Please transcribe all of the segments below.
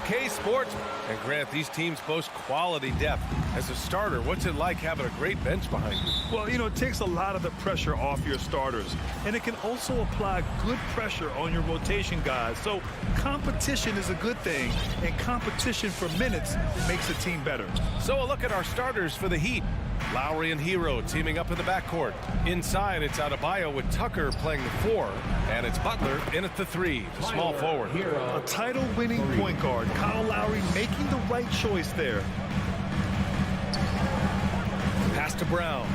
2K Sports. And Grant, these teams boast quality depth. As a starter, what's it like having a great bench behind you? Well, you know, it takes a lot of the pressure off your starters. And it can also apply good pressure on your rotation guys. So competition is a good thing. And competition for minutes makes a team better. So a look at our starters for the Heat. Lowry and Hero teaming up in the backcourt. Inside, it's Adebayo with Tucker playing the 4. And it's Butler in at the 3, the small forward. A title-winning point guard. Kyle Lowry making the right choice there. Pass to Brown.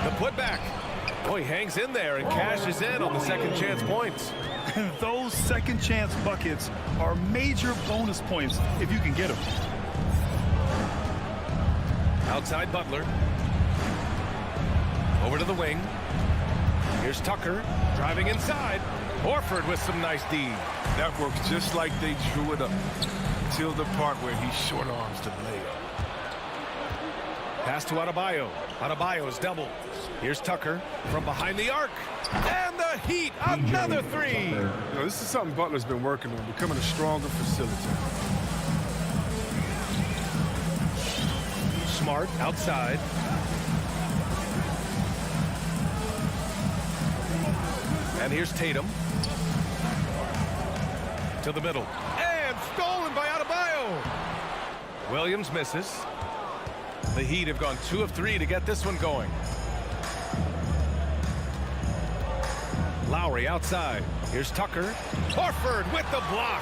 The putback. Oh, he hangs in there and cashes in on the second chance points. Those second chance buckets are major bonus points if you can get them. Outside Butler. Over to the wing. Here's Tucker driving inside. Horford with some nice D. That works just like they drew it up. Till the part where he short arms the layup. Pass to Adebayo. Adebayo is doubled. Here's Tucker from behind the arc. And the Heat, another 3. You know, this is something Butler's been working on, becoming a stronger facilitator. Smart outside. And here's Tatum. To the middle. And stolen by Adebayo. Williams misses. The Heat have gone 2 of 3 to get this one going. Lowry outside. Here's Tucker. Horford with the block.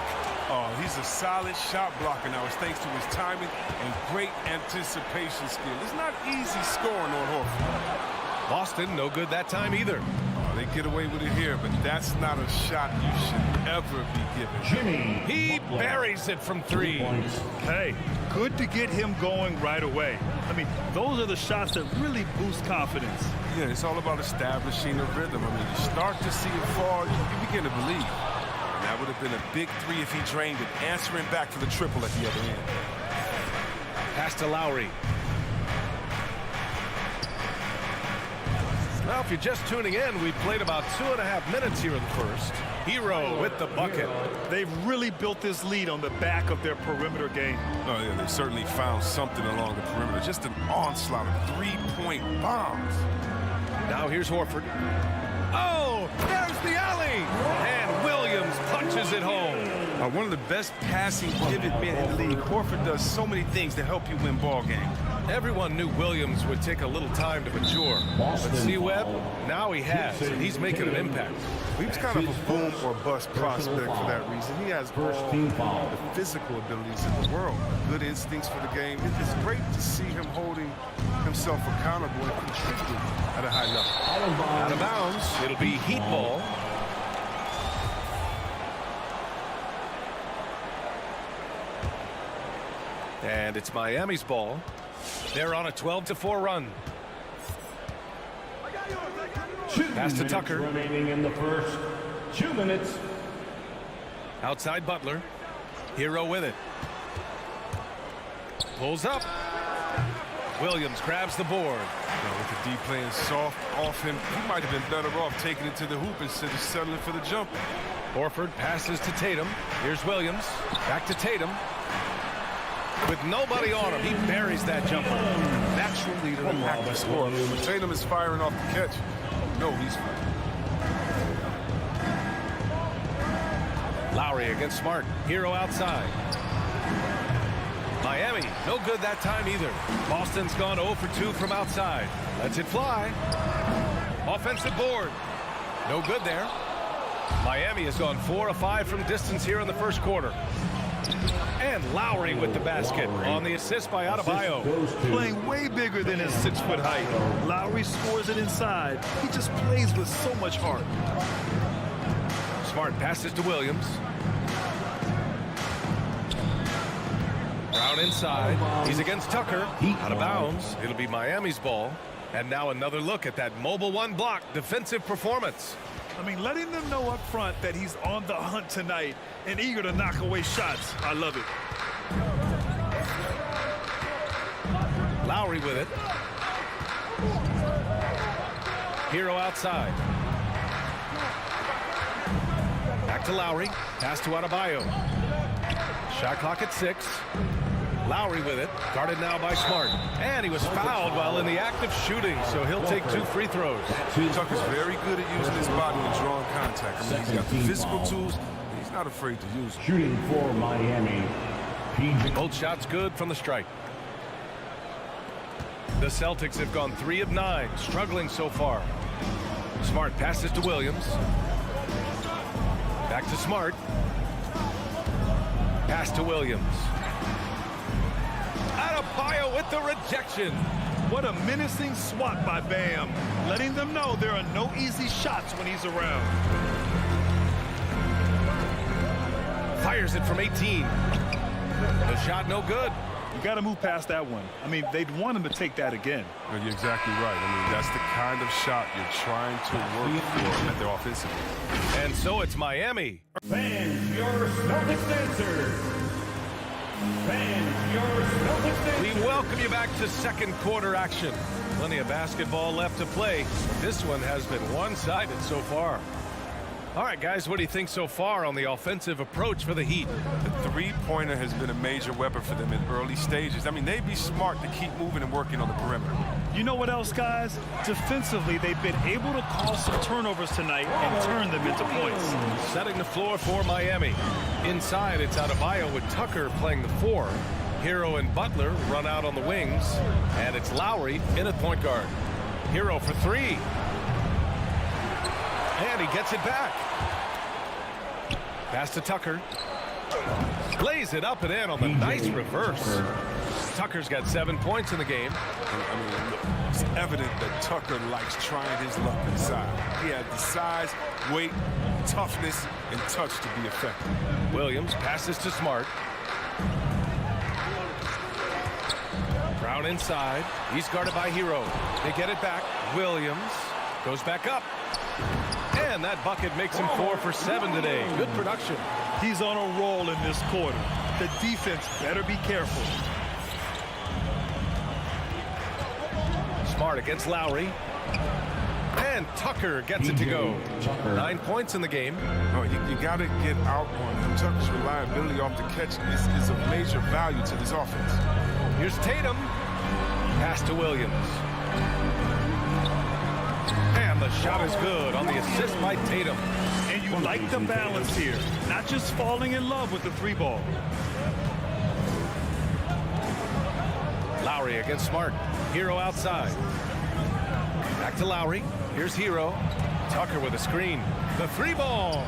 Oh, he's a solid shot blocker now. It's thanks to his timing and great anticipation skill. It's not easy scoring on Horford. Boston, no good that time either. Oh, they get away with it here, but that's not a shot you should ever be given. He buries it from 3. Hey, good to get him going right away. I mean, those are the shots that really boost confidence. Yeah, it's all about establishing a rhythm. I mean, you start to see it fall, you begin to believe. And that would have been a big 3 if he drained it, answering back for the triple at the other end. Pass to Lowry. Now, if you're just tuning in, we've played about 2.5 minutes here in the first. Hero with the bucket. They've really built this lead on the back of their perimeter game. Oh, yeah, they certainly found something along the perimeter. Just an onslaught of 3-point bombs. Now here's Horford. Oh, there's the alley. And Williams punches it home. One of the best passing pivot men in the league. Horford does so many things to help you win ball games. Everyone knew Williams would take a little time to mature. But see, Webb, now he has, and he's making an impact. He was kind of a boom or bust prospect for that reason. He has all the physical abilities in the world, good instincts for the game. It's great to see him holding himself accountable and contributing at a high level. Out of bounds, it'll be Heat ball. And it's Miami's ball. They're on a 12-4 run. Pass to Tucker. Remaining in the first 2 minutes. Outside Butler. Hero with it. Pulls up. Williams grabs the board. With the D playing soft off him, he might have been better off taking it to the hoop instead of settling for the jumper. Horford passes to Tatum. Here's Williams. Back to Tatum. With nobody on him, he buries that jumper. Natural leader and active scorer. When Tatum is firing off the catch, no, he's fine. Lowry against Smart. Hero outside. Miami, no good that time either. Boston's gone 0 for 2 from outside. Lets it fly. Offensive board. No good there. Miami has gone 4 of 5 from distance here in the first quarter. And Lowry with the basket on the assist by Adebayo. Playing way bigger than his 6-foot height. Lowry scores it inside. He just plays with so much heart. Smart passes to Williams. Brown inside. He's against Tucker. Out of bounds. It'll be Miami's ball. And now another look at that mobile 1 block defensive performance. I mean, letting them know up front that he's on the hunt tonight and eager to knock away shots. I love it. Lowry with it. Hero outside. to Lowry. Pass to Adebayo. Shot clock at 6. Lowry with it. Guarded now by Smart. And he was fouled while in the act of shooting, so he'll take 2 free throws. Tucker's very good at using his body and drawing contact. I mean, he's got the physical tools, and he's not afraid to use them. Shooting for Miami. Both shots good from the strike. The Celtics have gone 3 of 9, struggling so far. Smart passes to Williams. Back to Smart. Pass to Williams. Adebayo with the rejection. What a menacing swat by Bam, letting them know there are no easy shots when he's around. Fires it from 18. The shot no good. You got to move past that one. I mean, they'd want him to take that again. Well, you're exactly right. I mean, that's the kind of shot you're trying to work for at their offensive end. And so it's Miami. Fans, your Celtics answer. Fans, your Celtics answer. We welcome you back to second quarter action. Plenty of basketball left to play. This one has been one-sided so far. All right, guys, what do you think so far on the offensive approach for the Heat? The three-pointer has been a major weapon for them in early stages. I mean, they'd be smart to keep moving and working on the perimeter. You know what else, guys? Defensively, they've been able to cause some turnovers tonight and turn them into points. Setting the floor for Miami. Inside, it's Adebayo with Tucker playing the 4. Hero and Butler run out on the wings. And it's Lowry in at point guard. Hero for 3. And he gets it back. Pass to Tucker. Lays it up and in on the nice reverse. Tucker's got 7 points in the game. I mean, look, it's evident that Tucker likes trying his luck inside. He had the size, weight, toughness, and touch to be effective. Williams passes to Smart. Brown inside. He's guarded by Hero. They get it back. Williams goes back up. And that bucket makes him 4 for 7 today. Good production. He's on a roll in this quarter. The defense better be careful. Smart against Lowry. And Tucker gets it to go. 9 points in the game. No, you got to get out on him. Tucker's reliability off the catch is of major value to this offense. Here's Tatum. Pass to Williams. And the shot is good on the assist by Tatum. And you like the balance here. Not just falling in love with the 3-ball. Lowry against Smart. Hero outside. Back to Lowry. Here's Hero. Tucker with a screen. The 3-ball.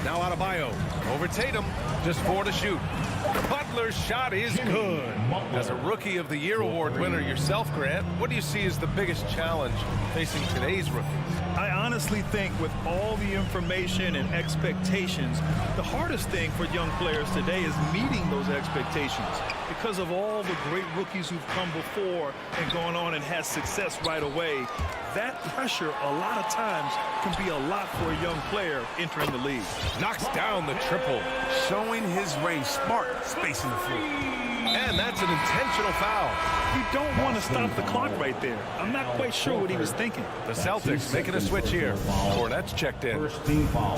Now Adebayo. Over Tatum. Just 4 to shoot. Butler's shot is good. As a Rookie of the Year award winner yourself, Grant, what do you see as the biggest challenge facing today's rookies? I honestly think with all the information and expectations, the hardest thing for young players today is meeting those expectations. Because of all the great rookies who've come before and gone on and had success right away, that pressure a lot of times can be a lot for a young player entering the league. Knocks down the triple. Showing his range, Smart spacing the floor. And that's an intentional foul. You don't want to stop the clock right there. I'm not quite sure what he was thinking. The Celtics making a switch here. Cornette's checked in. First team foul.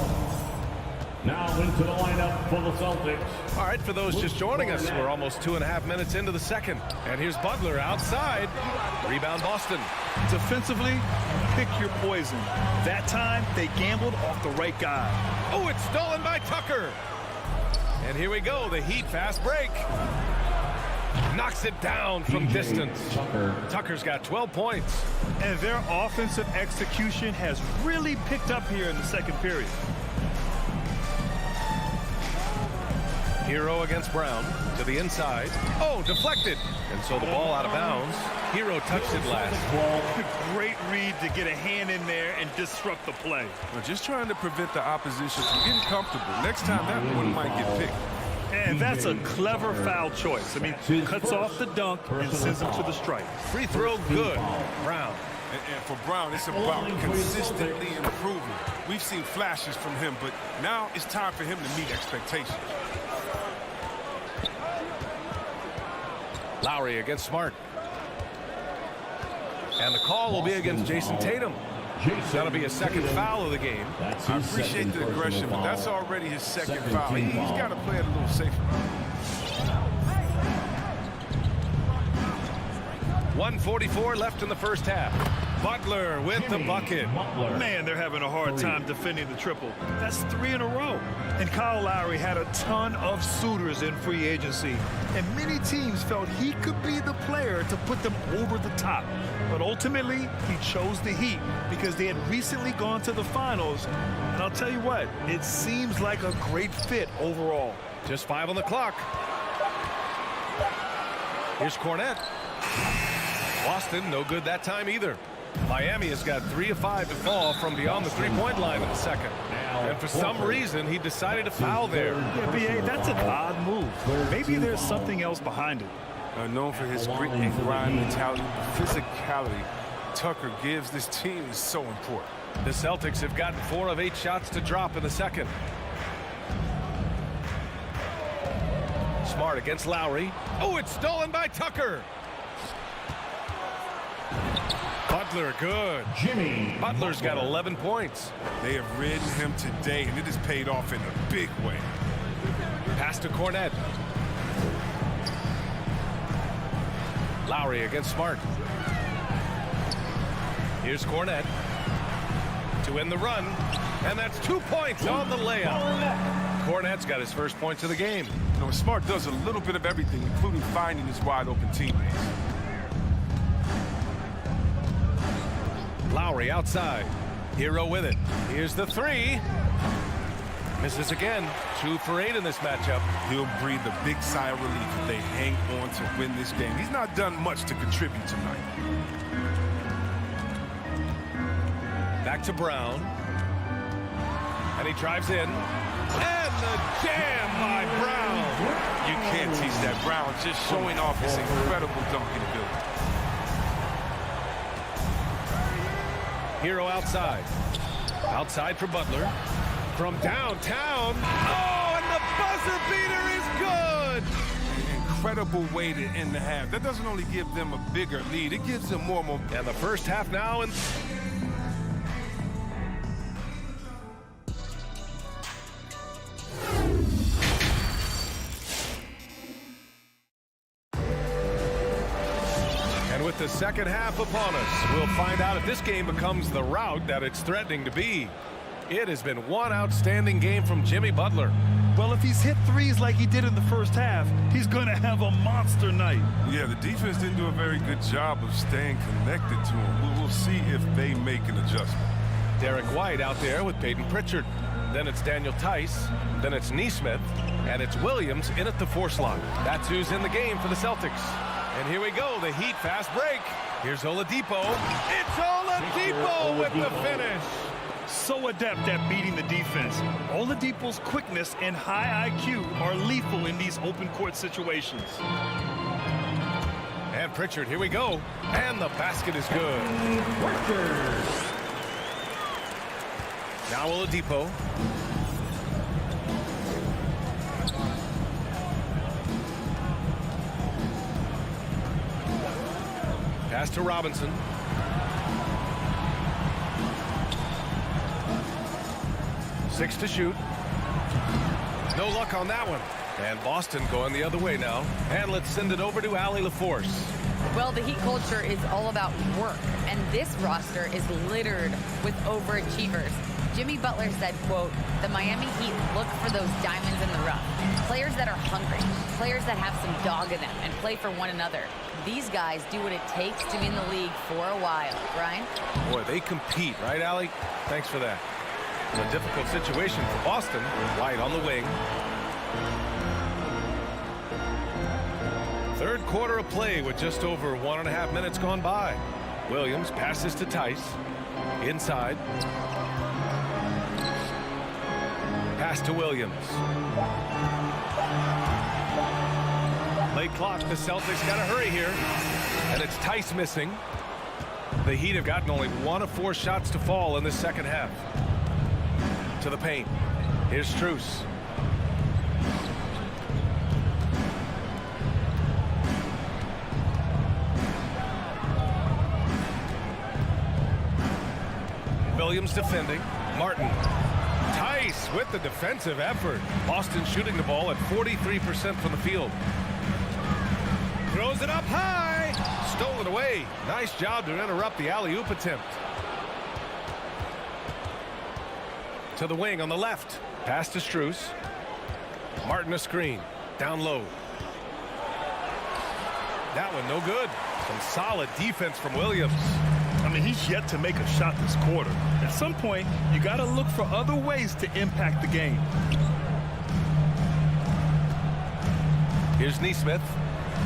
Now into the lineup for the Celtics. All right, for those just joining us, we're almost 2.5 minutes into the second. And here's Butler outside. Rebound Boston. Defensively, pick your poison. That time, they gambled off the right guy. Oh, it's stolen by Tucker. And here we go, the Heat fast break. Knocks it down from distance. Tucker's got 12 points. And their offensive execution has really picked up here in the second period. Hero against Brown to the inside. Oh, deflected. And so the ball out of bounds. Hero touched it last. Great read to get a hand in there and disrupt the play. Well, just trying to prevent the opposition from getting comfortable. Next time, that one might get picked. And that's a clever foul choice. I mean, cuts off the dunk and sends him to the strike. Free throw good. Brown. And for Brown, it's about consistently improving. We've seen flashes from him, but now it's time for him to meet expectations. Lowry against Smart. And the call will be against Jason Tatum. That'll be a second foul of the game. That's I his appreciate second the personal aggression, but foul. that's already his second Second foul. team He's foul. got to play it a little safer. 1:44 left in the first half. Butler with the bucket. Butler. Man, they're having a hard time defending the triple. That's 3 in a row. And Kyle Lowry had a ton of suitors in free agency. And many teams felt he could be the player to put them over the top. But ultimately, he chose the Heat because they had recently gone to the finals. And I'll tell you what, it seems like a great fit overall. Just 5 on the clock. Here's Cornette. Boston, no good that time either. Miami has got 3 of 5 to fall from beyond the three-point line in the second. And for some reason, he decided to foul there. Yeah, B.A., that's an odd move. Maybe there's something else behind it. Known for his grit and grind mentality, the physicality Tucker gives this team is so important. The Celtics have gotten 4 of 8 shots to drop in the second. Smart against Lowry. Oh, it's stolen by Tucker. Butler, good. Jimmy Butler's got 11 points. They have ridden him today, and it has paid off in a big way. Pass to Cornette. Lowry against Smart. Here's Cornette to end the run, and that's 2 points on the layup. Cornette's got his first points of the game. You know, Smart does a little bit of everything, including finding his wide-open teammates. Lowry outside. Hero with it. Here's the 3. Misses again. 2 for 8 in this matchup. He'll breathe a big sigh of relief if they hang on to win this game. He's not done much to contribute tonight. Back to Brown. And he drives in. And the jam by Brown. You can't teach that. Brown just showing off his incredible dunking ability. Hero outside. Outside for Butler. From downtown. Oh, and the buzzer beater is good. An incredible way to end the half. That doesn't only give them a bigger lead, it gives them more momentum. And the first half now. And with the second half upon us, we'll find out if this game becomes the rout that it's threatening to be. It has been one outstanding game from Jimmy Butler. Well, if he's hit threes like he did in the first half, he's going to have a monster night. Yeah, the defense didn't do a very good job of staying connected to him. We'll see if they make an adjustment. Derek White out there with Peyton Pritchard. Then it's Daniel Tice. Then it's Neesmith. And it's Williams in at the 4 slot. That's who's in the game for the Celtics. And here we go, the Heat fast break. Here's Oladipo. It's Oladipo with the finish. So adept at beating the defense. Oladipo's quickness and high IQ are lethal in these open court situations. And Pritchard, here we go. And the basket is good. Now Oladipo. Pass to Robinson. Six to shoot. No luck on that one. And Boston going the other way now. And let's send it over to Allie LaForce. Well, the Heat culture is all about work, and this roster is littered with overachievers. Jimmy Butler said, quote, "The Miami Heat look for those diamonds in the rough. Players that are hungry, players that have some dog in them and play for one another. These guys do what it takes to be in the league for a while." Brian? Boy, they compete, right, Allie? Thanks for that. A difficult situation for Boston. White on the wing. Third quarter of play with just over 1.5 minutes gone by. Williams passes to Tice. Inside. Pass to Williams. Late clock. The Celtics got to hurry here. And it's Tice missing. The Heat have gotten only 1 of 4 shots to fall in the second half. To the paint. Here's Strus. Williams defending. Martin. Tice with the defensive effort. Boston shooting the ball at 43% from the field. Throws it up high. Stolen away. Nice job to interrupt the alley-oop attempt. To the wing on the left. Pass to Strus. Martin a screen. Down low. That one no good. Some solid defense from Williams. I mean, he's yet to make a shot this quarter. At some point, you got to look for other ways to impact the game. Here's Nesmith.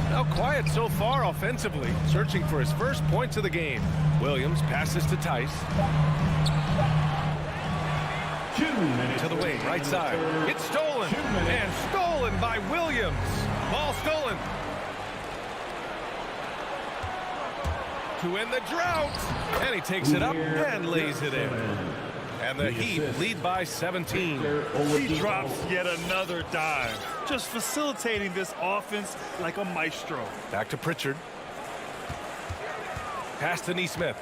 Now quiet so far offensively, searching for his first points of the game. Williams passes to Tice. To the wing, right side. It's stolen. And stolen by Williams. Ball stolen. To end the drought. And he takes it up and lays it in. And the Heat lead by 17. He drops yet another dive, just facilitating this offense like a maestro. Back to Pritchard. Pass to Nesmith.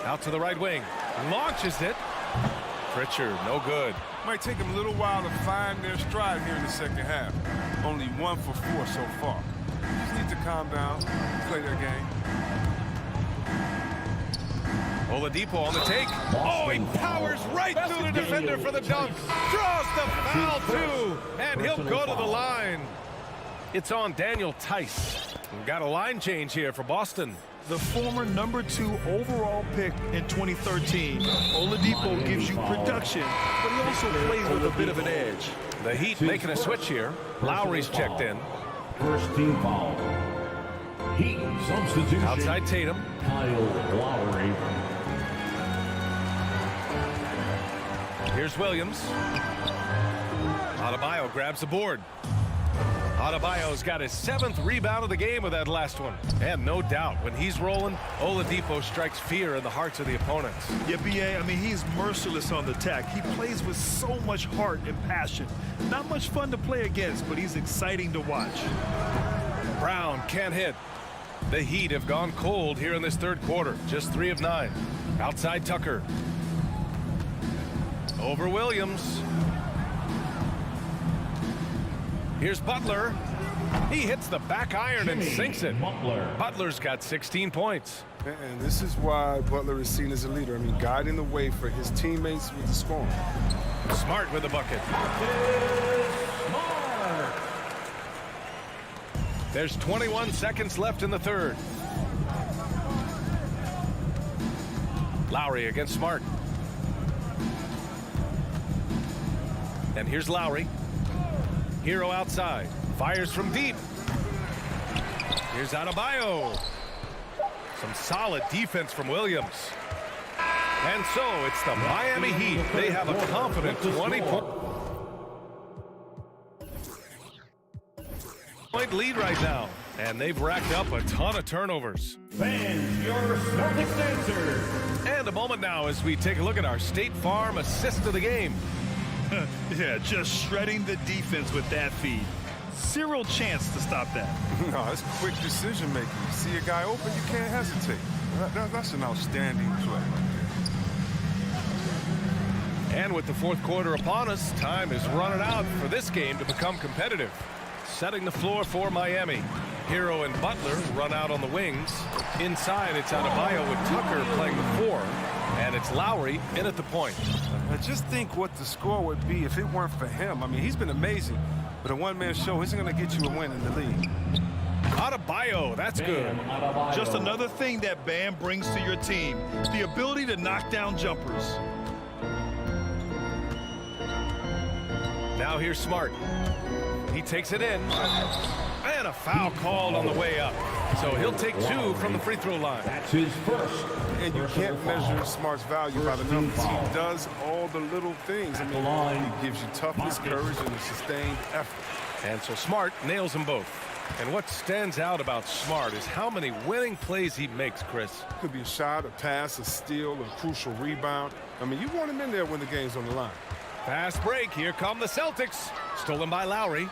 Out to the right wing. Launches it. Pritchard, no good. Might take them a little while to find their stride here in the second half. Only 1 for 4 so far. Just need to calm down, play their game. Oladipo on the take. Oh, he powers right through the defender for the dunk. Draws the foul, too. And he'll go to the line. It's on Daniel Tice. We've got a line change here for Boston. The former #2 overall pick in 2013, Oladipo gives you production, but he also plays with a bit of an edge. The Heat making a switch here. Lowry's checked in. First team foul. Heat substitution. Outside Tatum. Kyle Lowry. Here's Williams. Adebayo grabs the board. Adebayo's got his 7th rebound of the game with that last one. And no doubt, when he's rolling, Oladipo strikes fear in the hearts of the opponents. Yeah, B.A., I mean, he's merciless on the attack. He plays with so much heart and passion. Not much fun to play against, but he's exciting to watch. Brown can't hit. The Heat have gone cold here in this third quarter. Just 3 of 9. Outside Tucker. Over Williams. Here's Butler. He hits the back iron and sinks it. Butler's got 16 points. And this is why Butler is seen as a leader. I mean, guiding the way for his teammates with the scoring. Smart with the bucket. There's 21 seconds left in the third. Lowry against Smart. And here's Lowry. Hero outside. Fires from deep. Here's Adebayo. Some solid defense from Williams. And so it's the Miami Heat. They have a confident 20-point lead right now. And they've racked up a ton of turnovers. Fans, your Celtics answer. And a moment now as we take a look at our State Farm assist of the game. Yeah, just shredding the defense with that feed. Zero chance to stop that. No, it's quick decision making. You see a guy open, you can't hesitate. That's an outstanding play right there. And with the fourth quarter upon us, time is running out for this game to become competitive. Setting the floor for Miami. Hero and Butler run out on the wings. Inside, it's Adebayo with Tucker playing the 4. And it's Lowry in at the point. I just think what the score would be if it weren't for him. I mean, he's been amazing. But a one-man show isn't going to get you a win in the league. Adebayo, that's good. Just another thing that Bam brings to your team. The ability to knock down jumpers. Now here's Smart. He takes it in. And a foul called on the way up. So he'll take 2 from the free throw line. That's his first. And you can't measure Smart's value by the numbers. He does all the little things. I mean, he gives you toughness, courage, and a sustained effort. And so Smart nails them both. And what stands out about Smart is how many winning plays he makes, Chris. Could be a shot, a pass, a steal, a crucial rebound. I mean, you want him in there when the game's on the line. Fast break. Here come the Celtics. Stolen by Lowry.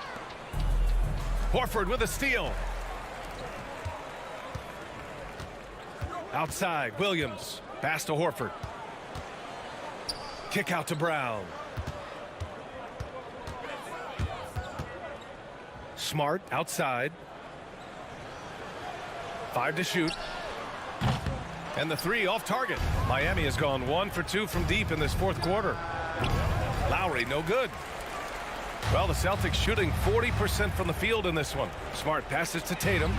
Horford with a steal. Outside, Williams. Pass to Horford. Kick out to Brown. Smart outside. 5 to shoot. And the 3 off target. Miami has gone 1 for 2 from deep in this fourth quarter. Lowry, no good. Well, the Celtics shooting 40% from the field in this one. Smart passes to Tatum.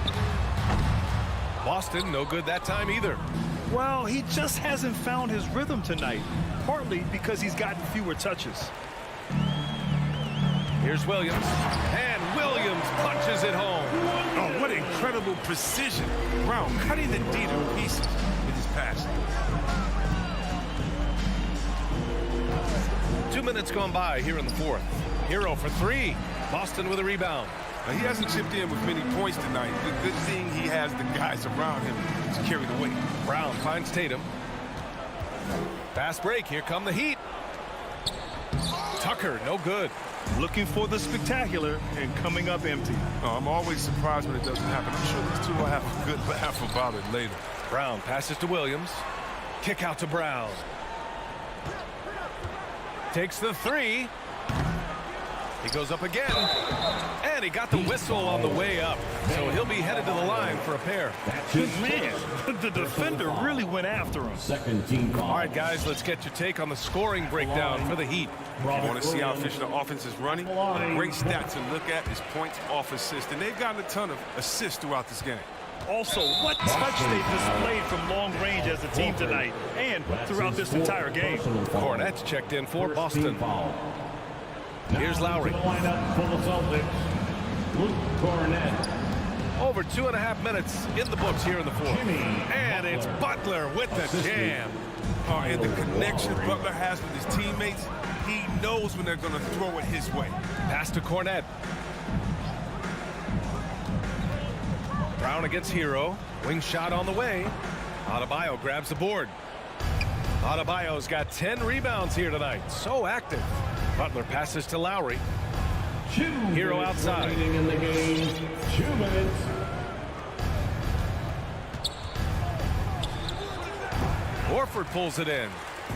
Boston, no good that time either. Well, he just hasn't found his rhythm tonight, partly because he's gotten fewer touches. Here's Williams, and Williams punches it home. Oh, what incredible precision. Brown cutting the D to pieces with his pass. 2 minutes gone by here in the fourth. Hero for 3. Boston with a rebound. Now, he hasn't chipped in with many points tonight. The good thing he has the guys around him to carry the weight. Brown finds Tatum. Fast break. Here come the Heat. Tucker, no good. Looking for the spectacular and coming up empty. Oh, I'm always surprised when it doesn't happen. I'm sure these two will have a good laugh about it later. Brown passes to Williams. Kick out to Brown. Takes the 3. He goes up again. And he got the whistle on the way up. So he'll be headed to the line for a pair. Man, the defender really went after him. Second team foul. All right, guys, let's get your take on the scoring breakdown for the Heat. You want to see how efficient the offense is running? A great stat to look at is points off assist. And they've gotten a ton of assists throughout this game. Also, what touch they've displayed from long range as a team tonight and throughout this entire game. Cornette's checked in for Boston. Here's Lowry. Lineup for the Celtics. Luke Cornette. Over 2.5 minutes in the books here in the fourth. And it's Butler with the jam. And the connection Butler has with his teammates, he knows when they're going to throw it his way. Pass to Cornette. Brown against Hero. Wing shot on the way. Adebayo grabs the board. Adebayo's got 10 rebounds here tonight. So active. Butler passes to Lowry. Hero outside. In the game. 2 minutes. Horford pulls it in.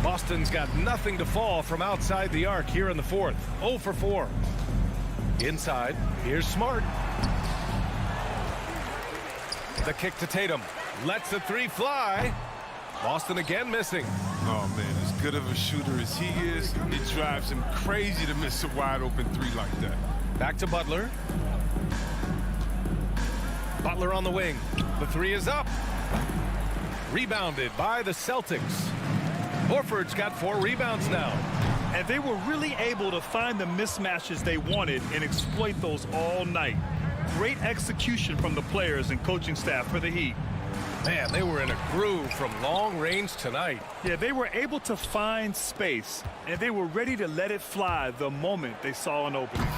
Boston's got nothing to fall from outside the arc here in the fourth. 0 for 4. Inside. Here's Smart. The kick to Tatum. Lets the 3 fly. Boston again missing. Oh, man, as good of a shooter as he is, it drives him crazy to miss a wide-open 3 like that. Back to Butler. Butler on the wing. The 3 is up. Rebounded by the Celtics. Horford's got 4 rebounds now. And they were really able to find the mismatches they wanted and exploit those all night. Great execution from the players and coaching staff for the Heat. Man, they were in a groove from long range tonight. Yeah, they were able to find space, and they were ready to let it fly the moment they saw an opening.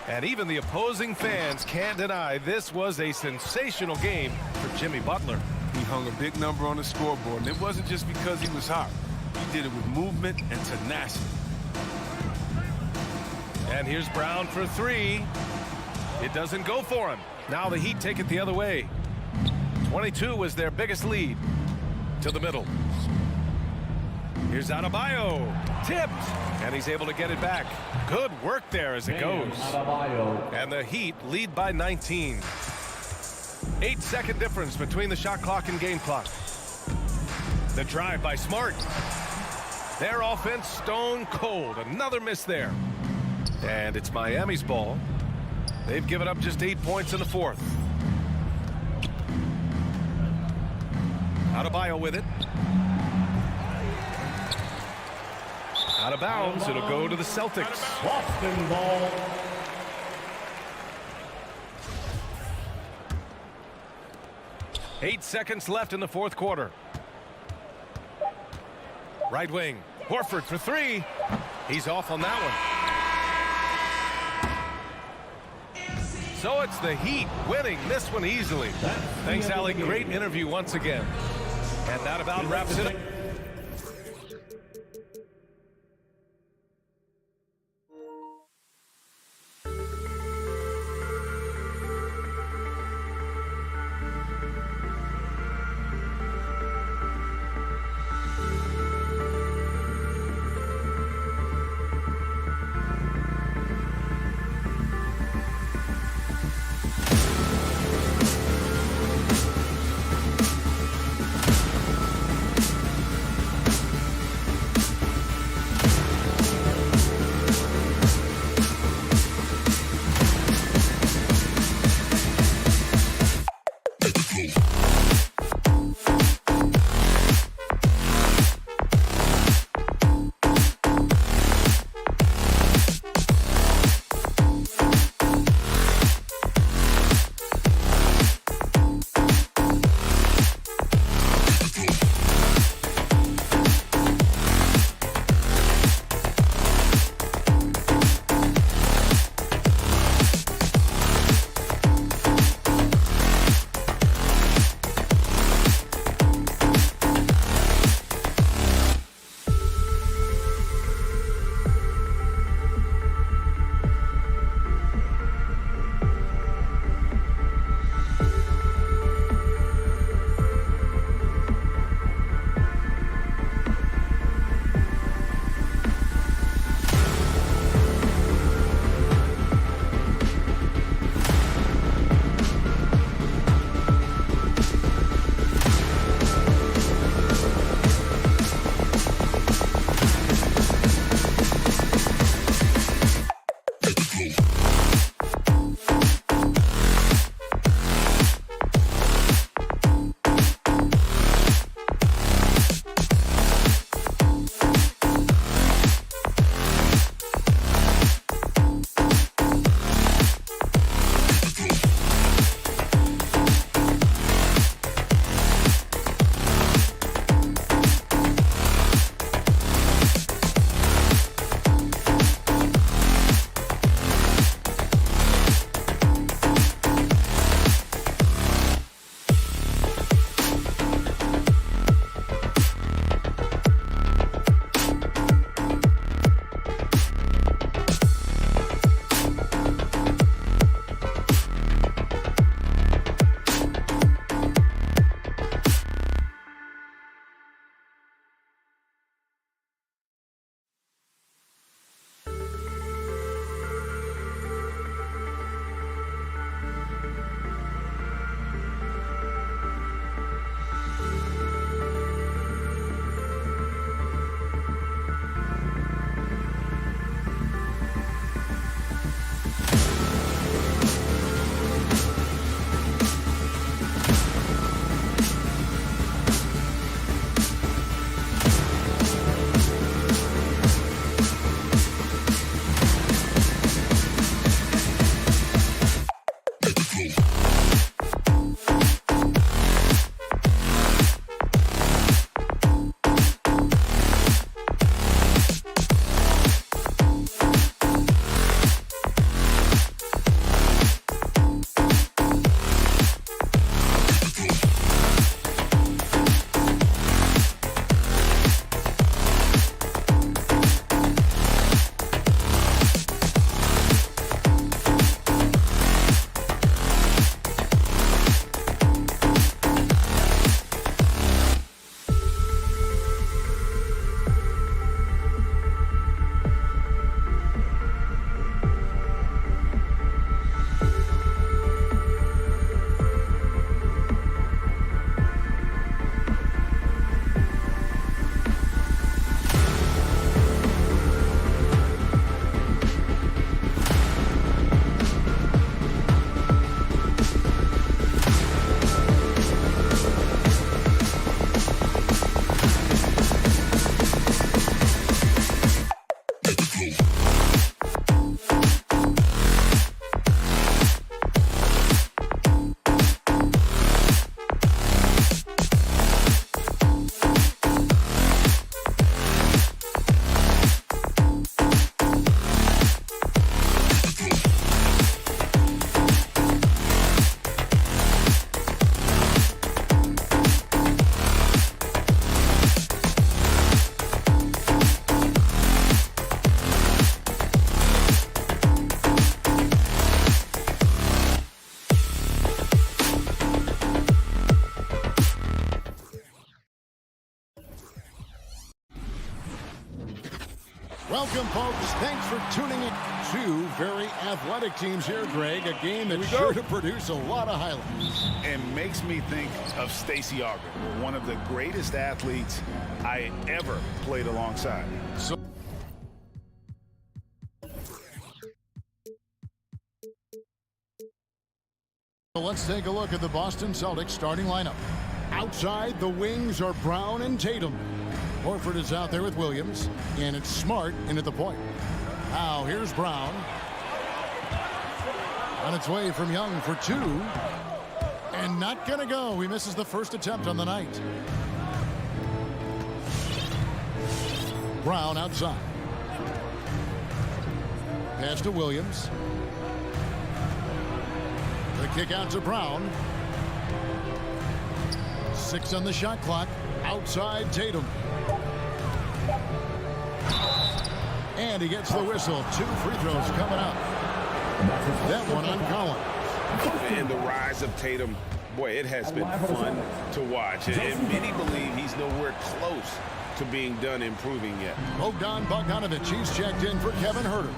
And even the opposing fans can't deny this was a sensational game for Jimmy Butler. He hung a big number on the scoreboard, and it wasn't just because he was hot. He did it with movement and tenacity. And here's Brown for 3. It doesn't go for him. Now the Heat take it the other way. 22 was their biggest lead. To the middle. Here's Adebayo. Tipped. And he's able to get it back. Good work there as it goes. And the Heat lead by 19. 8-second difference between the shot clock and game clock. The drive by Smart. Their offense stone cold. Another miss there. And it's Miami's ball. They've given up just 8 points in the fourth. Adebayo with it. Out of bounds. It'll go to the Celtics. Boston ball. Eight seconds left in the fourth quarter. Right wing. Horford for 3. He's off on that one. So it's the Heat winning this one easily. Thanks, Allie. Great interview once again. And that about wraps it up. Welcome, folks. Thanks for tuning in. Two very athletic teams here, Greg. A game that's sure to produce a lot of highlights. It makes me think of Stacey Augmon, one of the greatest athletes I ever played alongside. So let's take a look at the Boston Celtics starting lineup. Outside, the wings are Brown and Tatum. Horford is out there with Williams, and it's Smart in at the point. Now, here's Brown. On its way from Young for two. And not going to go. He misses the first attempt on the night. Brown outside. Pass to Williams. The kick out to Brown. 6 on the shot clock. Outside Tatum. And he gets the whistle. 2 free throws coming up. That one on Collins. And the rise of Tatum, boy, it has been fun to watch. And many believe he's nowhere close to being done improving yet. Bogdan Bogdanovic, he's checked in for Kevin Huerter.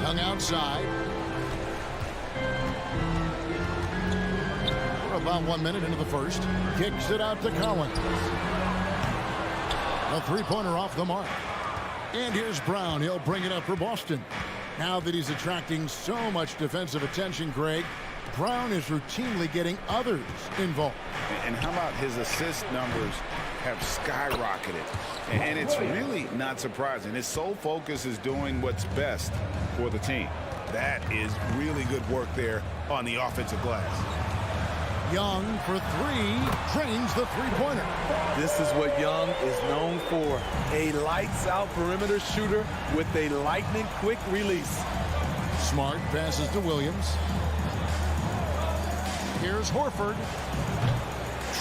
Young outside. We're about 1 minute into the first. Kicks it out to Collins. A three-pointer off the mark. And here's Brown. He'll bring it up for Boston. Now that he's attracting so much defensive attention, Greg, Brown is routinely getting others involved. And how about his assist numbers have skyrocketed? And it's really not surprising. His sole focus is doing what's best for the team. That is really good work there on the offensive glass. Young for three, drains the three-pointer. This is what Young is known for, a lights-out perimeter shooter with a lightning-quick release. Smart passes to Williams. Here's Horford.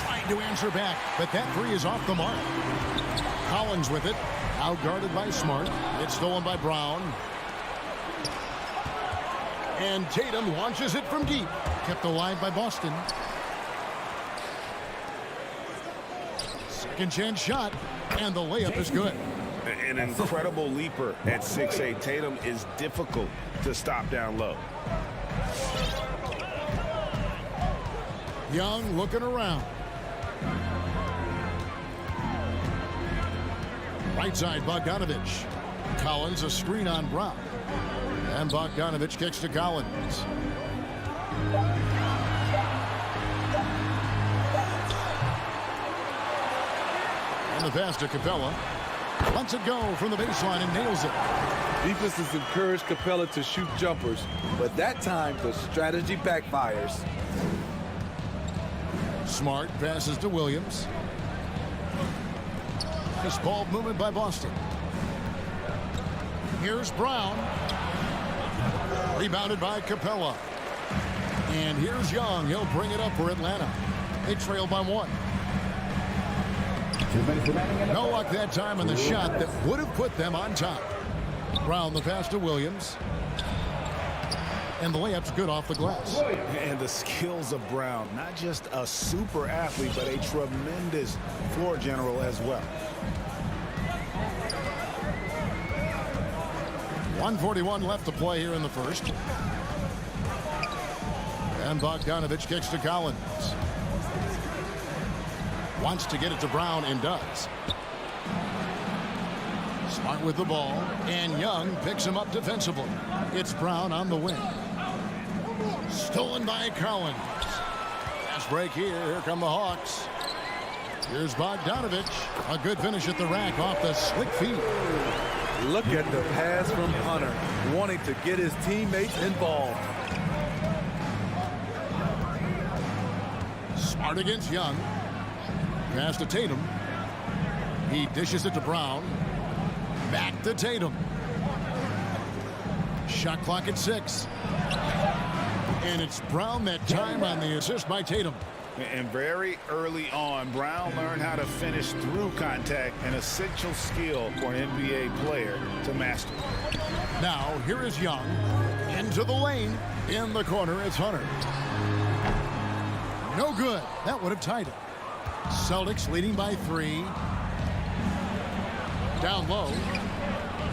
Trying to answer back, but that three is off the mark. Collins with it, outguarded by Smart. It's stolen by Brown. And Tatum launches it from deep. Kept alive by Boston. Second chance shot, and the layup is good. An incredible leaper at 6'8". Tatum is difficult to stop down low. Young looking around. Right side, Bogdanovic. Collins, a screen on Brown. And Bogdanovic kicks to Collins. And the pass to Capella. Lets it go from the baseline and nails it. Defense has encouraged Capella to shoot jumpers, but that time the strategy backfires. Smart passes to Williams. Nice ball movement by Boston. Here's Brown. Rebounded by Capella. And here's Young. He'll bring it up for Atlanta. They trail by 1. No luck that time on the shot that would have put them on top. Brown the pass to Williams. And the layup's good off the glass. And the skills of Brown, not just a super athlete, but a tremendous floor general as well. 1:41 left to play here in the first. And Bogdanovic kicks to Collins. Wants to get it to Brown and does. Smart with the ball. And Young picks him up defensively. It's Brown on the wing. Stolen by Collins. Fast break here. Here come the Hawks. Here's Bogdanovic. A good finish at the rack off the slick feet. Look at the pass from Hunter, wanting to get his teammates involved. Smart against Young. Pass to Tatum. He dishes it to Brown. Back to Tatum. Shot clock at 6. And it's Brown that time on the assist by Tatum. And very early on, Brown learned how to finish through contact, an essential skill for an NBA player to master. Now, here is Young. Into the lane. In the corner, it's Hunter. No good. That would have tied it. Celtics leading by 3. Down low.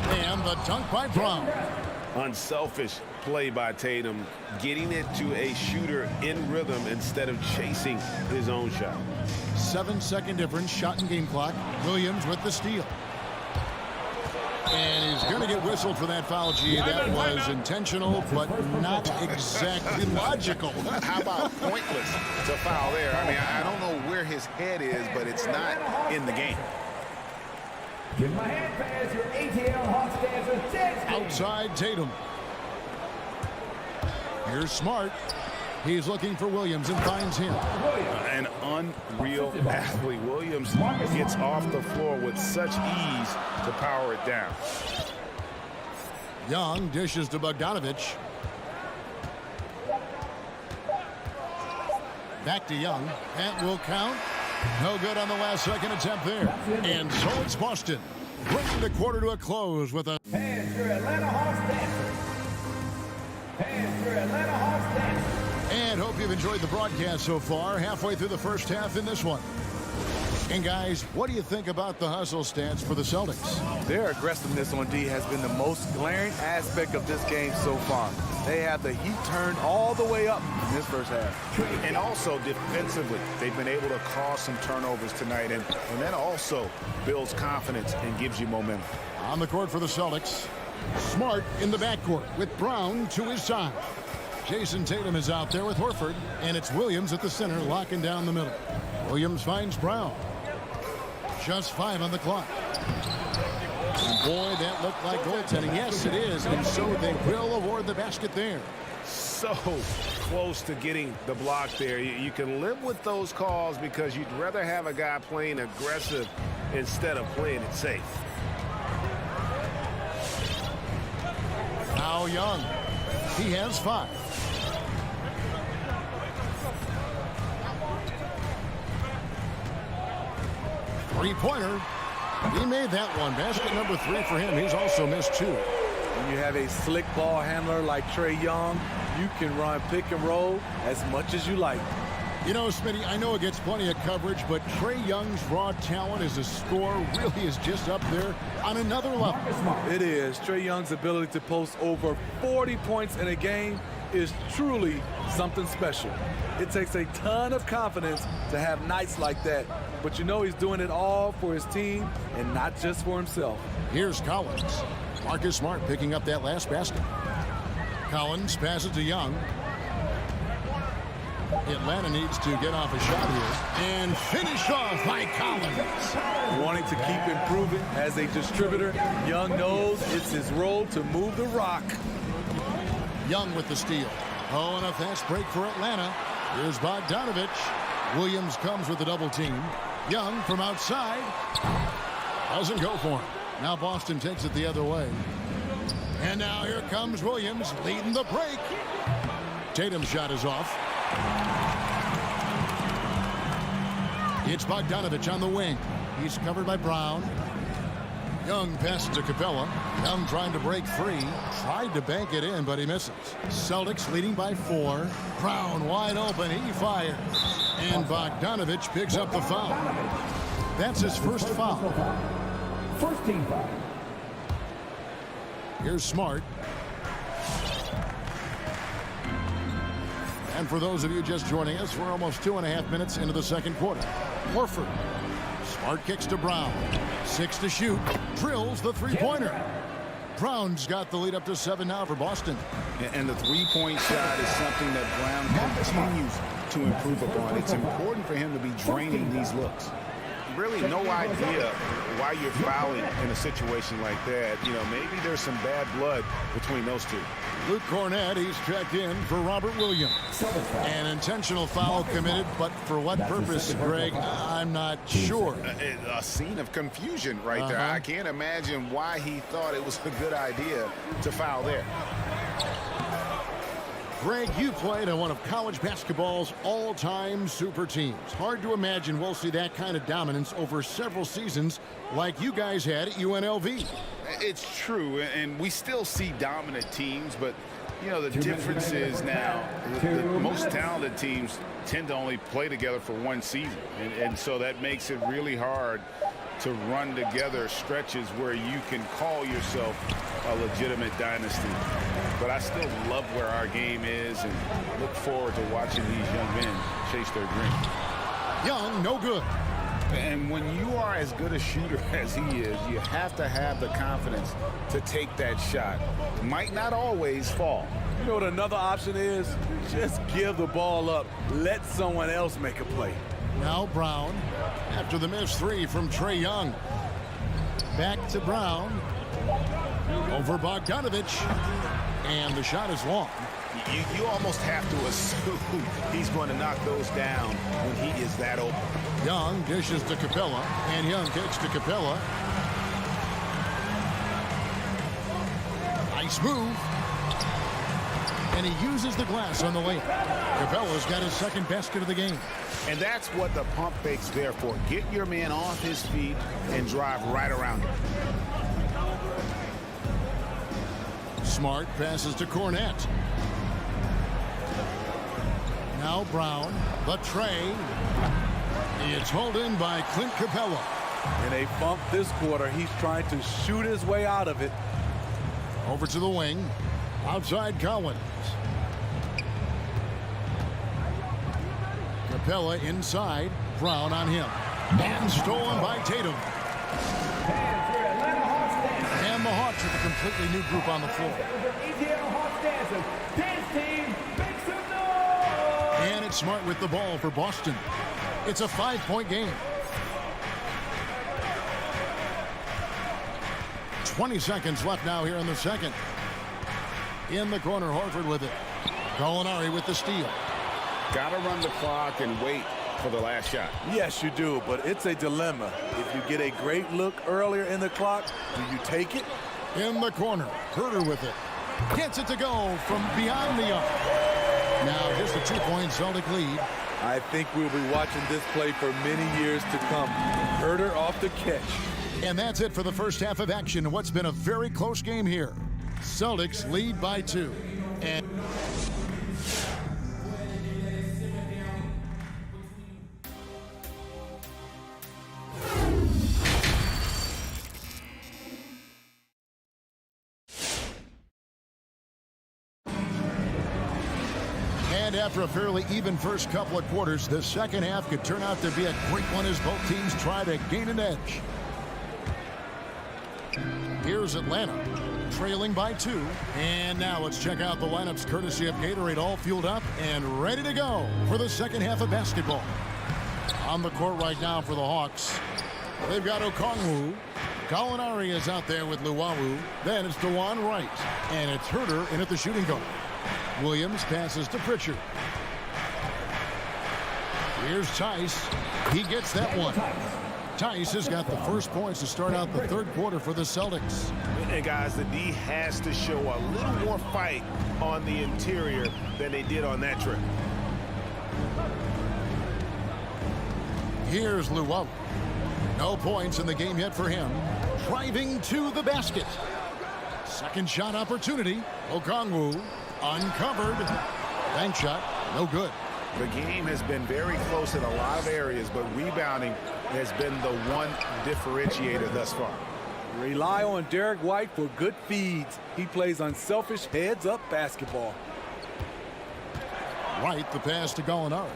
And the dunk by Brown. Unselfish play by Tatum, getting it to a shooter in rhythm instead of chasing his own shot. 7-second difference, shot and game clock. Williams with the steal. And he's going to get whistled for that foul, G. That was intentional, but not exactly logical. How about pointless to foul there? I mean, I don't know where his head is, but it's not in the game. Give my hand pass your ATL Hawks dancer. Outside Tatum. Here's Smart. He's looking for Williams and finds him. An unreal athlete. Williams gets off the floor with such ease to power it down. Young dishes to Bogdanovich. Back to Young. That will count. No good on the last second attempt there. And so it's Boston, bringing the quarter to a close with a... Hands your Atlanta Hawks dancer. Hands your Atlanta Hawks dancer. And hope you've enjoyed the broadcast so far. Halfway through the first half in this one. And guys, what do you think about the hustle stats for the Celtics? Their aggressiveness on D has been the most glaring aspect of this game so far. They have the heat turned all the way up in this first half. And also defensively, they've been able to cause some turnovers tonight. And that also builds confidence and gives you momentum. On the court for the Celtics, Smart in the backcourt with Brown to his side. Jason Tatum is out there with Horford, and it's Williams at the center locking down the middle. Williams finds Brown. Just 5 on the clock. And boy, that looked like goaltending. Yes, it is, and so they will award the basket there. So close to getting the block there. You can live with those calls because you'd rather have a guy playing aggressive instead of playing it safe. Now Young. He has 5. Three-pointer. He made that one. Basket number 3 for him. He's also missed 2. When you have a slick ball handler like Trae Young, you can run pick and roll as much as you like. You know, Smitty, I know it gets plenty of coverage, but Trae Young's raw talent as a scorer really is just up there on another level. It is. Trae Young's ability to post over 40 points in a game is truly something special. It takes a ton of confidence to have nights like that, but you know he's doing it all for his team and not just for himself. Here's Collins. Marcus Smart picking up that last basket. Collins passes to Young. Atlanta needs to get off a shot here and finish off by Collins. Wanting to keep improving as a distributor, Young knows it's his role to move the rock. Young with the steal. Oh, and a fast break for Atlanta. Here's Bogdanovich. Williams comes with the double team. Young from outside. Doesn't go for him. Now Boston takes it the other way. And now here comes Williams leading the break. Tatum's shot is off. It's Bogdanovich on the wing. He's covered by Brown. Young passes to Capella. Young trying to break free. Tried to bank it in, but he misses. Celtics leading by 4. Brown wide open. He fires. And Bogdanovich picks up the foul. That's his first foul. First team foul. Here's Smart. And for those of you just joining us, we're almost 2.5 minutes into the second quarter. Horford. Smart kicks to Brown. 6 to shoot. Drills the three-pointer. Brown's got the lead up to 7 now for Boston. And the three-point shot is something that Brown continues to improve upon. It's important for him to be draining these looks. Really no idea why you're fouling in a situation like that. You know, maybe there's some bad blood between those two. Luke Cornett, he's checked in for Robert Williams. An intentional foul committed, but for what purpose, Greg, I'm not sure. A scene of confusion right there. I can't imagine why he thought it was a good idea to foul there. Greg, you played on one of college basketball's all-time super teams. Hard to imagine we'll see that kind of dominance over several seasons like you guys had at UNLV. It's true, and we still see dominant teams, but, you know, the difference is now the most talented teams tend to only play together for one season, and so that makes it really hard to run together stretches where you can call yourself a legitimate dynasty. But I still love where our game is and look forward to watching these young men chase their dreams. Young, no good. And when you are as good a shooter as he is, you have to have the confidence to take that shot. Might not always fall. You know what another option is? Just give the ball up. Let someone else make a play. Now Brown, after the missed three from Trae Young. Back to Brown. Over Bogdanovich. And the shot is long. You almost have to assume he's going to knock those down when he is that open. Young dishes to Capella, and Young kicks to Capella. Nice move. And he uses the glass on the layup. Capella's got his second basket of the game. And that's what the pump fake's there for. Get your man off his feet and drive right around him. Smart passes to Cornette. Now Brown, the Trae. It's hauled in by Clint Capella. In a bump this quarter, he's trying to shoot his way out of it. Over to the wing. Outside Collins. Capella inside. Brown on him. And stolen by Tatum. And the Hawks with a completely new group on the floor. And it's Smart with the ball for Boston. It's a 5-point game. 20 seconds left now here in the second. In the corner, Horford with it. Gallinari with the steal. Got to run the clock and wait for the last shot. Yes, you do, but it's a dilemma. If you get a great look earlier in the clock, do you take it? In the corner, Herter with it. Gets it to go from beyond the arc. Now just a 2-point Celtic lead. I think we'll be watching this play for many years to come. Herter off the catch. And that's it for the first half of action in what's been a very close game here. Celtics lead by 2. And after a fairly even first couple of quarters, the second half could turn out to be a great one as both teams try to gain an edge. Here's Atlanta, trailing by 2. And now let's check out the lineups courtesy of Gatorade, all fueled up and ready to go for the second half of basketball. On the court right now for the Hawks, they've got Okongwu. Gallinari is out there with Luwawu. Then it's DeJuan Wright. And it's Herter in at the shooting guard. Williams passes to Pritchard. Here's Tice. He gets that one. Tice has got the first points to start out the third quarter for the Celtics. And guys, the D has to show a little more fight on the interior than they did on that trip. Here's Luwawu. No points in the game yet for him. Driving to the basket. Second shot opportunity. Okongwu uncovered. Bank shot, no good. The game has been very close in a lot of areas, but rebounding has been the one differentiator thus far. Rely on Derek White for good feeds. He plays unselfish heads-up basketball. White, the pass to Gallinari.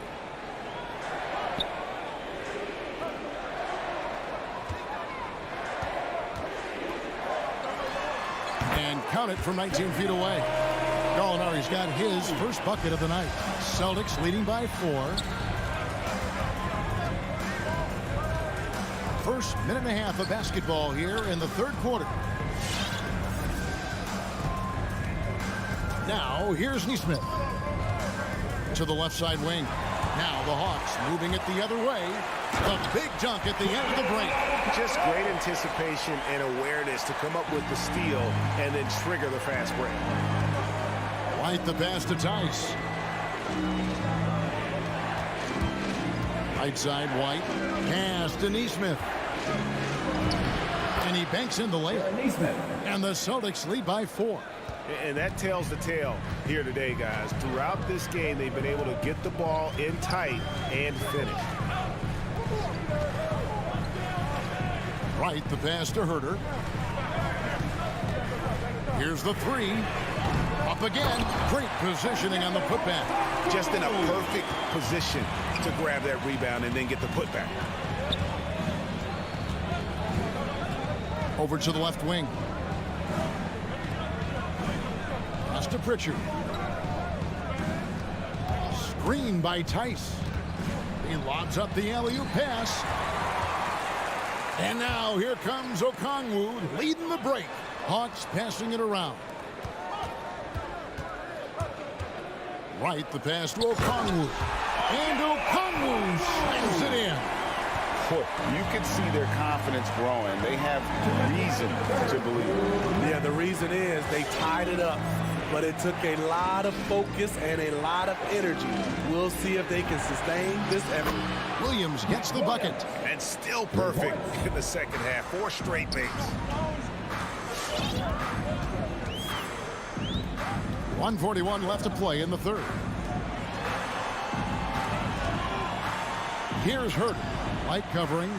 And count it from 19 feet away. Gallinari's got his first bucket of the night. Celtics leading by 4. First minute and a half of basketball here in the third quarter. Now here's Nesmith to the left side wing. Now the Hawks moving it the other way. The big dunk at the end of the break. Just great anticipation and awareness to come up with the steal and then trigger the fast break. White the pass to Tice. Right side White. Pass to Nesmith. And he banks in the layup. And the Celtics lead by 4. And that tells the tale here today, guys. Throughout this game, they've been able to get the ball in tight and finish. Right, the pass to Herter. Here's the three. Up again. Great positioning on the putback. Just in a perfect position to grab that rebound and then get the putback. Over to the left wing. Pass to Pritchard. Screen by Tice. He lobs up the alley-oop pass. And now here comes Okongwu leading the break. Hawks passing it around. Right, the pass to Okongwu. And Okongwu slams it in. You can see their confidence growing. They have reason to believe it. Yeah, the reason is they tied it up. But it took a lot of focus and a lot of energy. We'll see if they can sustain this effort. Williams gets the bucket. And still perfect in the second half. 4 straight makes. 1:41 left to play in the third. Here's Herter. Light covering.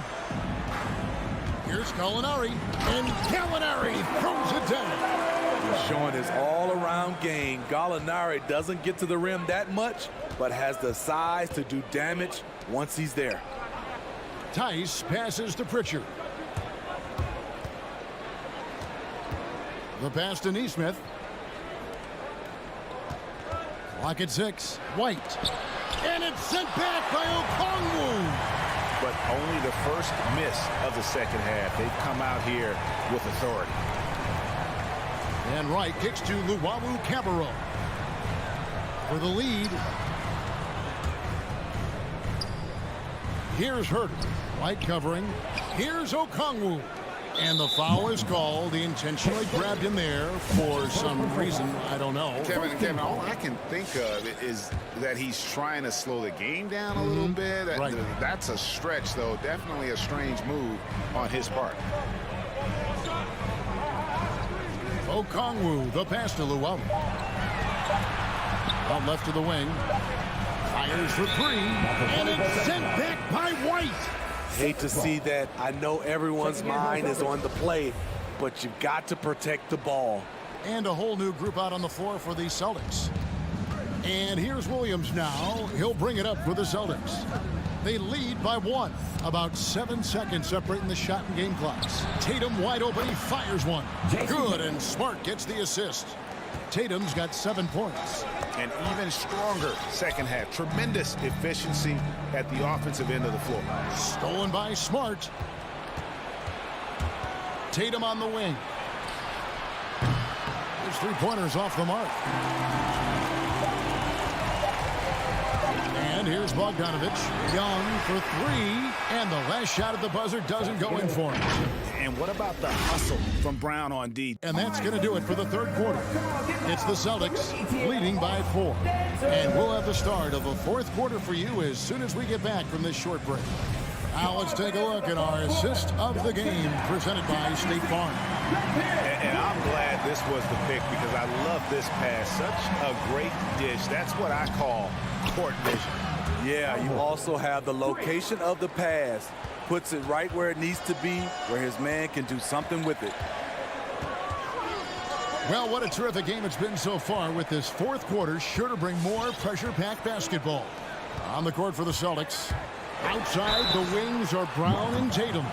Here's Gallinari. And Gallinari throws it down. Showing his all-around game. Gallinari doesn't get to the rim that much, but has the size to do damage once he's there. Tice passes to Pritchard. The pass to Neesmith. Clock at 6. White. And it's sent back by Okongwu. But only the first miss of the second half. They've come out here with authority. And Wright kicks to Luwawu Cabarro for the lead. Here's Herter. Light covering. Here's Okongwu. And the foul is called. He intentionally grabbed him there for some reason. I don't know. Kevin, all I can think of is that he's trying to slow the game down a little bit. Right. That's a stretch, though. Definitely a strange move on his part. Okongwu, the pass to Luwawu. Out left to the wing. Fires for three. And it's sent back by White. Hate to see that. I know everyone's mind is on the play, but you've got to protect the ball. And a whole new group out on the floor for the Celtics. And here's Williams now. He'll bring it up for the Celtics. They lead by 1. About 7 seconds separating the shot and game clocks. Tatum wide open. He fires one. Good, and Smart gets the assist. Tatum's got 7 points. And even stronger second half. Tremendous efficiency at the offensive end of the floor. Stolen by Smart. Tatum on the wing. His 3-pointers off the mark. And here's Bogdanovich. Young for 3. And the last shot at the buzzer doesn't go in for him. And what about the hustle from Brown on D? And that's going to do it for the third quarter. It's the Celtics leading by 4. And we'll have the start of the fourth quarter for you as soon as we get back from this short break. Now let's take a look at our assist of the game presented by State Farm. And I'm glad this was the pick because I love this pass. Such a great dish. That's what I call court vision. Yeah, you also have the location of the pass. Puts it right where it needs to be, where his man can do something with it. Well, what a terrific game it's been so far with this fourth quarter. Sure to bring more pressure-packed basketball. On the court for the Celtics. Outside, the wings are Brown and Tatum.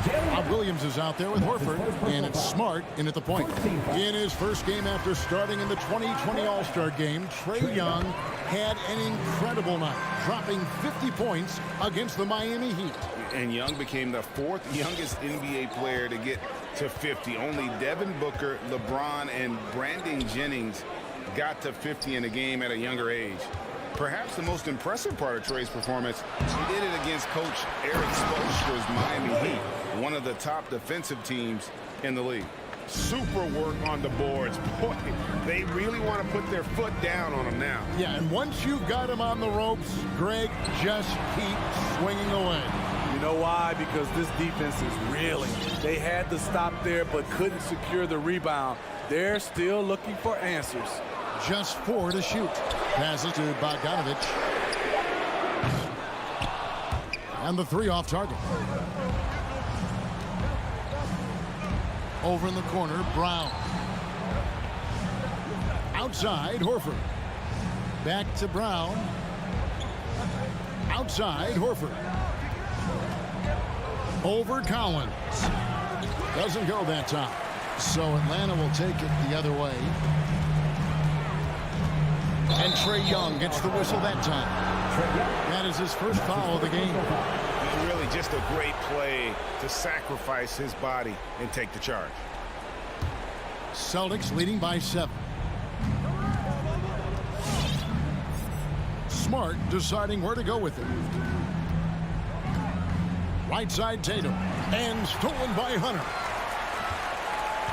Bob Williams is out there with Horford, and it's Smart in at the point. In his first game after starting in the 2020 All-Star game, Trae Young had an incredible night, dropping 50 points against the Miami Heat. And Young became the 4th youngest NBA player to get to 50. Only Devin Booker, LeBron, and Brandon Jennings got to 50 in a game at a younger age. Perhaps the most impressive part of Trae's performance, he did it against Coach Eric Spoelstra's Miami Heat, one of the top defensive teams in the league. Super work on the boards. Boy, they really want to put their foot down on him now. Yeah, and once you've got him on the ropes, Greg, just keep swinging away. You know why? Because this defense is reeling. They had to stop there but couldn't secure the rebound. They're still looking for answers. Just 4 to shoot. Passes to Bogdanovich. And the 3 off target. Over in the corner, Brown. Outside, Horford. Back to Brown. Outside, Horford. Over Collins. Doesn't go that time. So Atlanta will take it the other way. And Trae Young gets the whistle that time. That is his first foul of the game. Really just a great play to sacrifice his body and take the charge. Celtics leading by 7. Smart deciding where to go with it. Right side Tatum. And stolen by Hunter.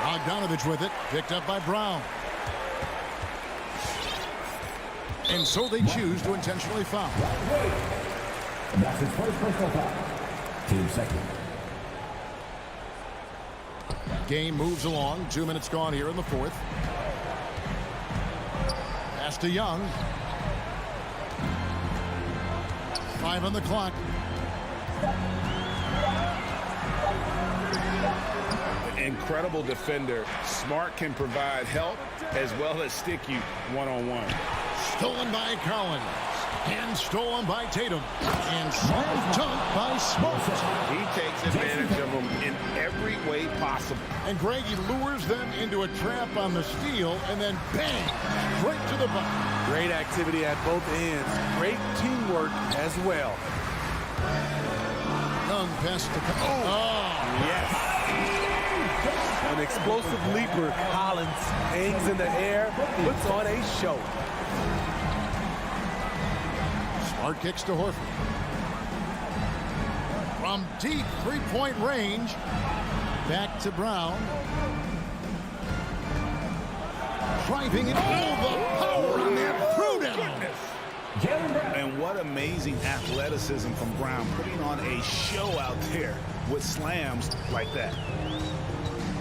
Bogdanovich with it. Picked up by Brown. And so they choose to intentionally foul. That's his first personal foul. Team second. Game moves along. 2 minutes gone here in the fourth. Pass to Young. 5 on the clock. Incredible defender. Smart can provide help as well as stick you one-on-one. Stolen by Collins. And stolen by Tatum. And slam dunk by Smart. He takes advantage of them in every way possible. And Greg, he lures them into a trap on the steal, and then bang, straight to the bucket. Great activity at both ends. Great teamwork as well. Young pass to Yes. An explosive leaper. Collins hangs in the air, puts on a show. Smart kicks to Horford. From deep three-point range, back to Brown. Driving it all the power on that throwdown. And what amazing athleticism from Brown, putting on a show out there with slams like that.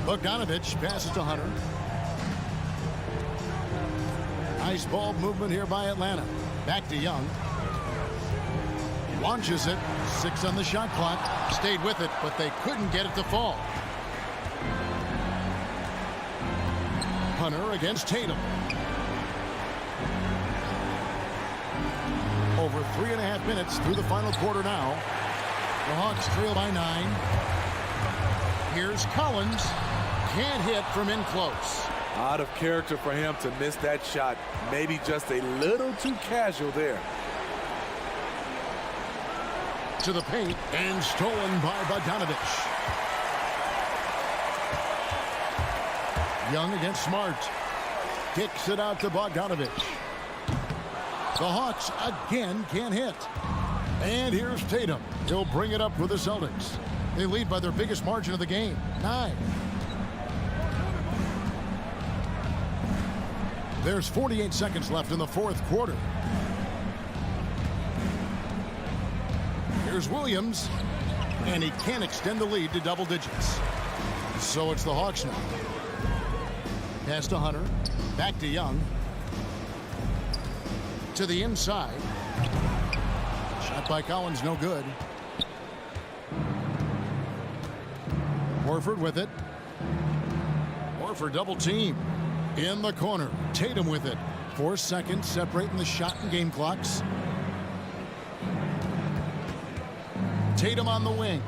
Bogdanovich passes to Hunter. Nice ball movement here by Atlanta. Back to Young. Launches it. 6 on the shot clock. Stayed with it, but they couldn't get it to fall. Hunter against Tatum. Over 3.5 minutes through the final quarter now. The Hawks trail by 9. Here's Collins. Can't hit from in close. Out of character for him to miss that shot. Maybe just a little too casual there. To the paint and stolen by Bogdanovich. Young against Smart. Kicks it out to Bogdanovich. The Hawks again can't hit. And here's Tatum. He'll bring it up for the Celtics. They lead by their biggest margin of the game, 9. There's 48 seconds left in the fourth quarter. Here's Williams, and he can't extend the lead to double digits. So it's the Hawks now. Pass to Hunter, back to Young. To the inside. Shot by Collins, no good. Horford with it. Horford double team. In the corner, Tatum with it. 4 seconds separating the shot and game clocks. Tatum on the wing.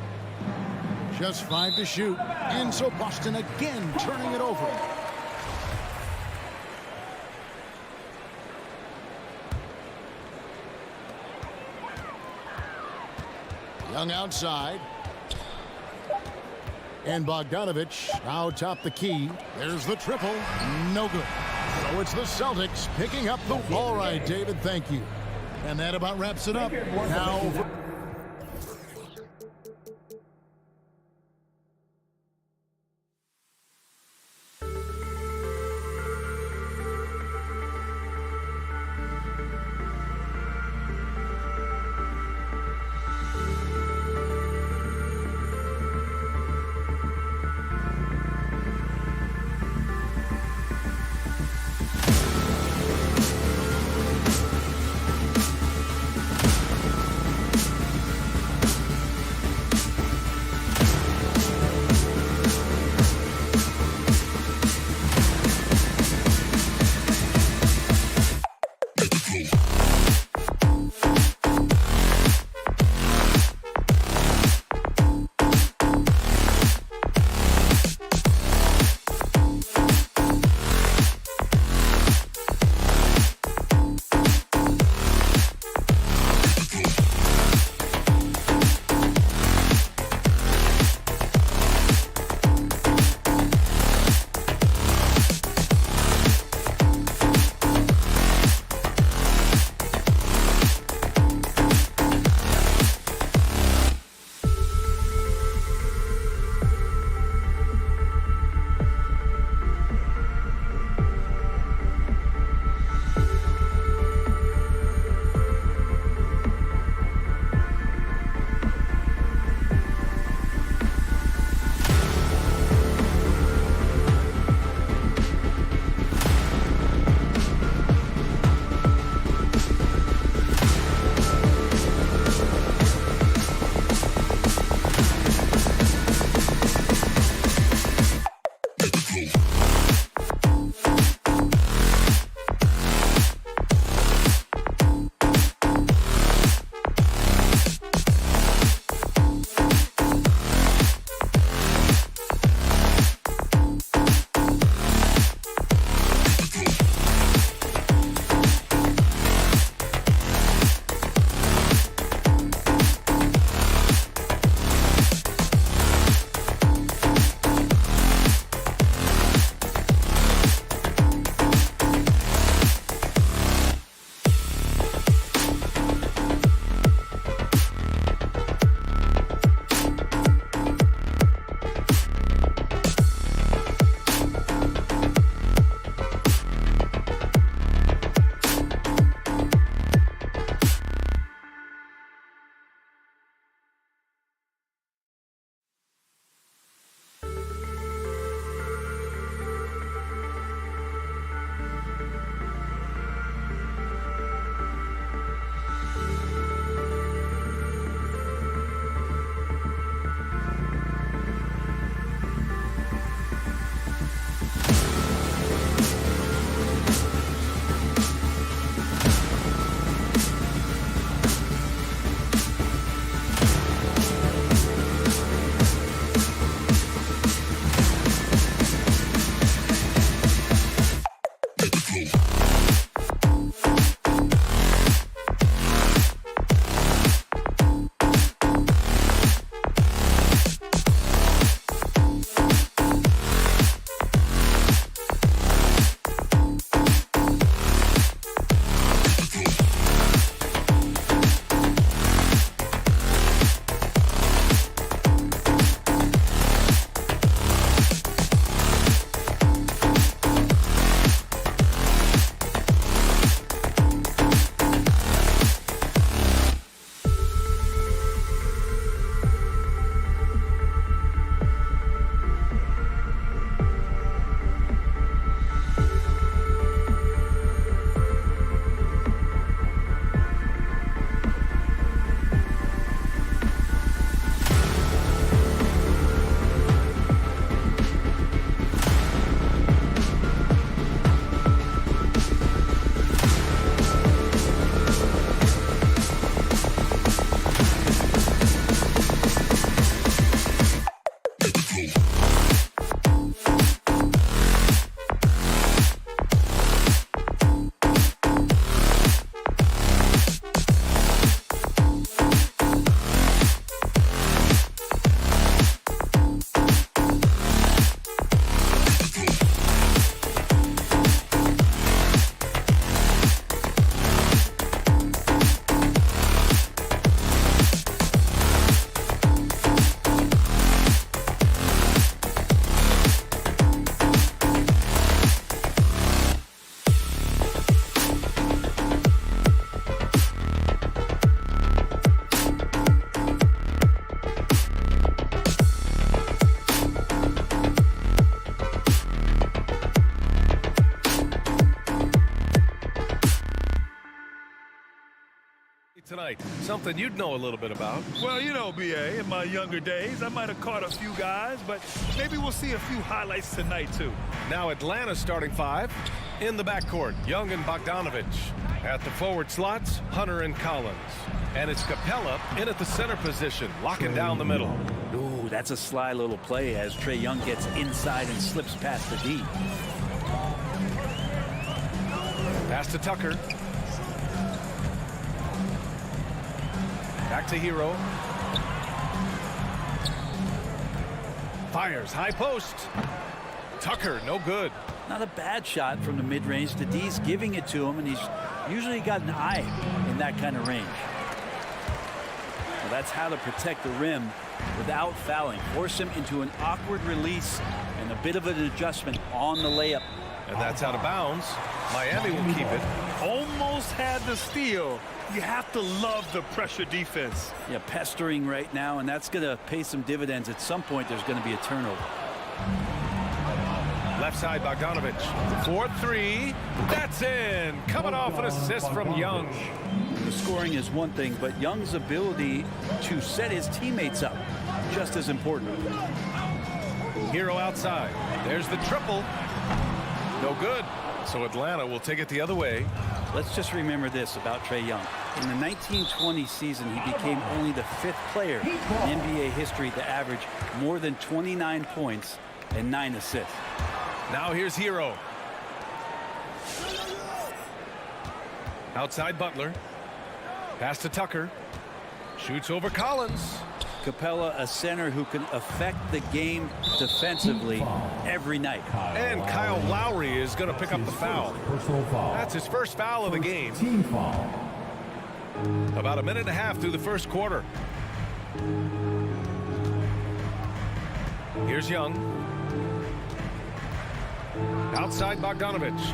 Just 5 to shoot. And so Boston again turning it over. Young outside. And Bogdanovich now top the key. There's the triple. No good. So it's the Celtics picking up the... All right, David, thank you. And that about wraps it up. Now... Something you'd know a little bit about. Well, you know, B.A., in my younger days, I might have caught a few guys, but maybe we'll see a few highlights tonight, too. Now Atlanta's starting five. In the backcourt, Young and Bogdanovich. At the forward slots, Hunter and Collins. And it's Capella in at the center position, locking down the middle. Ooh, that's a sly little play as Trae Young gets inside and slips past the D. Pass to Tucker. Back to Hero. Fires, high post. Tucker, no good. Not a bad shot from the mid-range. The D's giving it to him, and he's usually got an eye in that kind of range. Well, that's how to protect the rim without fouling. Force him into an awkward release and a bit of an adjustment on the layup. And that's out of bounds. Miami will keep it. Almost had the steal. You have to love the pressure defense. Yeah, pestering right now, and that's going to pay some dividends. At some point, there's going to be a turnover. Left side, Bogdanovich. 4-3. That's in. Coming off an assist from Young. The scoring is one thing, but Young's ability to set his teammates up, just as important. Hero outside. There's the triple. No good. So Atlanta will take it the other way. Let's just remember this about Trae Young. In the 1920 season, he became only the 5th player in NBA history to average more than 29 points and 9 assists. Now here's Hero. Outside Butler. Pass to Tucker. Shoots over Collins. Capella, a center who can affect the game defensively every night. And Kyle Lowry is going to pick up the foul. That's his first foul of the game. About a minute and a half through the first quarter. Here's Young. Outside Bogdanovich.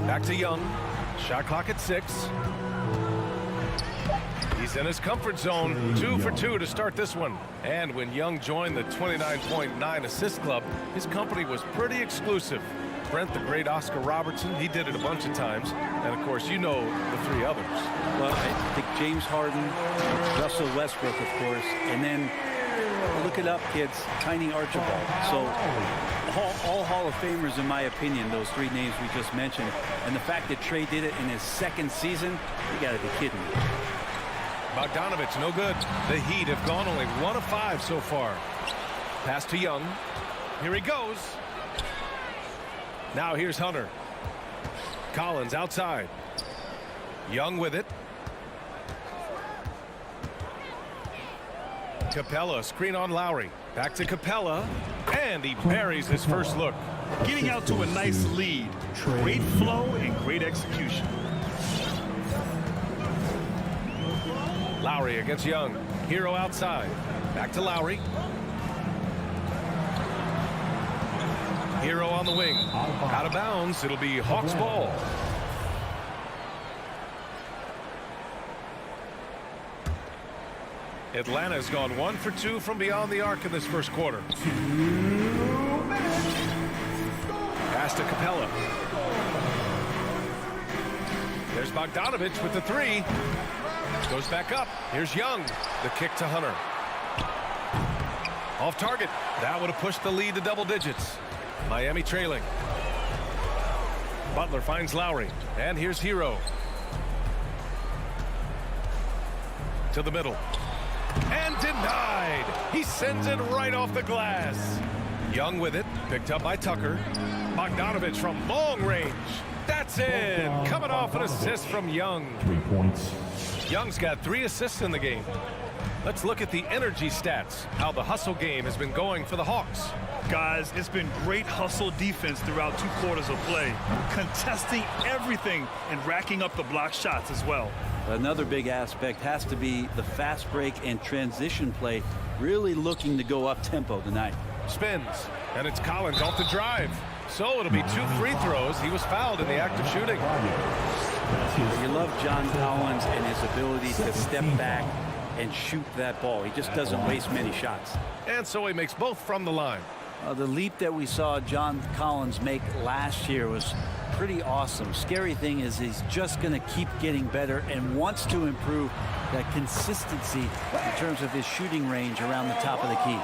Back to Young. Shot clock at 6. He's in his comfort zone. 2 for 2 to start this one. And when Young joined the 29.9 assist club, his company was pretty exclusive. Brent, the great Oscar Robertson, he did it a bunch of times. And, of course, you know the 3 others. Well, I think James Harden, Russell Westbrook, of course, and then look it up, kids, Tiny Archibald. So all Hall of Famers, in my opinion, those 3 names we just mentioned. And the fact that Trae did it in his 2nd season, you got to be kidding me. Bogdanovich, no good. The Heat have gone only 1 of 5 so far. Pass to Young. Here he goes. Now here's Hunter. Collins outside. Young with it. Capella, screen on Lowry. Back to Capella. And he buries his first look. Getting out to a nice lead. Great flow and great execution. Lowry against Young. Hero outside. Back to Lowry. Hero on the wing. Out of bounds. It'll be Hawks ball. Atlanta's gone 1 for 2 from beyond the arc in this first quarter. Pass to Capella. There's Bogdanovich with the 3. Goes back up. Here's Young. The kick to Hunter. Off target. That would have pushed the lead to double digits. Miami trailing. Butler finds Lowry. And here's Hero. To the middle. And denied. He sends it right off the glass. Young with it. Picked up by Tucker. Bogdanovich from long range. That's in. Coming off an assist from Young. 3 points. Young's got 3 assists in the game. Let's look at the energy stats. How the hustle game has been going for the Hawks. Guys, it's been great hustle defense throughout 2 quarters of play. Contesting everything and racking up the block shots as well. Another big aspect has to be the fast break and transition play. Really looking to go up tempo tonight. Spins. And it's Collins off the drive. So it'll be 2 free throws. He was fouled in the act of shooting. You love John Collins and his ability to step back and shoot that ball. He just doesn't waste many shots. And so he makes both from the line. The leap that we saw John Collins make last year was pretty awesome. Scary thing is he's just going to keep getting better and wants to improve that consistency in terms of his shooting range around the top of the key.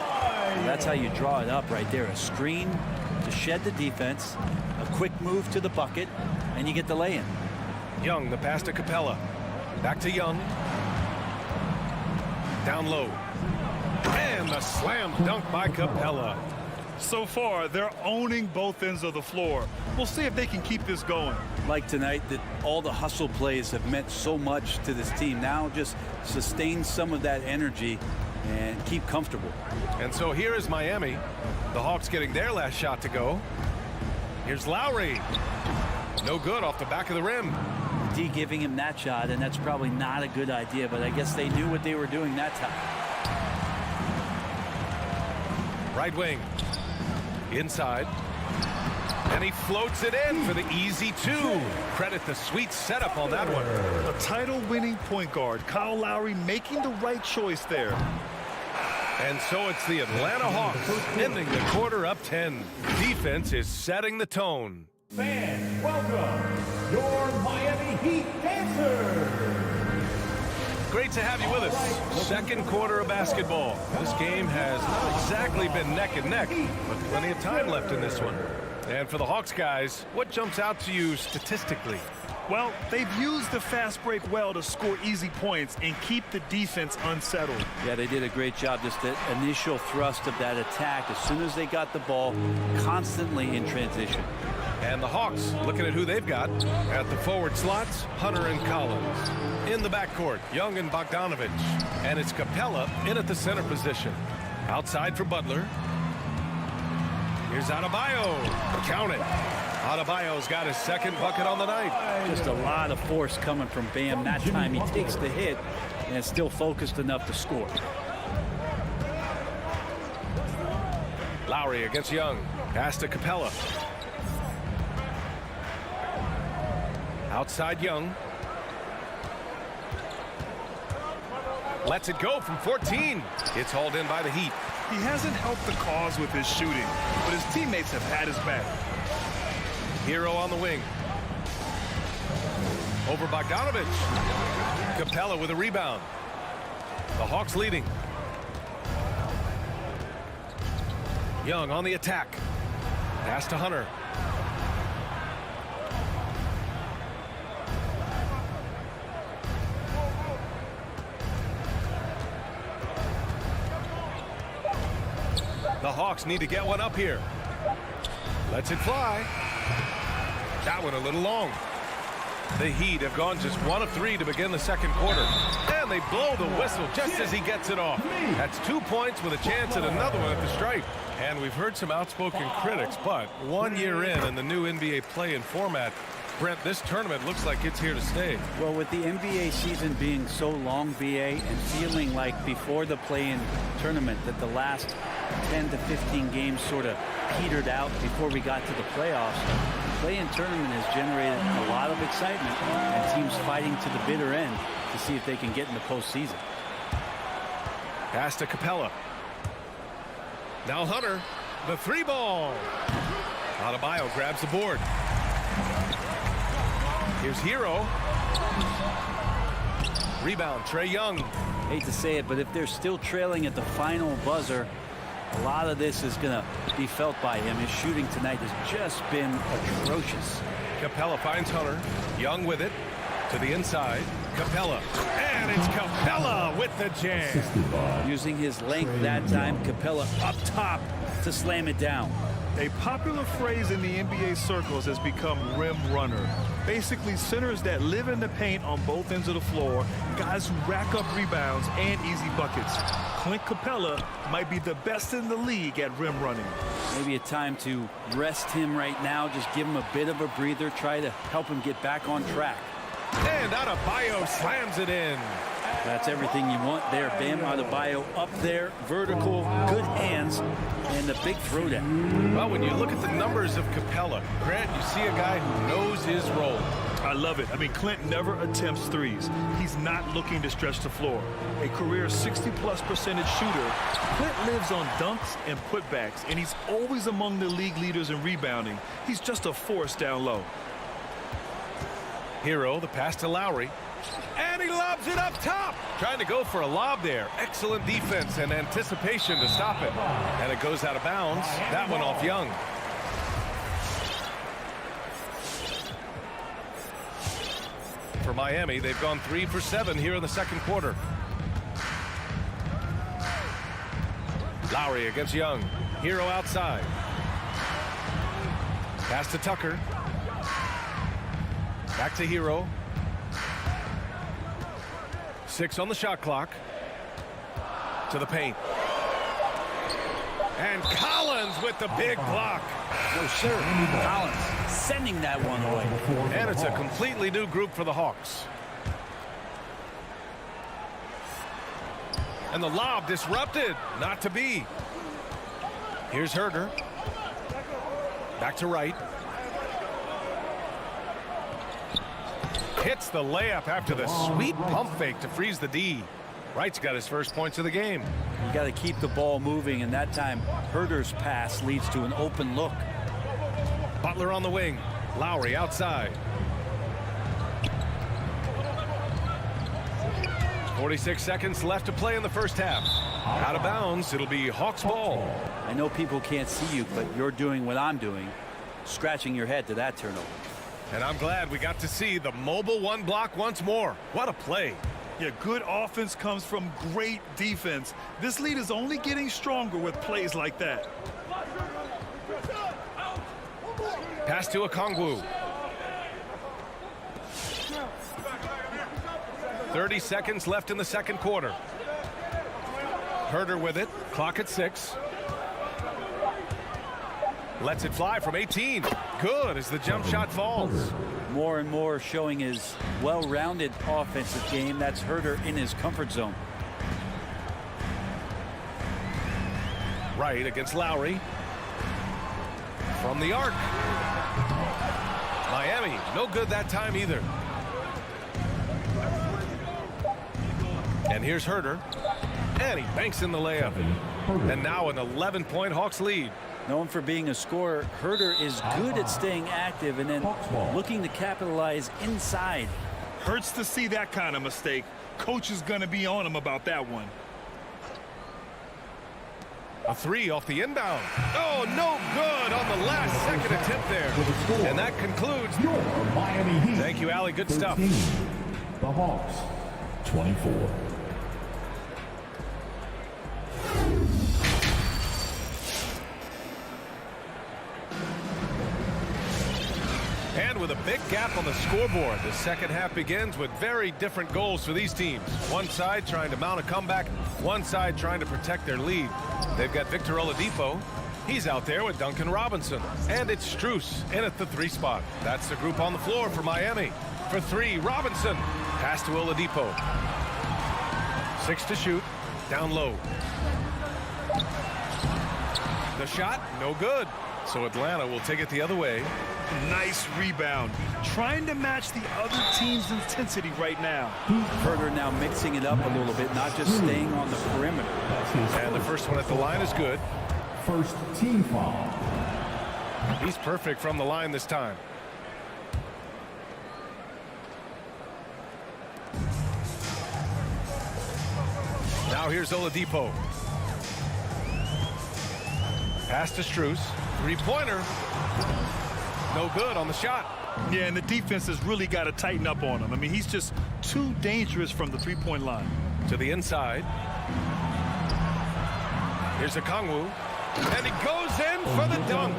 And that's how you draw it up right there. A screen to shed the defense, a quick move to the bucket, and you get the lay-in. Young, the pass to Capella. Back to Young. Down low. And the slam dunk by Capella. So far, they're owning both ends of the floor. We'll see if they can keep this going. Like tonight, that all the hustle plays have meant so much to this team. Now just sustain some of that energy and keep comfortable. And so here is Miami. The Hawks getting their last shot to go. Here's Lowry. No good off the back of the rim. D giving him that shot, and that's probably not a good idea, but I guess they knew what they were doing that time. Right wing. Inside. And he floats it in for the easy two. Credit the sweet setup on that one. A title-winning point guard, Kyle Lowry, making the right choice there. And so it's the Atlanta Hawks ending the quarter up 10. Defense is setting the tone. Fans, welcome your Miami Heat dancers. Great to have you with us. Second quarter of basketball. This game has not exactly been neck and neck, but plenty of time left in this one. And for the Hawks guys, what jumps out to you statistically? Well, they've used the fast break well to score easy points and keep the defense unsettled. Yeah, they did a great job. Just the initial thrust of that attack as soon as they got the ball, constantly in transition. And the Hawks looking at who they've got at the forward slots, Hunter and Collins. In the backcourt, Young and Bogdanovich. And it's Capella in at the center position. Outside for Butler. Here's Adebayo. Count it. Adebayo's got his second bucket on the night. Just a lot of force coming from Bam. That time he takes the hit and is still focused enough to score. Lowry against Young. Pass to Capella. Outside Young. Lets it go from 14. It's hauled in by the Heat. He hasn't helped the cause with his shooting, but his teammates have had his back. Hero on the wing. Over Bogdanovich. Capella with a rebound. The Hawks leading. Young on the attack. Pass to Hunter. The Hawks need to get one up here. Lets it fly. That one a little long. The Heat have gone just 1 of 3 to begin the second quarter. And they blow the whistle just as he gets it off. That's 2 points with a chance at another one at the stripe. And we've heard some outspoken critics, but 1 year in the new NBA play-in format, Brent, this tournament looks like it's here to stay. Well, with the NBA season being so long, BA, and feeling like before the play-in tournament that the last 10 to 15 games sort of petered out before we got to the playoffs, the play-in tournament has generated a lot of excitement and teams fighting to the bitter end to see if they can get in the postseason. Pass to Capella. Now Hunter, the 3-ball. Adebayo grabs the board. Here's Hero. Rebound, Trae Young. Hate to say it, but if they're still trailing at the final buzzer, a lot of this is going to be felt by him. His shooting tonight has just been atrocious. Capella finds Hunter. Young with it. To the inside. Capella. And it's Capella with the jam. Using his length that time, Capella up top to slam it down. A popular phrase in the NBA circles has become rim runner. Basically, centers that live in the paint on both ends of the floor, guys who rack up rebounds and easy buckets. Clint Capella might be the best in the league at rim running. Maybe a time to rest him right now, just give him a bit of a breather, try to help him get back on track. And Adebayo slams it in. That's everything you want there. Bam Adebayo up there, vertical, good hands, and the big throwdown. Well, when you look at the numbers of Capella, Grant, you see a guy who knows his role. I love it. I mean, Clint never attempts threes. He's not looking to stretch the floor. A career 60+% shooter, Clint lives on dunks and putbacks, and he's always among the league leaders in rebounding. He's just a force down low. Hero, the pass to Lowry. And he lobs it up top. Trying to go for a lob there. Excellent defense and anticipation to stop it. And it goes out of bounds. That one off Young. For Miami, they've gone 3 for 7 here in the second quarter. Lowry against Young. Hero outside. Pass to Tucker. Back to Hero. 6 on the shot clock. To the paint. And Collins with the big block. No, sir. Collins sending that one away. And it's a completely new group for the Hawks. And the lob disrupted. Not to be. Here's Herder. Back to Wright. Hits the layup after the sweet pump fake to freeze the D. Wright's got his first points of the game. You got to keep the ball moving, and that time Herder's pass leads to an open look. Butler on the wing. Lowry outside. 46 seconds left to play in the first half. Out of bounds. It'll be Hawks ball. I know people can't see you, but you're doing what I'm doing, scratching your head to that turnover. And I'm glad we got to see the mobile one block once more. What a play. Yeah, good offense comes from great defense. This lead is only getting stronger with plays like that. Pass to Okongwu. 30 seconds left in the second quarter. Herder with it. Clock at 6. Lets it fly from 18. Good as the jump shot falls. More and more showing his well-rounded offensive game. That's Herder in his comfort zone. Wright against Lowry. From the arc. Miami, no good that time either. And here's Herder. And he banks in the layup. And now an 11-point Hawks lead. Known for being a scorer, Herder is good at staying active and then looking to capitalize inside. Hurts to see that kind of mistake. Coach is going to be on him about that one. A 3 off the inbound. Oh, no good on the last second attempt there. And that concludes. Miami Heat. Thank you, Allie. Good stuff. The Hawks, 24. And with a big gap on the scoreboard, the second half begins with very different goals for these teams. One side trying to mount a comeback, one side trying to protect their lead. They've got Victor Oladipo. He's out there with Duncan Robinson. And it's Strus in at the 3 spot. That's the group on the floor for Miami. For 3, Robinson. Pass to Oladipo. 6 to shoot. Down low. The shot, no good. So Atlanta will take it the other way. Nice rebound. Trying to match the other team's intensity right now. Herder now mixing it up a little bit, not just staying on the perimeter. And the first one at the line is good. First team foul. He's perfect from the line this time. Now here's Oladipo. Pass to Strus. 3-pointer. No good on the shot. Yeah, and the defense has really got to tighten up on him. I mean, he's just too dangerous from the 3-point line. To the inside. Here's Okongwu. And he goes in for the dunk.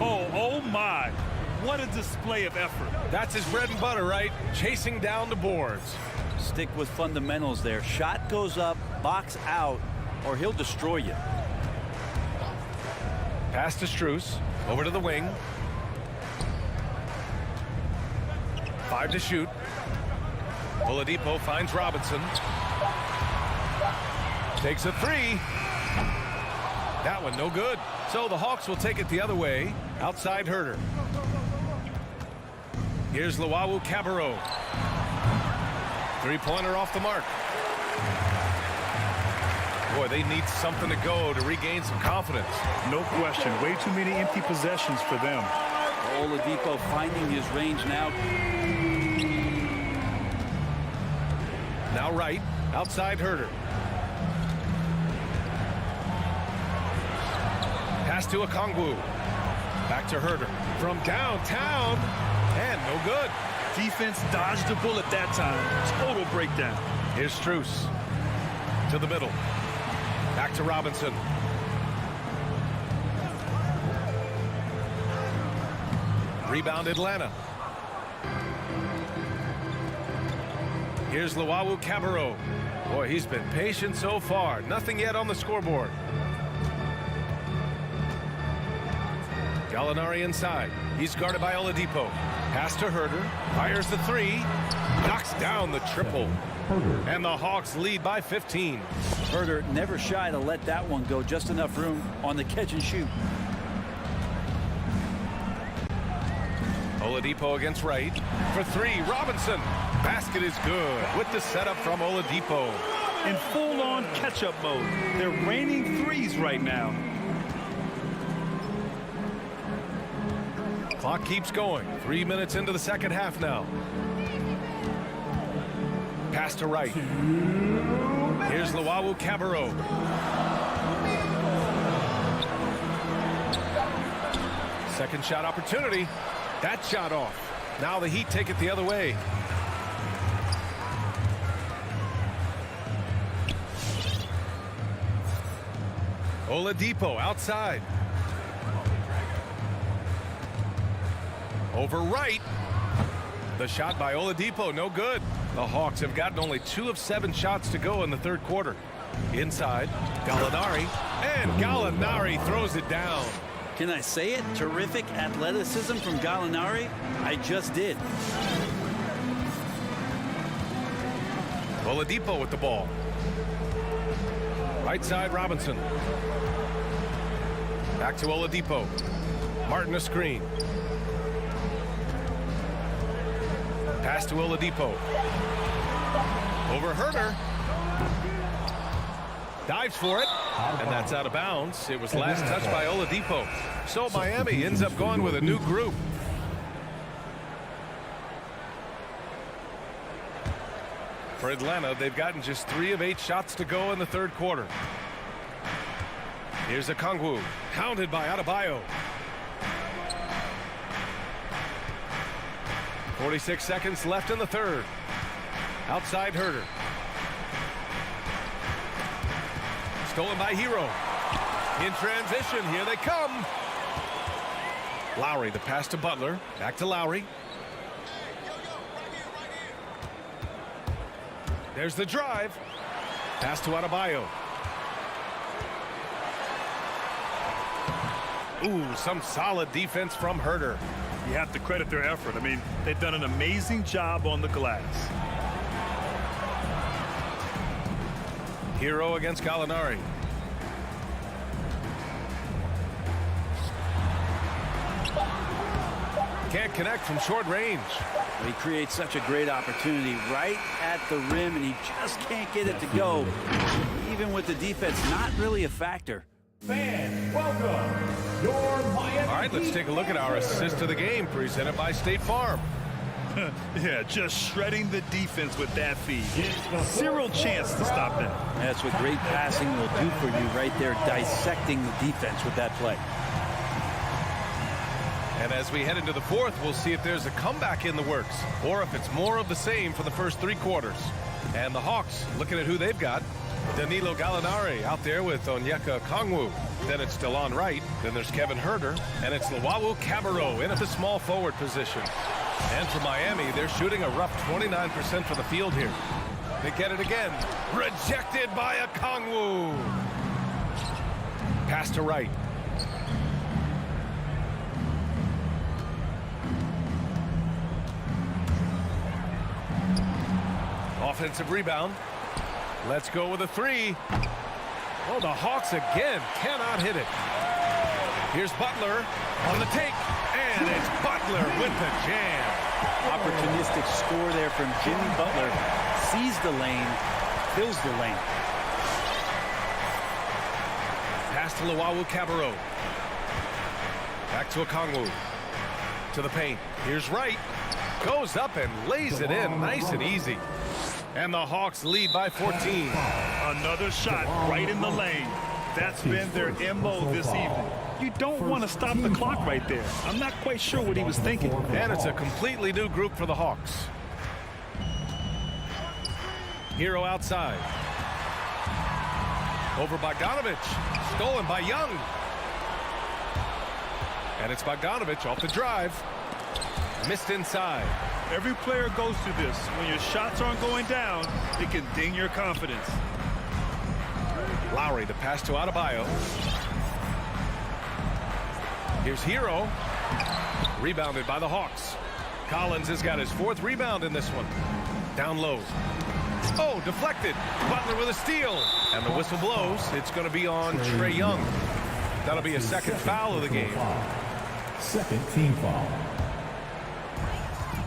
Oh my. What a display of effort. That's his bread and butter, right? Chasing down the boards. Stick with fundamentals there. Shot goes up, box out, or he'll destroy you. Pass to Strus. Over to the wing. 5 to shoot. Oladipo finds Robinson. Takes a 3. That one no good. So the Hawks will take it the other way. Outside Herder. Here's Luau Cabarro. Three-pointer off the mark. Boy, they need something to go to regain some confidence. No question. Way too many empty possessions for them. Oladipo finding his range now. Now right, outside Herder. Pass to Okongwu. Back to Herder. From downtown, and no good. Defense dodged a bullet that time. Total breakdown. Here's Strus. To the middle. Back to Robinson. Rebound Atlanta. Here's Luau Cabarro. Boy, he's been patient so far. Nothing yet on the scoreboard. Gallinari inside. He's guarded by Oladipo. Pass to Herder. Fires the three. Knocks down the triple. And the Hawks lead by 15. Herder never shy to let that one go. Just enough room on the catch and shoot. Oladipo against Wright. For three, Robinson. Basket is good with the setup from Oladipo. In full-on catch-up mode. They're raining threes right now. Clock keeps going. 3 minutes into the second half now. Pass to Wright. Here's Luau Cabarro. Second shot opportunity. That shot off. Now the Heat take it the other way. Oladipo outside. Over Wright. The shot by Oladipo, no good. The Hawks have gotten only 2 of 7 shots to go in the third quarter. Inside, Gallinari, and Gallinari throws it down. Can I say it? Terrific athleticism from Gallinari. I just did. Oladipo with the ball. Right side, Robinson. Back to Oladipo. Martin a screen. Pass to Oladipo. Over Herder. Dives for it. And that's out of bounds. It was last touched by Oladipo. So Miami ends up going with a new group. For Atlanta, they've gotten just 3 of 8 shots to go in the third quarter. Here's Okongwu, hounded by Adebayo. 46 seconds left in the third. Outside Herder. Stolen by Hero. In transition, here they come. Lowry, the pass to Butler. Back to Lowry. There's the drive. Pass to Adebayo. Ooh, some solid defense from Herder. You have to credit their effort. I mean, they've done an amazing job on the glass. Hero against Gallinari. Can't connect from short range. He creates such a great opportunity right at the rim, and he just can't get it to go. Even with the defense not really a factor. Fans, welcome your Miami. All right, let's take a look at our assist of the game presented by State Farm. Yeah, just shredding the defense with that feed. Zero chance to stop that. That's what great passing will do for you right there, dissecting the defense with that play. And as we head into the fourth, we'll see if there's a comeback in the works or if it's more of the same for the first 3 quarters. And the Hawks, looking at who they've got. Danilo Gallinari out there with Onyeka Okongwu. Then it's DeLon Wright. Then there's Kevin Herder. And it's Luau Cabarro in at the small forward position. And for Miami, they're shooting a rough 29% for the field here. They get it again. Rejected by Okongwu. Pass to Wright. Offensive rebound. Let's go with a 3. Oh, the Hawks again cannot hit it. Here's Butler on the take. And it's Butler with the jam. Opportunistic score there from Jimmy Butler. Sees the lane, fills the lane. Pass to Luau Cabarro. Back to Okongwu. To the paint. Here's Wright. Goes up and lays it in nice and easy. And the Hawks lead by 14. Another shot right in the lane. That's been their MO this evening. You don't want to stop the clock right there. I'm not quite sure what he was thinking. And it's a completely new group for the Hawks. Hero outside. Over Bogdanovich. Stolen by Young. And it's Bogdanovich off the drive. Missed inside. Every player goes through this. When your shots aren't going down, it can ding your confidence. Lowry, the pass to Adebayo. Here's Hero. Rebounded by the Hawks. Collins has got his 4th rebound in this one. Down low. Oh, deflected. Butler with a steal. And the whistle blows. It's going to be on Trae Young. That'll be a second foul of the game. Second team foul.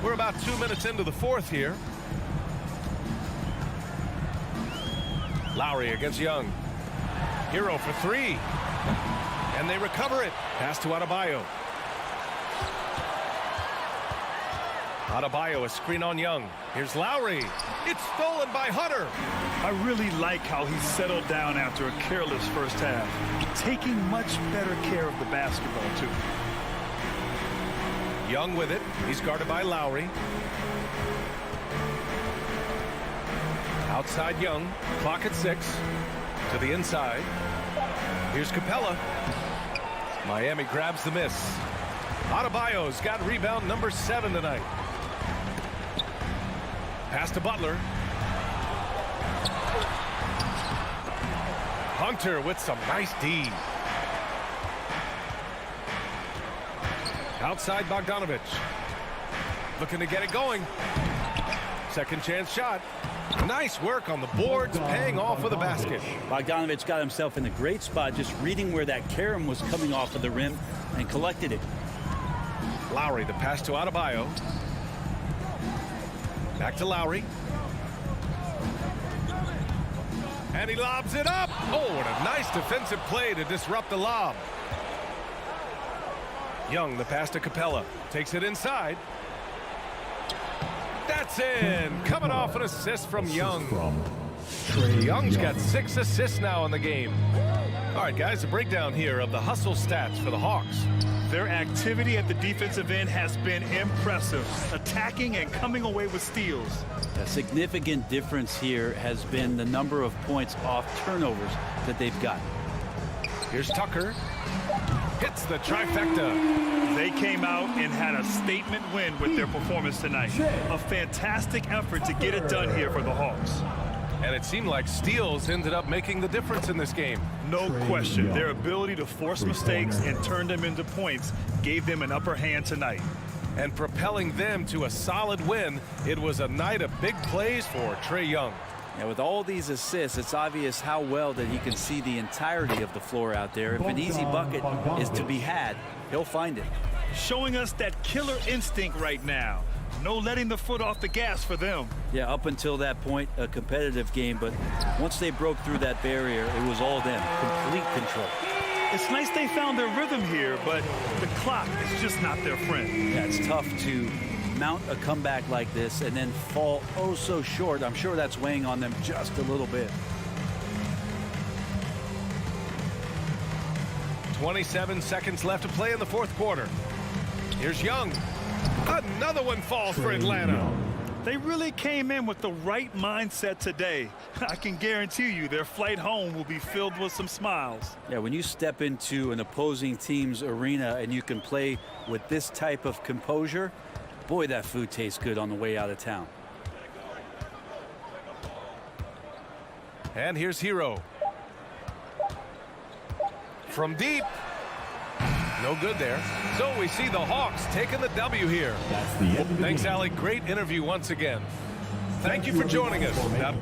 We're about 2 minutes into the 4th here. Lowry against Young. Hero for 3. And they recover it. Pass to Adebayo. Adebayo, a screen on Young. Here's Lowry. It's stolen by Hunter. I really like how he settled down after a careless first half. Taking much better care of the basketball, too. Young with it. He's guarded by Lowry. Outside Young. Clock at 6. To the inside. Here's Capella. Miami grabs the miss. Adebayo's got rebound number 7 tonight. Pass to Butler. Hunter with some nice D. Outside Bogdanovich. Looking to get it going. Second chance shot. Nice work on the boards, paying off with a basket. Bogdanovich got himself in a great spot, just reading where that carom was coming off of the rim and collected it. Lowry, the pass to Adebayo. Back to Lowry. And he lobs it up. Oh, what a nice defensive play to disrupt the lob. Young, the pass to Capella. Takes it inside. That's in. Coming off an assist from Young. Young's got 6 assists now in the game. All right, guys, a breakdown here of the hustle stats for the Hawks. Their activity at the defensive end has been impressive, attacking and coming away with steals. A significant difference here has been the number of points off turnovers that they've got. Here's Tucker. Hits the trifecta. They came out and had a statement win with their performance tonight. A fantastic effort to get it done here for the Hawks. And it seemed like steals ended up making the difference in this game. No question. Their ability to force mistakes and turn them into points gave them an upper hand tonight. And propelling them to a solid win, it was a night of big plays for Trae Young. And with all these assists, it's obvious how well that he can see the entirety of the floor out there. If an easy bucket is to be had, he'll find it. Showing us that killer instinct right now. No letting the foot off the gas for them. Yeah, up until that point, a competitive game, but once they broke through that barrier, it was all them. Complete control. It's nice they found their rhythm here, but the clock is just not their friend. Yeah, it's tough to mount a comeback like this and then fall oh so short. I'm sure that's weighing on them just a little bit. 27 seconds left to play in the 4th quarter. Here's Young. Another one falls for Atlanta. They really came in with the right mindset today. I can guarantee you their flight home will be filled with some smiles. Yeah, when you step into an opposing team's arena and you can play with this type of composure, boy, that food tastes good on the way out of town. And here's Hero. From deep. No good there. So we see the Hawks taking the W here. Thanks, Alec. Great interview once again. Thank you for joining us. Now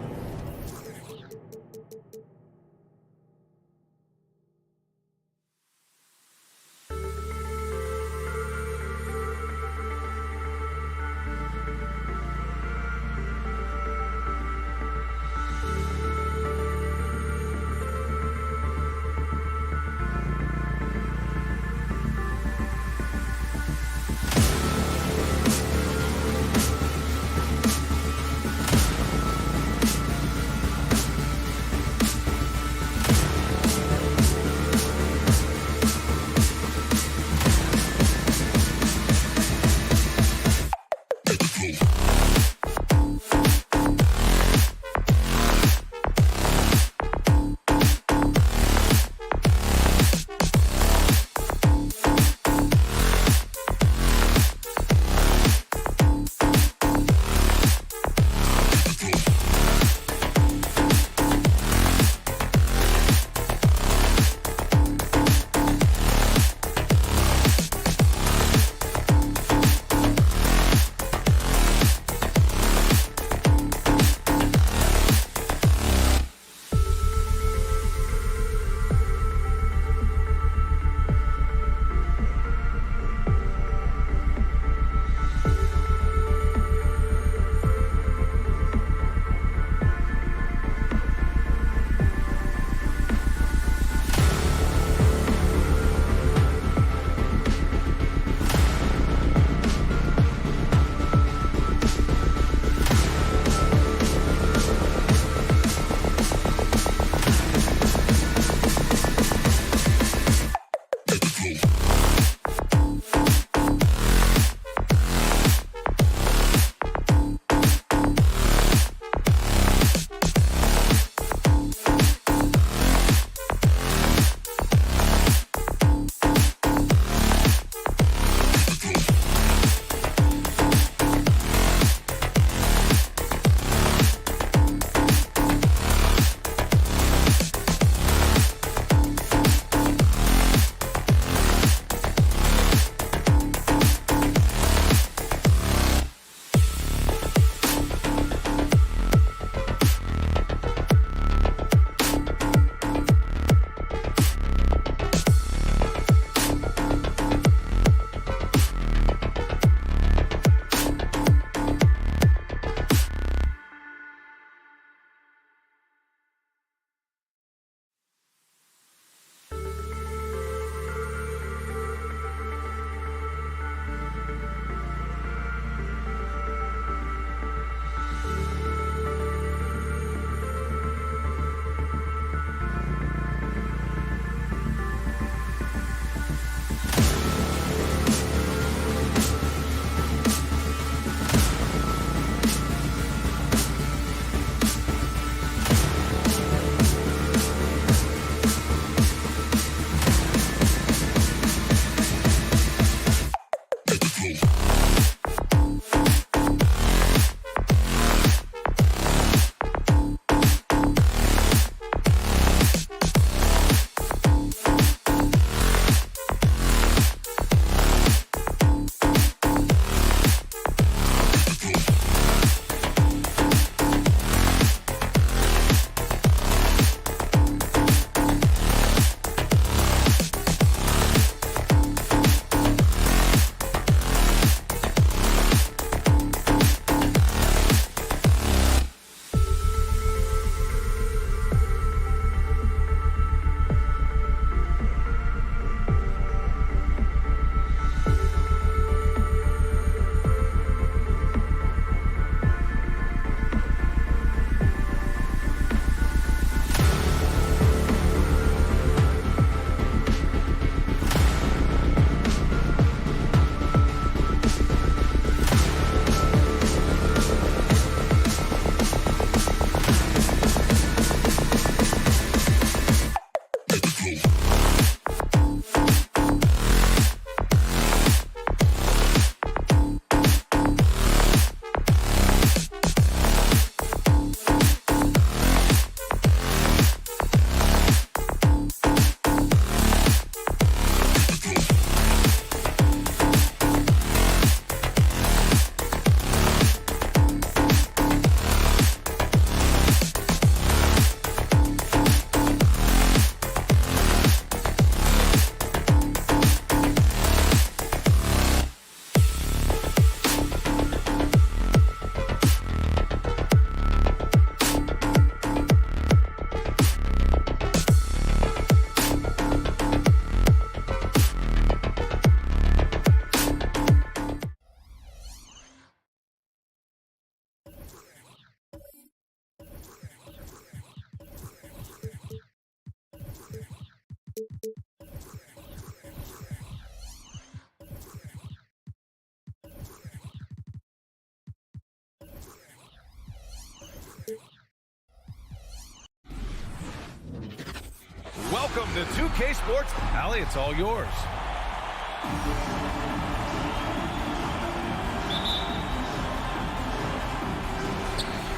Welcome to 2K Sports. Allie, it's all yours.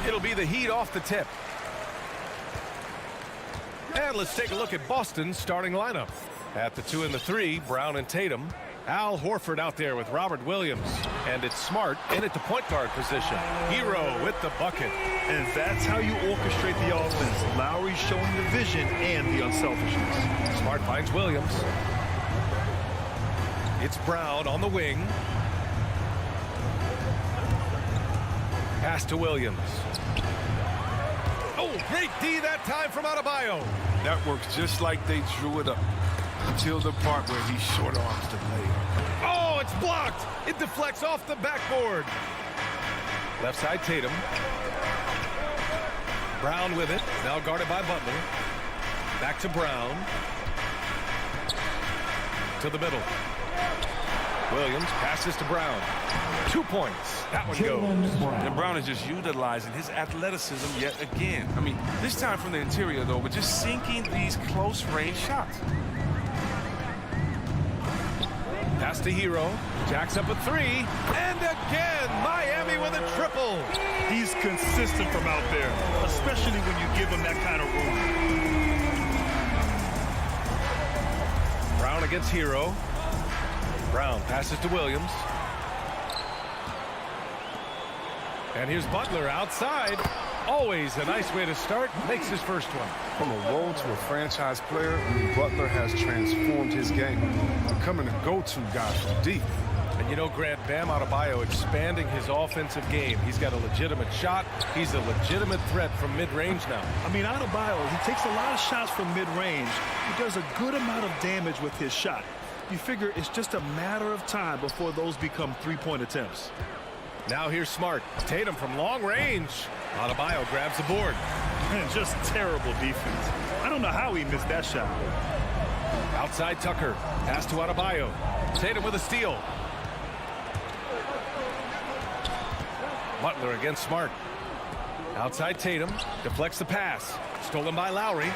It'll be the Heat off the tip. And let's take a look at Boston's starting lineup. At the 2 and the 3, Brown and Tatum. Al Horford out there with Robert Williams. And it's Smart in at the point guard position. Hero with the bucket. And that's how you orchestrate the offense. Lowry showing the vision and the unselfishness. Smart finds Williams. It's Brown on the wing. Pass to Williams. Oh, great D that time from Adebayo. That works just like they drew it up until the part where he short arms the layup. Oh, it's blocked. It deflects off the backboard. Left side Tatum. Brown with it. Now guarded by Butler. Back to Brown. To the middle. Williams passes to Brown. 2 points. That one goes. And Brown is just utilizing his athleticism yet again. I mean, this time from the interior, though, but just sinking these close-range shots. Pass to Hero. Jacks up a 3. And again, Miami with a triple. He's consistent from out there, especially when you give him that kind of room. Brown against Hero. Brown passes to Williams. And here's Butler outside. Always a nice way to start. Makes his first one. From a role to a franchise player, Butler has transformed his game, becoming a go-to guy from deep. And you know, Grant, Bam Adebayo expanding his offensive game. He's got a legitimate shot. He's a legitimate threat from mid-range now. I mean, Adebayo, he takes a lot of shots from mid-range. He does a good amount of damage with his shot. You figure it's just a matter of time before those become three-point attempts. Now here's Smart. Tatum from long range. Adebayo grabs the board. And just terrible defense. I don't know how he missed that shot. Outside Tucker. Pass to Adebayo. Tatum with a steal. Butler against Smart. Outside Tatum. Deflects the pass. Stolen by Lowry.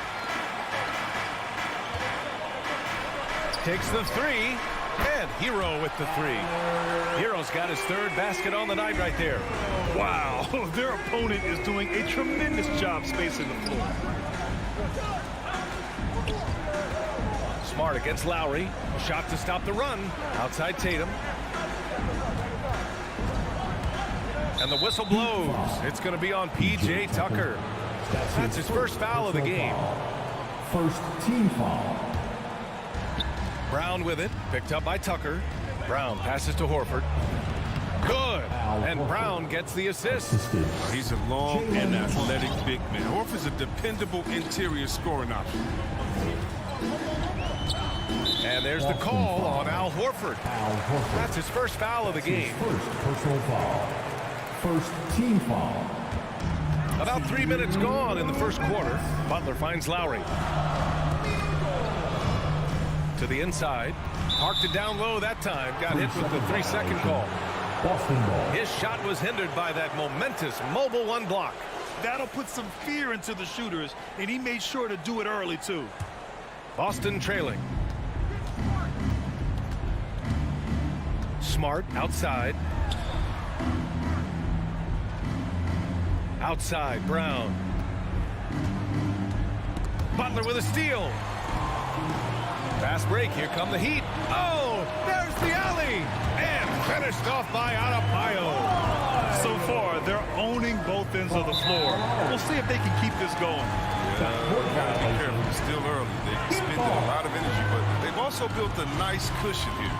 Takes the 3. And Hero with the 3. Hero's got his third basket on the night right there. Wow, their opponent is doing a tremendous job spacing the floor. Smart against Lowry. A shot to stop the run. Outside Tatum. And the whistle blows. It's going to be on P.J. Tucker. That's his first foul of the game. First team foul. Brown with it. Picked up by Tucker. Brown passes to Horford. Good. And Brown gets the assist. He's a long and athletic big man. Horford's a dependable interior scoring option. And there's the call on Al Horford. That's his first foul of the game. First personal foul. First team foul. About 3 minutes gone in the first quarter. Butler finds Lowry. To the inside. Parked it down low that time. Got hit with the 3-second call. His shot was hindered by that momentous mobile 1 block. That'll put some fear into the shooters, and he made sure to do it early, too. Boston trailing. Smart outside. Outside, Brown. Butler with a steal. Fast break. Here come the Heat. Oh, there's the alley. And finished off by Adebayo. So far, they're owning both ends of the floor. We'll see if they can keep this going. Gotta be careful. It's still early. They're spending a lot of energy, but they've also built a nice cushion here.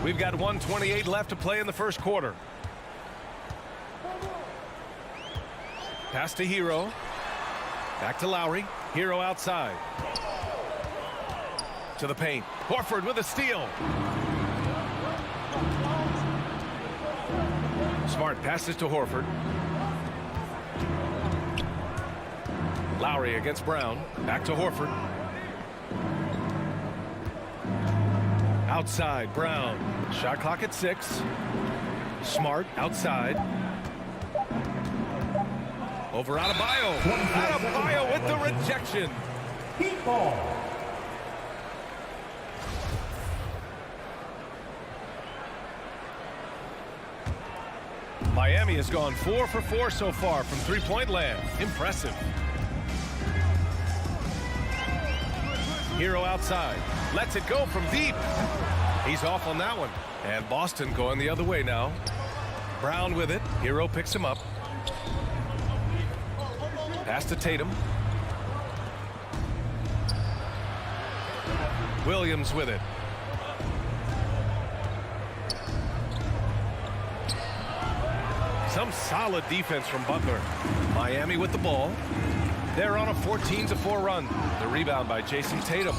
We've got 1:28 left to play in the first quarter. Pass to Hero. Back to Lowry. Hero outside. To the paint. Horford with a steal. Smart passes to Horford. Lowry against Brown. Back to Horford. Outside, Brown. Shot clock at 6. Smart outside. Over Adebayo. Adebayo with the rejection. Heat ball. Miami has gone 4 for 4 so far from three-point land. Impressive. Hero outside. Lets it go from deep. He's off on that one. And Boston going the other way now. Brown with it. Hero picks him up. Pass to Tatum. Williams with it. Some solid defense from Butler. Miami with the ball. They're on a 14-4 run. The rebound by Jason Tatum.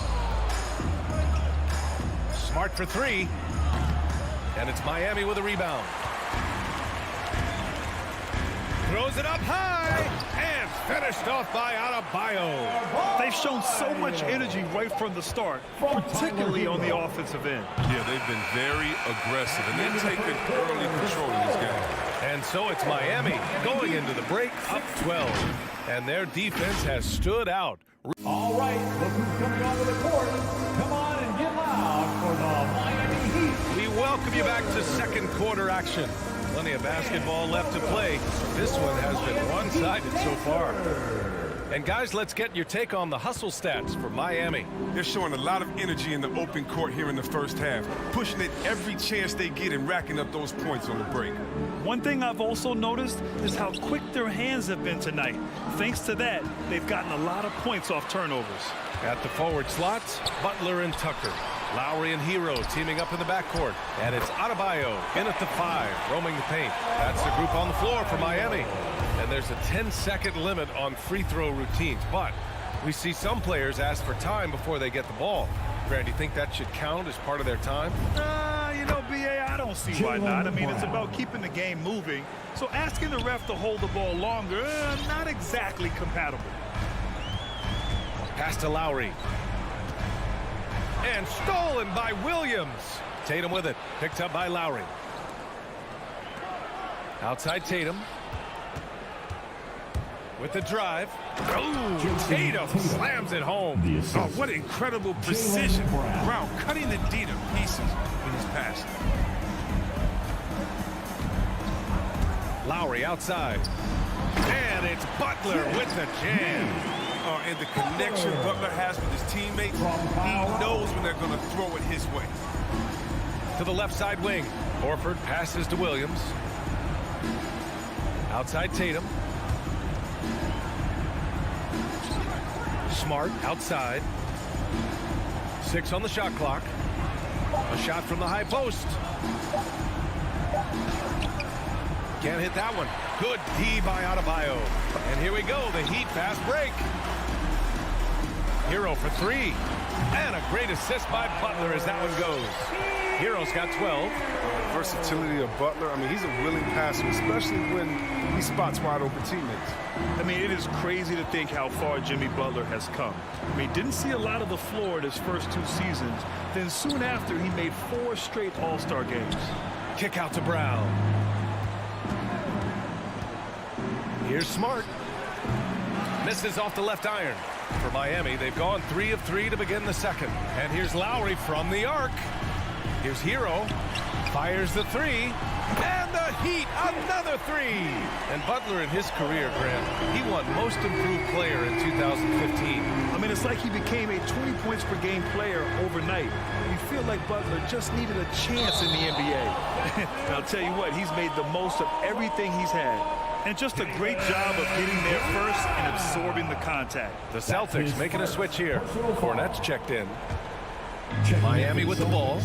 Smart for three. And it's Miami with a rebound. Throws it up high. And finished off by Adebayo. They've shown so much energy right from the start, particularly on the offensive end. Yeah, they've been very aggressive, and they're taking early control of this game. And so it's Miami going into the break up 12. And their defense has stood out. All right, look who's coming onto the court. Come on and get loud for the Miami Heat. We welcome you back to second quarter action. Plenty of basketball left to play. This one has been one-sided so far. And guys, let's get your take on the hustle stats for Miami. They're showing a lot of energy in the open court here in the first half, pushing it every chance they get and racking up those points on the break. One thing I've also noticed is how quick their hands have been tonight. Thanks to that, they've gotten a lot of points off turnovers. At the forward slots, Butler and Tucker. Lowry and Hero teaming up in the backcourt. And it's Adebayo in at the 5, roaming the paint. That's the group on the floor for Miami. And there's a 10-second limit on free throw routines. But we see some players ask for time before they get the ball. Grant, do you think that should count as part of their time? You know, B.A., I don't see why not. I mean, it's about keeping the game moving. So asking the ref to hold the ball longer, not exactly compatible. Pass to Lowry. And stolen by Williams. Tatum with it. Picked up by Lowry. Outside Tatum. With the drive. Oh, Tatum slams it home. Oh, what incredible precision. Brown cutting the D to pieces in his pass. Lowry outside. And it's Butler with the jam. And the connection Butler has with his teammates, he knows when they're going to throw it his way. To the left side wing. Horford passes to Williams. Outside Tatum. Smart outside. 6 on the shot clock. A shot from the high post. Can't hit that one. Good D by Adebayo. And here we go, the Heat fast break. Hero for 3. And a great assist by Butler as that one goes. Hero's got 12. Versatility of Butler. I mean, he's a willing passer, especially when he spots wide open teammates. I mean, it is crazy to think how far Jimmy Butler has come. I mean, didn't see a lot of the floor in his first 2 seasons. Then soon after, he made 4 straight All-Star games. Kick out to Brown. Here's Smart. Misses off the left iron. For Miami, they've gone 3 of 3 to begin the second. And here's Lowry from the arc. Here's Hero. Fires the 3. And the Heat, another 3. And Butler in his career, Grant, he won Most Improved Player in 2015. I mean, it's like he became a 20 points per game player overnight. We feel like Butler just needed a chance in the NBA. And I'll tell you what, he's made the most of everything he's had. And just a great job of getting there first and absorbing the contact. The Celtics making a switch here. Fournette's checked in. Miami with the ball.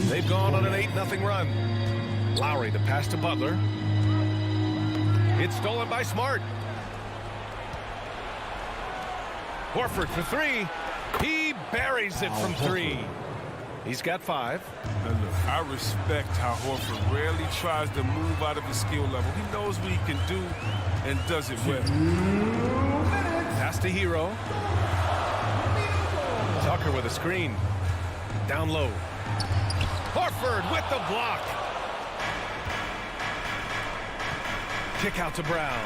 They've gone on an 8-0 run. Lowry, the pass to Butler. It's stolen by Smart. Horford for 3. He buries it from 3. He's got 5. Now look, I respect how Horford rarely tries to move out of his skill level. He knows what he can do and does it well. Pass to Hero. Tucker with a screen. Down low. Horford with the block. Kick out to Brown.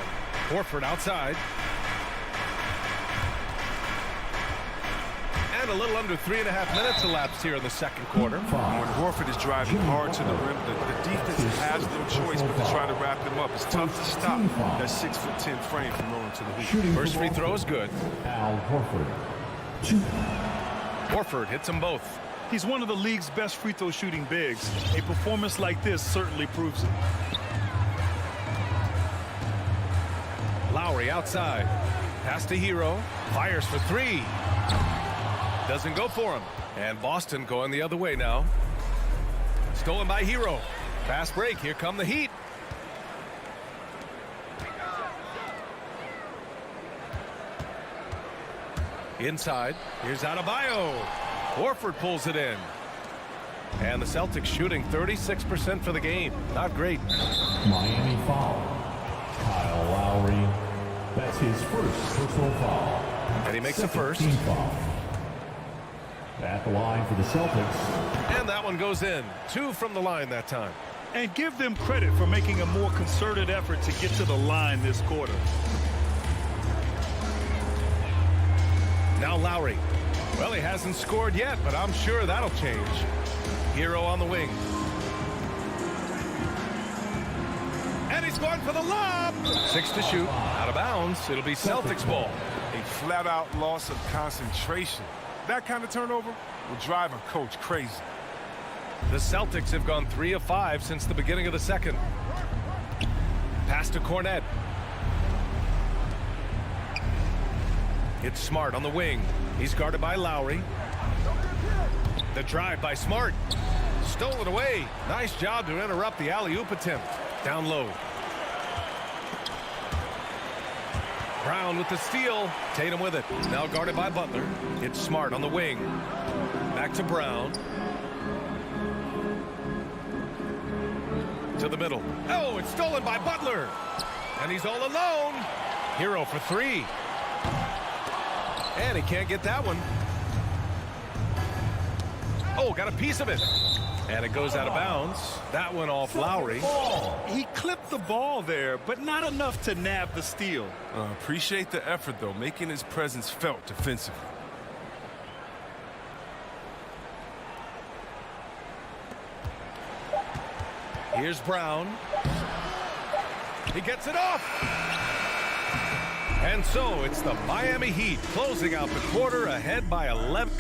Horford outside. And a little under 3.5 minutes elapsed here in the second quarter. When Horford is driving hard to the rim, the defense has no choice but to try to wrap him up. It's tough to stop that 6'10" frame from rolling to the hoop. First free throw is good. Al Horford. Horford hits them both. He's one of the league's best free throw shooting bigs. A performance like this certainly proves it. Lowry outside. Pass to Hero. Fires for three. Doesn't go for him. And Boston going the other way now. Stolen by Hero. Fast break. Here come the Heat. Inside. Here's Adebayo. Horford pulls it in. And the Celtics shooting 36% for the game. Not great. Miami foul. Kyle Lowry. That's his first personal foul. And he makes the first. Foul. At the line for the Celtics. And that one goes in. 2 from the line that time. And give them credit for making a more concerted effort to get to the line this quarter. Now Lowry. Well, he hasn't scored yet, but I'm sure that'll change. Hero on the wing. And he's going for the lob. 6 to shoot. Out of bounds. It'll be Celtics ball. A flat-out loss of concentration. That kind of turnover will drive a coach crazy. The Celtics have gone 3 of 5 since the beginning of the second. Pass to Cornet. It's Smart on the wing. He's guarded by Lowry. The drive by Smart. Stolen away. Nice job to interrupt the alley-oop attempt. Down low. Brown with the steal. Tatum with it. Now guarded by Butler. It's Smart on the wing. Back to Brown. To the middle. Oh, it's stolen by Butler. And he's all alone. Hero for 3. And he can't get that one. Oh, got a piece of it. And it goes out of bounds. That one off Lowry. He clipped the ball there, but not enough to nab the steal. Appreciate the effort, though, making his presence felt defensively. Here's Brown. He gets it off. And so it's the Miami Heat closing out the quarter ahead by 11.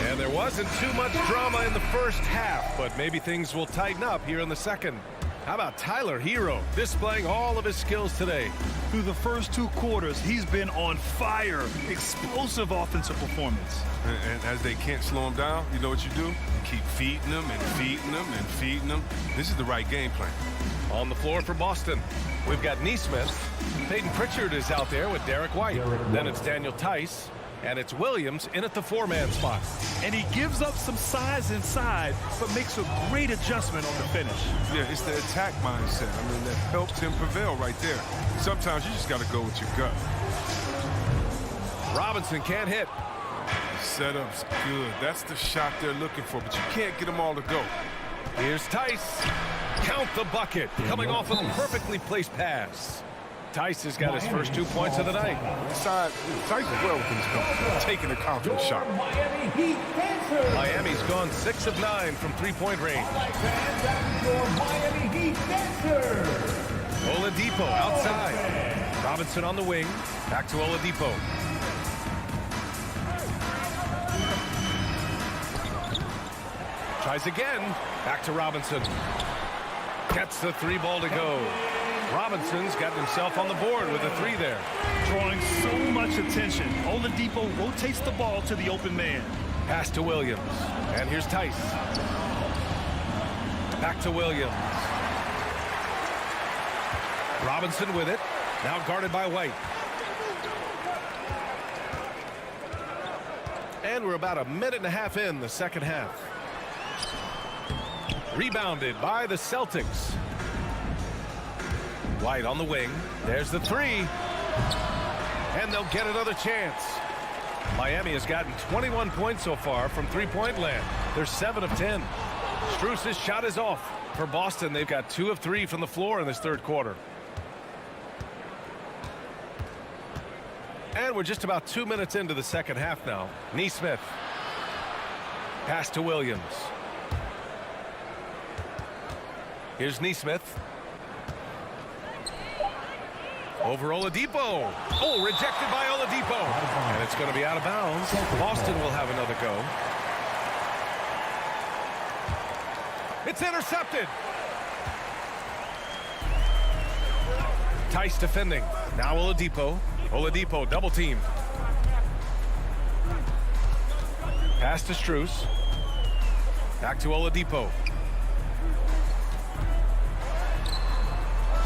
And there wasn't too much drama in the first half, but maybe things will tighten up here in the second. How about Tyler Hero displaying all of his skills today? Through the first 2 quarters, he's been on fire. Explosive offensive performance. And as they can't slow him down, you know what you do? You keep feeding them and feeding them and feeding them. This is the right game plan. On the floor for Boston, we've got Neesmith. Peyton Pritchard is out there with Derek White. Then it's Daniel Tice. And it's Williams in at the 4-man spot. And he gives up some size inside, but makes a great adjustment on the finish. Yeah, it's the attack mindset. I mean, that helped him prevail right there. Sometimes you just got to go with your gut. Robinson can't hit. The setup's good. That's the shot they're looking for, but you can't get them all to go. Here's Tice. Count the bucket. Coming off of a perfectly placed pass. Tice has got his first 2 points of the night. Tice well with his taking a confident shot. Miami's gone 6 of 9 from 3-point range. Oladipo outside. Robinson on the wing. Back to Oladipo. Tries again. Back to Robinson. Gets the 3 ball to go. Robinson's got himself on the board with a 3 there. Drawing so much attention. Oladipo rotates the ball to the open man. Pass to Williams. And here's Tice. Back to Williams. Robinson with it. Now guarded by White. And we're about 1.5 minutes in the second half. Rebounded by the Celtics. White on the wing. There's the 3. And they'll get another chance. Miami has gotten 21 points so far from three-point land. They're 7 of 10. Strus's shot is off. For Boston, they've got 2 of 3 from the floor in this third quarter. And we're just about 2 minutes into the second half now. Nesmith. Pass to Williams. Here's Nesmith. Over Oladipo. Oh, rejected by Oladipo. And it's going to be out of bounds. Boston will have another go. It's intercepted. Tice defending. Now Oladipo. Oladipo double team. Pass to Strus. Back to Oladipo.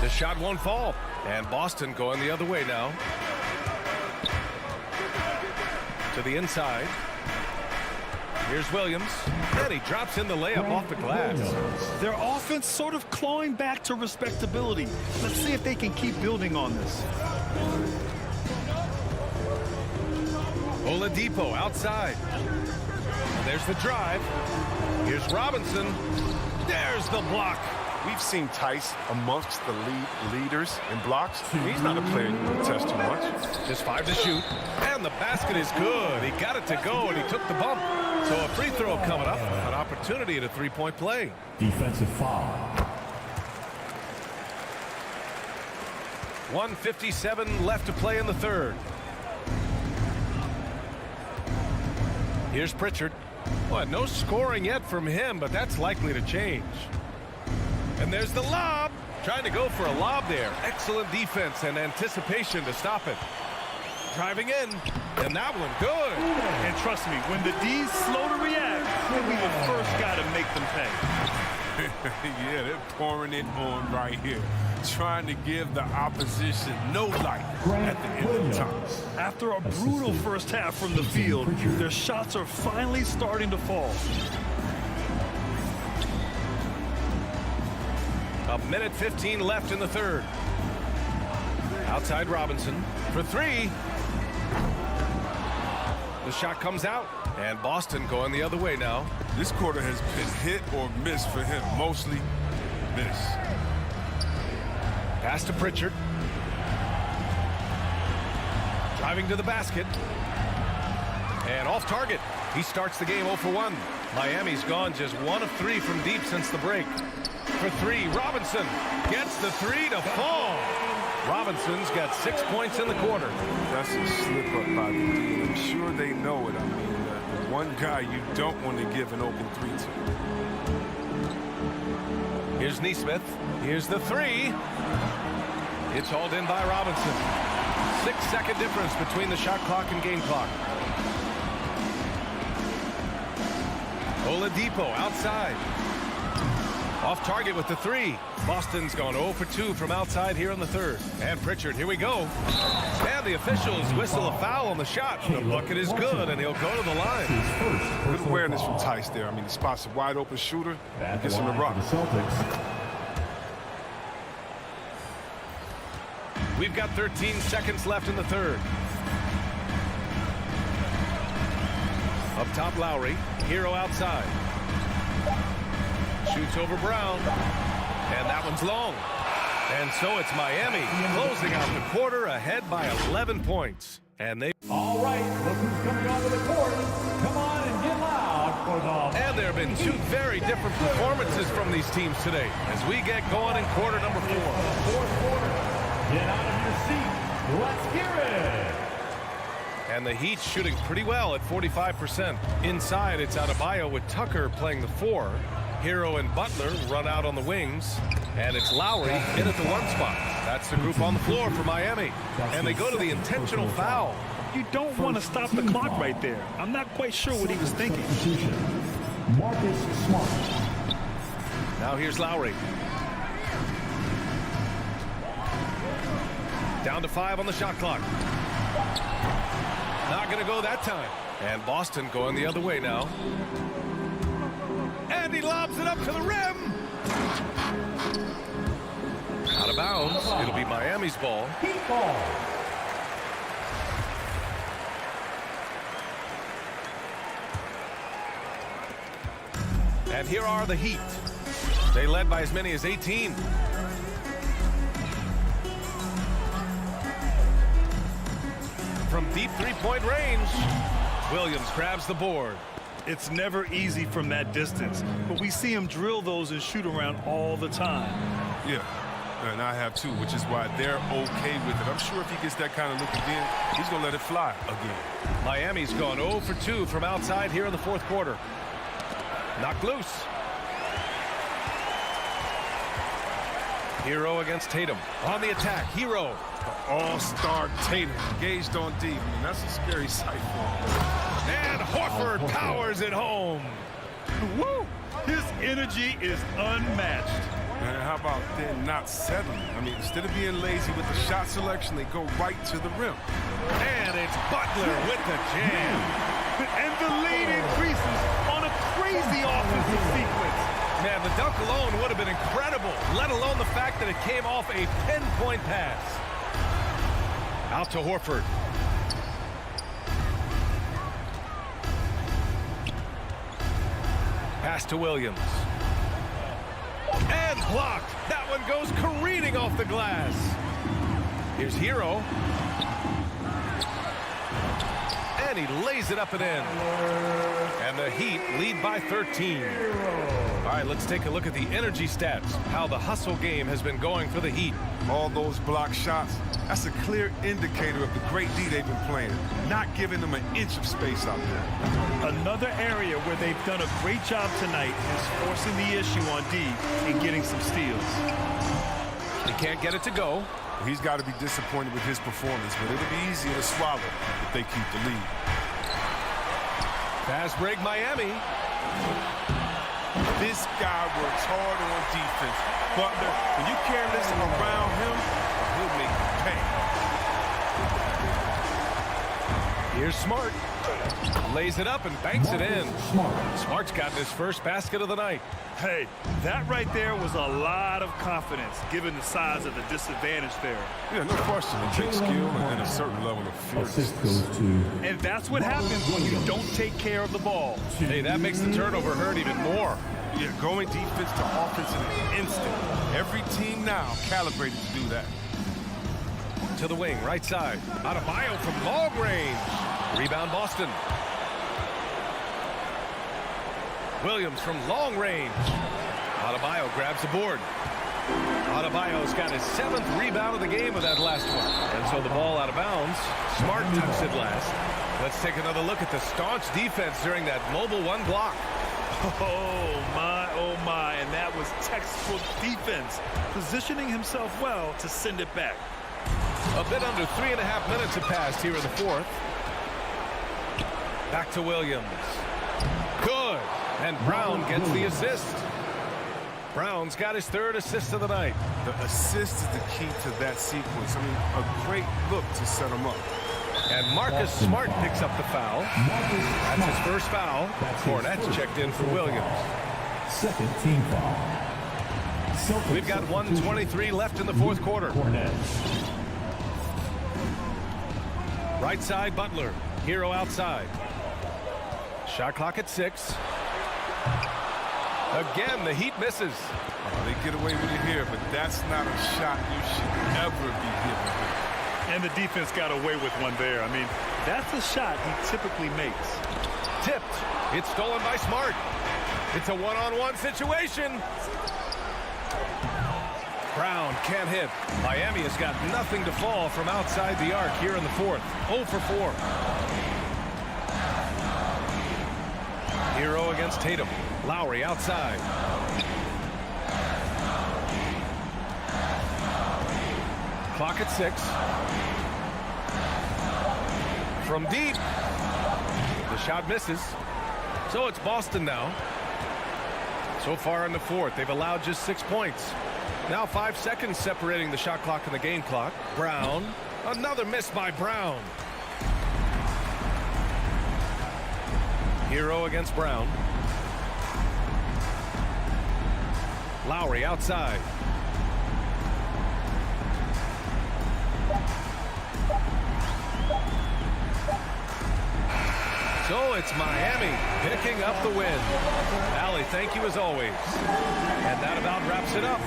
The shot won't fall. And Boston going the other way now. To the inside. Here's Williams. And he drops in the layup off the glass. Their offense sort of clawing back to respectability. Let's see if they can keep building on this. Oladipo outside. And there's the drive. Here's Robinson. There's the block. We've seen Tice amongst the leaders in blocks. He's not a player you want to test too much. Just 5 to shoot. And the basket is good. He got it to go, and he took the bump. So a free throw coming up. An opportunity at a three-point play. Defensive foul. 1:57 left to play in the third. Here's Pritchard. Well, no scoring yet from him, but that's likely to change. And there's the lob. Trying to go for a lob there. Excellent defense and anticipation to stop it. Driving in. And that one good. And trust me, when the D's slow to react, we the first guy to make them pay. Yeah, they're pouring it on right here. Trying to give the opposition no light at the end of the time. After a brutal first half from the field, their shots are finally starting to fall. A minute 15 left in the third. Outside Robinson for 3. The shot comes out, and Boston going the other way now. This quarter has been hit or miss for him. Mostly miss. Pass to Pritchard. Driving to the basket. And off target. He starts the game 0 for 1. Miami's gone just 1 of 3 from deep since the break. For 3, Robinson gets the 3 to fall. Robinson's got 6 points in the quarter. That's a slip up by the D. I'm sure they know it. I mean, the one guy you don't want to give an open 3 to. Here's Nesmith. Here's the 3. It's hauled in by Robinson. 6-second difference between the shot clock and game clock. Oladipo outside. Off target with the 3. Boston's gone 0 for 2 from outside here in the third. And Pritchard, here we go. And the officials whistle a foul on the shot. The bucket is good, and he'll go to the line. Good awareness from Tice there. I mean, the spot's a wide open shooter. He gets him to rock. We've got 13 seconds left in the third. Up top, Lowry. Hero outside. Shoots over Brown. And that one's long. And so it's Miami closing out the quarter ahead by 11 points. And they... All right, look who's coming onto the court. Come on and get loud for the... And there have been 2 very different performances from these teams today as we get going in quarter number 4. Fourth quarter. Get out of your seat. Let's hear it. And the Heat shooting pretty well at 45%. Inside, it's Adebayo with Tucker playing the 4. Hero and Butler run out on the wings. And it's Lowry in at the 1 spot. That's the group on the floor for Miami. And they go to the intentional foul. You don't want to stop the clock right there. I'm not quite sure what he was thinking. Marcus Smart. Now here's Lowry. Down to 5 on the shot clock. Not going to go that time. And Boston going the other way now. And he lobs it up to the rim. Out of bounds. It'll be Miami's ball. And here are the Heat. They led by as many as 18. From deep three-point range, Williams grabs the board. It's never easy from that distance, but we see him drill those and shoot around all the time. Yeah, and I have too, which is why they're okay with it. I'm sure if he gets that kind of look again, he's going to let it fly again. Miami's gone 0 for 2 from outside here in the fourth quarter. Knocked loose. Hero against Tatum. On the attack, Hero. All-star Tatum engaged on D. I mean, that's a scary sight for him. And Horford powers it home. Woo! His energy is unmatched. And how about then not settling? I mean, instead of being lazy with the shot selection, they go right to the rim. And it's Butler with the jam. And the lead increases on a crazy offensive sequence. Man, the dunk alone would have been incredible, let alone the fact that it came off a pinpoint pass. Out to Horford. Pass to Williams. And blocked. That one goes careening off the glass. Here's Hero. And he lays it up and in. And the Heat lead by 13. All right, let's take a look at the energy stats, how the hustle game has been going for the Heat. All those block shots, that's a clear indicator of the great D they've been playing, not giving them an inch of space out there. Another area where they've done a great job tonight is forcing the issue on D and getting some steals. He can't get it to go. He's got to be disappointed with his performance, but it'll be easier to swallow if they keep the lead. Fast break Miami. This guy works hard on defense. Butler, when you carry this around him, he'll make you pay. Here's Smart. Lays it up and banks it in. Smart's gotten his first basket of the night. Hey, that right there was a lot of confidence, given the size of the disadvantage there. Yeah, no question. It takes skill and a certain level of fearlessness. And that's what happens when you don't take care of the ball. Hey, that makes the turnover hurt even more. Yeah, going defense to offense in an instant. Every team now calibrated to do that. To the wing, right side. Adebayo from long range. Rebound Boston. Williams from long range. Adebayo grabs the board. Adebayo's got his 7th rebound of the game with that last one. And so the ball out of bounds. Smart touched it last. Let's take another look at the staunch defense during that mobile one block. Oh my, and that was textbook defense, positioning himself well to send it back. A bit under 3.5 minutes have passed here in the fourth. Back to Williams. Good. And Brown gets the assist. Brown's got his 3rd assist of the night. The assist is the key to that sequence. I mean, a great look to set him up. And Marcus Smart picks up the foul. That's his first foul. Cornette's checked in for Williams. 2nd team foul. We've got 1:23 left in the fourth quarter. Right side, Butler. Hero outside. Shot clock at 6. Again, the Heat misses. They get away with it here, but that's not a shot you should ever be giving. And the defense got away with one there. I mean, that's a shot he typically makes. Tipped. It's stolen by Smart. It's a one-on-one situation. Brown can't hit. Miami has got nothing to fall from outside the arc here in the fourth. 0 for 4. Hero against Tatum. Lowry outside. Clock at 6. From deep. The shot misses. So it's Boston now. So far in the fourth, they've allowed just 6 points. Now 5 seconds separating the shot clock and the game clock. Brown. Another miss by Brown. Hero against Brown. Lowry outside. So So it's Miami picking up the win. Allie, thank you as always. And that about wraps it up.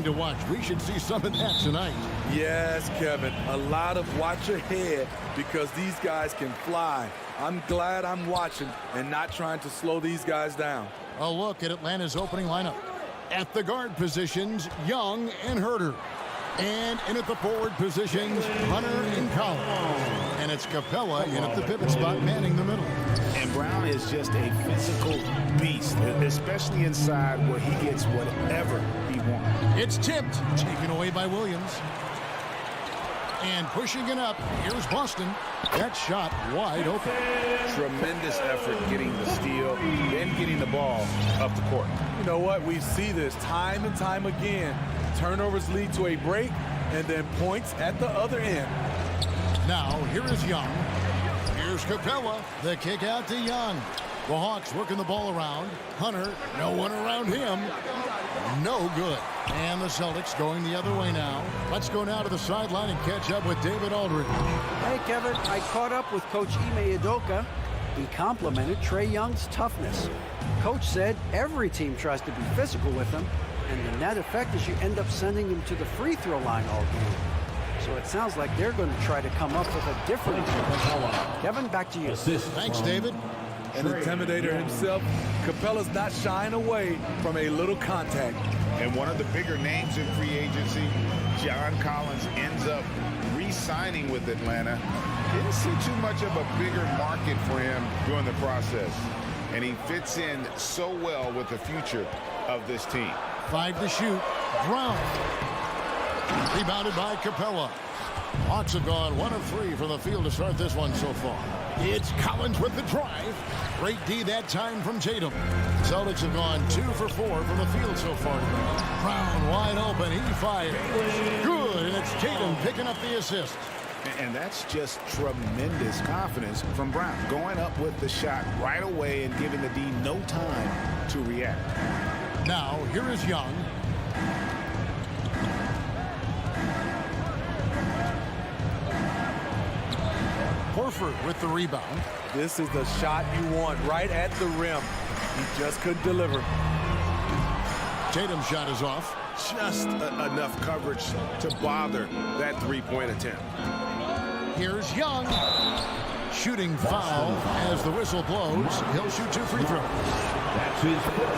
To watch. We should see some of that tonight. Yes, Kevin. A lot of watch ahead because these guys can fly. I'm glad I'm watching and not trying to slow these guys down. A look at Atlanta's opening lineup. At the guard positions, Young and Herter. And in at the forward positions, Hunter and Collins. And it's Capella in at the pivot spot, manning the middle. And Brown is just a physical beast, especially inside where he gets whatever he wants. It's tipped, taken away by Williams. And pushing it up, here's Boston. That shot wide open. Tremendous effort getting the steal, then getting the ball up the court. You know what? We see this time and time again. Turnovers lead to a break, and then points at the other end. Now, here is Young. Here's Capella. The kick out to Young. The Hawks working the ball around. Hunter, no one around him. No good. And the Celtics going the other way now. Let's go now to the sideline and catch up with David Aldridge. Hey, Kevin, I caught up with Coach Ime Udoka. He complimented Trae Young's toughness. Coach said every team tries to be physical with him, and the net effect is you end up sending him to the free throw line all game. So it sounds like they're going to try to come up with a different approach. Kevin, back to you. Thanks, David. An intimidator himself, Capella's not shying away from a little contact. And one of the bigger names in free agency, John Collins, ends up re-signing with Atlanta. Didn't see too much of a bigger market for him during the process. And he fits in so well with the future of this team. 5 to shoot. Brown. Rebounded by Capella. Hawks have gone 1 of 3 from the field to start this one so far. It's Collins with the drive. Great D that time from Tatum. Celtics have gone 2 for 4 from the field so far tonight. Brown wide open. He fires. Good, and it's Tatum picking up the assist. And that's just tremendous confidence from Brown. Going up with the shot right away and giving the D no time to react. Now, here is Young. Horford with the rebound. This is the shot you want right at the rim. He just couldn't deliver. Tatum's shot is off. Just enough coverage to bother that three-point attempt. Here's Young. Shooting foul as the whistle blows. He'll shoot 2 free throws.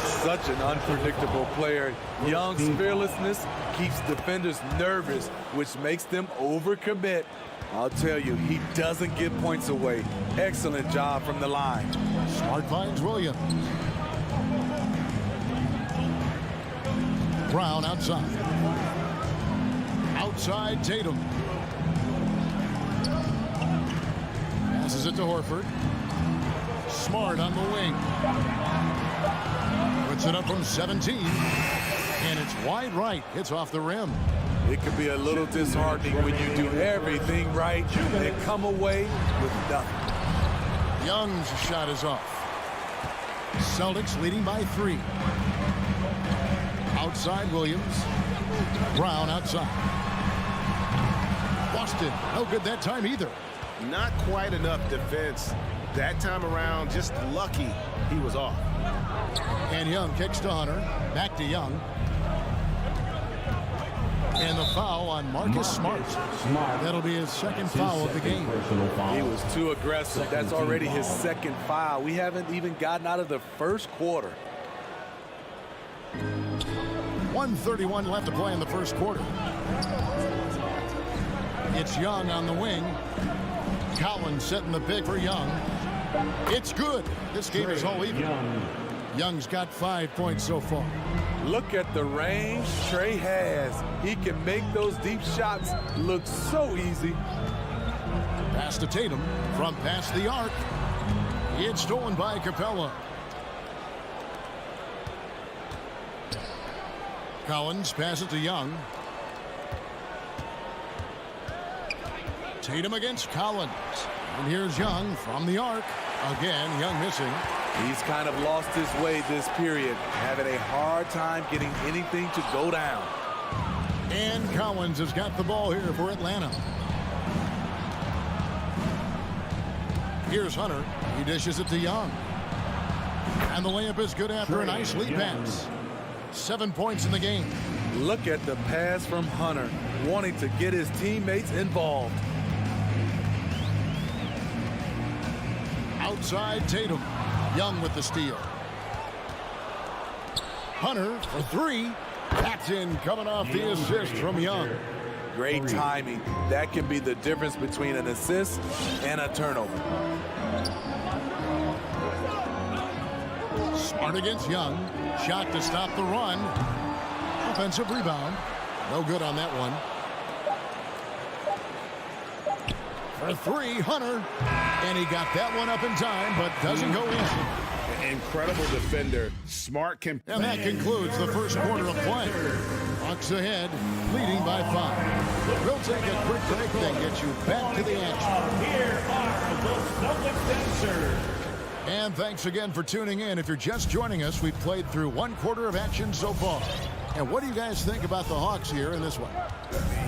Such an unpredictable player. Young's fearlessness keeps defenders nervous, which makes them overcommit. I'll tell you, he doesn't give points away. Excellent job from the line. Smart finds Williams. Brown outside. Outside Tatum. Passes it to Horford. Smart on the wing. Puts it up from 17. And it's wide right. Hits off the rim. It could be a little disheartening when you do everything right and come away with nothing. Young's shot is off. Celtics leading by 3. Outside Williams. Brown outside. Boston, no good that time either. Not quite enough defense that time around. Just lucky he was off. And Young kicks to Hunter. Back to Young. And the foul on Marcus Smart. That'll be his second foul of the game. He was too aggressive. That's already his second foul. We haven't even gotten out of the first quarter. 1:31 left to play in the first quarter. It's Young on the wing. Collins setting the pick for Young. It's good. This game is all even. Young's got 5 points so far. Look at the range Trae has. He can make those deep shots look so easy. Pass to Tatum from past the arc. It's stolen by Capella. Collins passes to Young. Tatum against Collins. And here's Young from the arc. Again, Young missing. He's kind of lost his way this period, having a hard time getting anything to go down. And Collins has got the ball here for Atlanta. Here's Hunter. He dishes it to Young. And the layup is good after a nice lead pass. 7 points in the game. Look at the pass from Hunter, wanting to get his teammates involved. Outside Tatum. Young with the steal. Hunter for 3. That's in, coming off the assist from Young. Great timing. That can be the difference between an assist and a turnover. Smart against Young. Shot to stop the run. Offensive rebound. No good on that one. For three, Hunter. And he got that one up in time, but doesn't go in. Incredible defender. Smart can. And that concludes the first quarter of play. Hawks ahead, leading by 5. We'll take a quick break, then get you back to the action. Here are the Celtics dancers. And thanks again for tuning in. If you're just joining us, we've played through one quarter of action so far. And what do you guys think about the Hawks here in this one?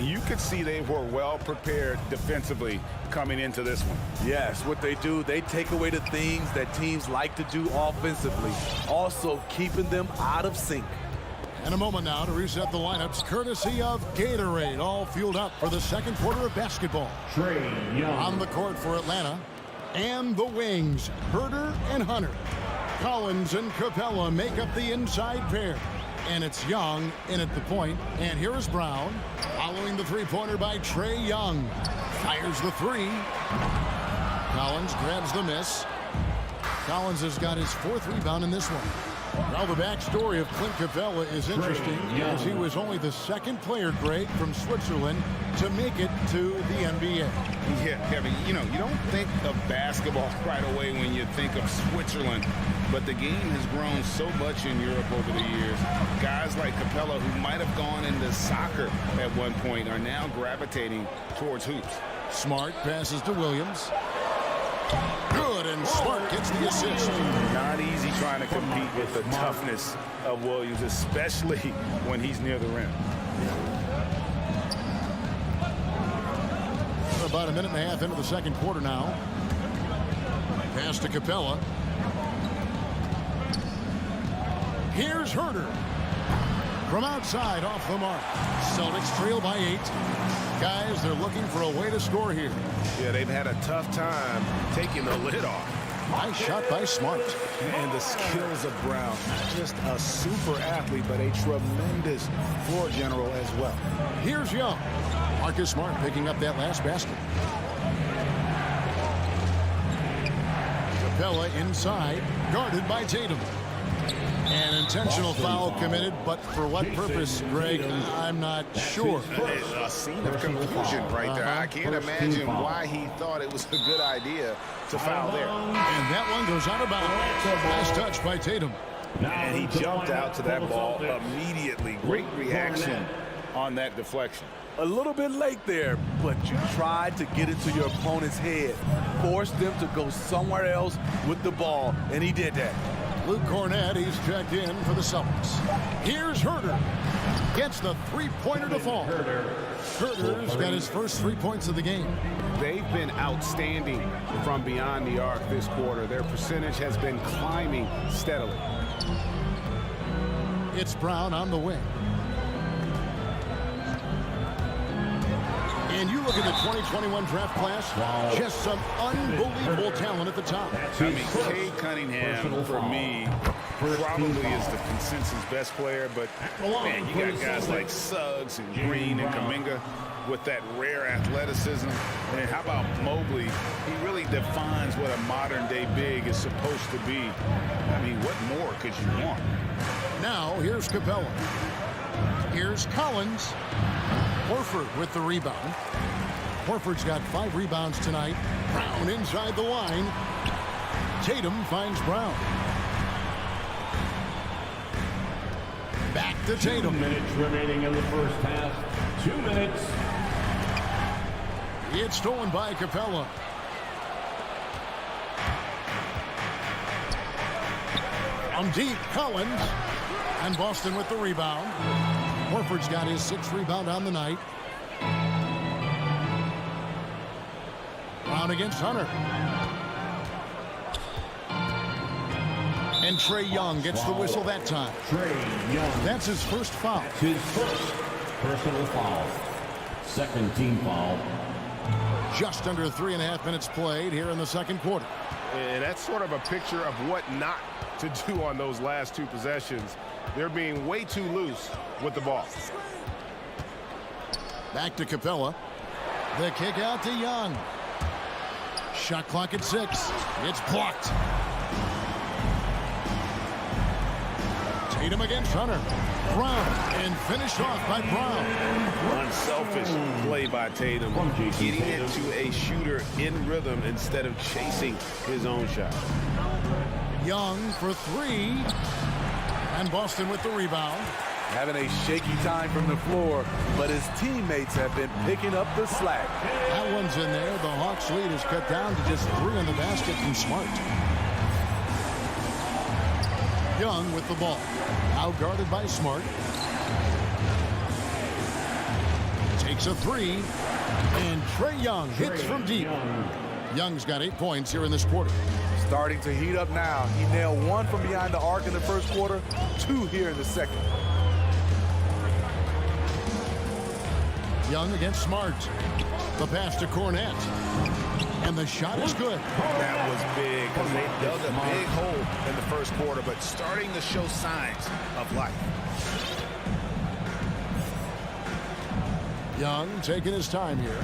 You could see they were well prepared defensively coming into this one. Yes, what they do, they take away the things that teams like to do offensively, also keeping them out of sync. And a moment now to reset the lineups, courtesy of Gatorade, all fueled up for the second quarter of basketball. Trae Young. On the court for Atlanta, and the wings, Herter and Hunter. Collins and Capella make up the inside pair. And it's Young in at the point. And here is Brown, following the three-pointer by Trae Young. Fires the three. Collins grabs the miss. Collins has got his 4th rebound in this one. Now the backstory of Clint Capella is interesting, as he was only the 2nd player, Greg, from Switzerland to make it to the NBA. Yeah, Kevin, you don't think of basketball right away when you think of Switzerland, but the game has grown so much in Europe over the years. Guys like Capella, who might have gone into soccer at one point, are now gravitating towards hoops. Smart passes to Williams. Good, and Smart gets the assist. Not easy trying to compete with the toughness of Williams, especially when he's near the rim. About a minute and a half into the second quarter now. Pass to Capella. Here's Herter. From outside, off the mark. Celtics trail by 8. Guys, they're looking for a way to score here. Yeah, they've had a tough time taking the lid off. Nice shot by Smart. And the skills of Brown. Not just a super athlete, but a tremendous floor general as well. Here's Young. Marcus Smart picking up that last basket. Capella inside, guarded by Tatum. An intentional foul committed, but for what purpose, Greg, I'm not sure. A scene of confusion right there. I can't imagine why he thought it was a good idea to foul there. And that one goes out of bounds. Nice touch by Tatum. And he jumped out to that ball immediately. Great reaction on that deflection. A little bit late there, but you tried to get into your opponent's head. Forced them to go somewhere else with the ball, and he did that. Luke Cornett, he's checked in for the Celtics. Here's Herter. Gets the three-pointer to fall. Herter's got his first 3 points of the game. They've been outstanding from beyond the arc this quarter. Their percentage has been climbing steadily. It's Brown on the wing. And you look at the 2021 draft class, just some unbelievable talent at the top. I mean, Cade Cunningham, for me, probably is the consensus best player, but, man, you got guys like Suggs and Green and Kuminga with that rare athleticism. And how about Mobley? He really defines what a modern-day big is supposed to be. I mean, what more could you want? Now, here's Capella. Here's Collins. Horford with the rebound. Horford's got 5 rebounds tonight. Brown inside the line. Tatum finds Brown. Back to Tatum. 2 minutes remaining in the first half. 2 minutes. It's stolen by Capella. From deep, Collins. And Boston with the rebound. Horford's got his 6th rebound on the night. Brown against Hunter. And Trae Young gets the whistle that time. Trae Young. That's his first foul. His first personal foul. Second team foul. Just under 3.5 minutes played here in the second quarter. And that's sort of a picture of what not to do on those last 2 possessions. They're being way too loose with the ball. Back to Capella. The kick out to Young. Shot clock at 6. It's blocked. Tatum against Hunter. Brown, and finished off by Brown. Unselfish play by Tatum, getting it to a shooter in rhythm instead of chasing his own shot. Young for 3. And Boston with the rebound. Having a shaky time from the floor, but his teammates have been picking up the slack. That one's in there. The Hawks lead is cut down to just 3 on the basket from Smart. Young with the ball. Out guarded by Smart. Takes a 3. And Trae Young hits from deep. Young's got 8 points here in this quarter. Starting to heat up now. He nailed 1 from behind the arc in the first quarter, 2 here in the second. Young against Smart. The pass to Cornette. And the shot is good. That was big because they dug a big hole in the first quarter, but starting to show signs of life. Young taking his time here.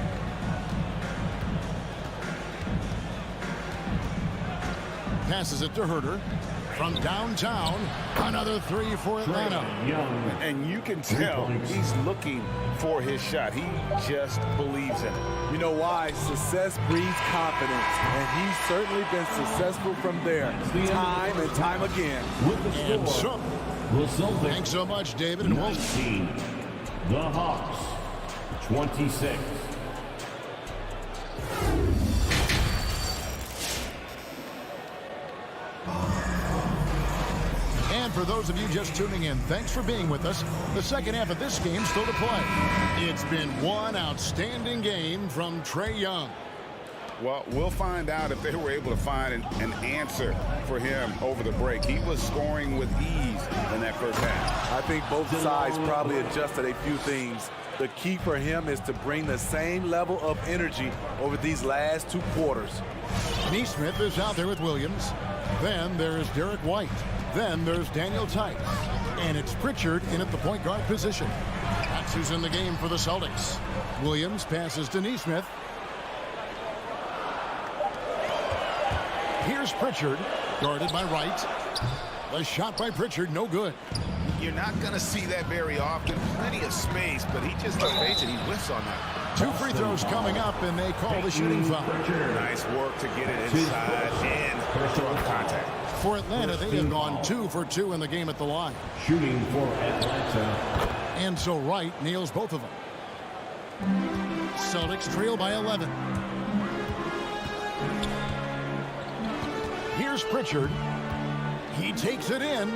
Passes it to Herter. From downtown, another 3 for Atlanta. And you can tell he's looking for his shot. He just believes in it. You know why? Success breeds confidence, and he's certainly been successful from there, time and time again. And so, thanks so much, David and Wolf. The Hawks, 26. And for those of you just tuning in, thanks for being with us. The second half of this game still to play. It's been one outstanding game from Trae Young. Well, we'll find out if they were able to find an answer for him over the break. He was scoring with ease in that first half. I think both sides probably adjusted a few things. The key for him is to bring the same level of energy over these last 2 quarters. Neesmith is out there with Williams. Then there's Derek White. Then there's Daniel Tice. And it's Pritchard in at the point guard position. That's who's in the game for the Celtics. Williams passes to Neesmith. Here's Pritchard, guarded by Wright. The shot by Pritchard, no good. You're not going to see that very often. Plenty of space, but he just evades it. He whiffs on that. 2 free throws coming up, and they call the shooting foul. Nice work to get it inside and draw contact. For Atlanta, they have gone 2 for 2 in the game at the line. Shooting for Atlanta. And so Wright nails both of them. Celtics trail by 11. Here's Pritchard. He takes it in.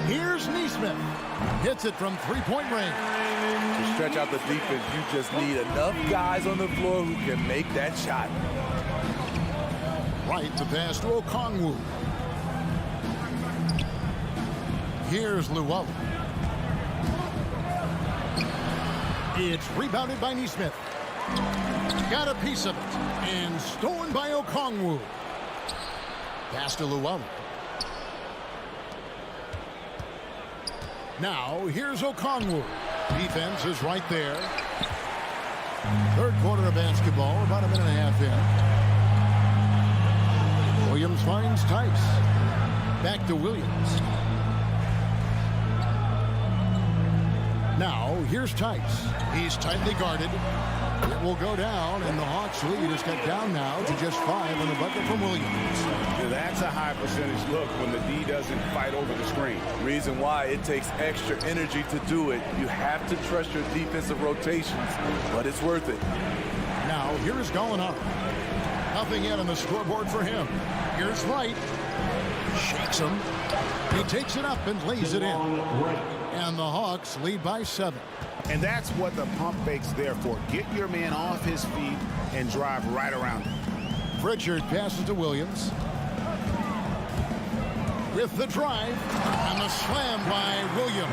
Here's Neesmith. Hits it from 3-point range. To stretch out the defense, you just need enough guys on the floor who can make that shot. Wright to pass to Okongwu. Here's Llewellyn. It's rebounded by Neesmith. Got a piece of it. And stolen by Okongwu. Pass to Llewellyn. Now, here's Okongwu. Defense is right there. Third quarter of basketball, about a minute and a half in. Williams finds Tice. Back to Williams. Now, here's Tice. He's tightly guarded. It will go down, and the Hawks lead is cut down now to just 5 on the bucket from Williams. That's a high percentage look when the D doesn't fight over the screen. Reason why it takes extra energy to do it. You have to trust your defensive rotations, but it's worth it. Now, here's Gallinari. Nothing yet on the scoreboard for him. Here's Wright. Shakes him. He takes it up and lays it in. And the Hawks lead by 7. And that's what the pump fake's there for. Get your man off his feet and drive right around him. Pritchard passes to Williams. With the drive. And the slam by Williams.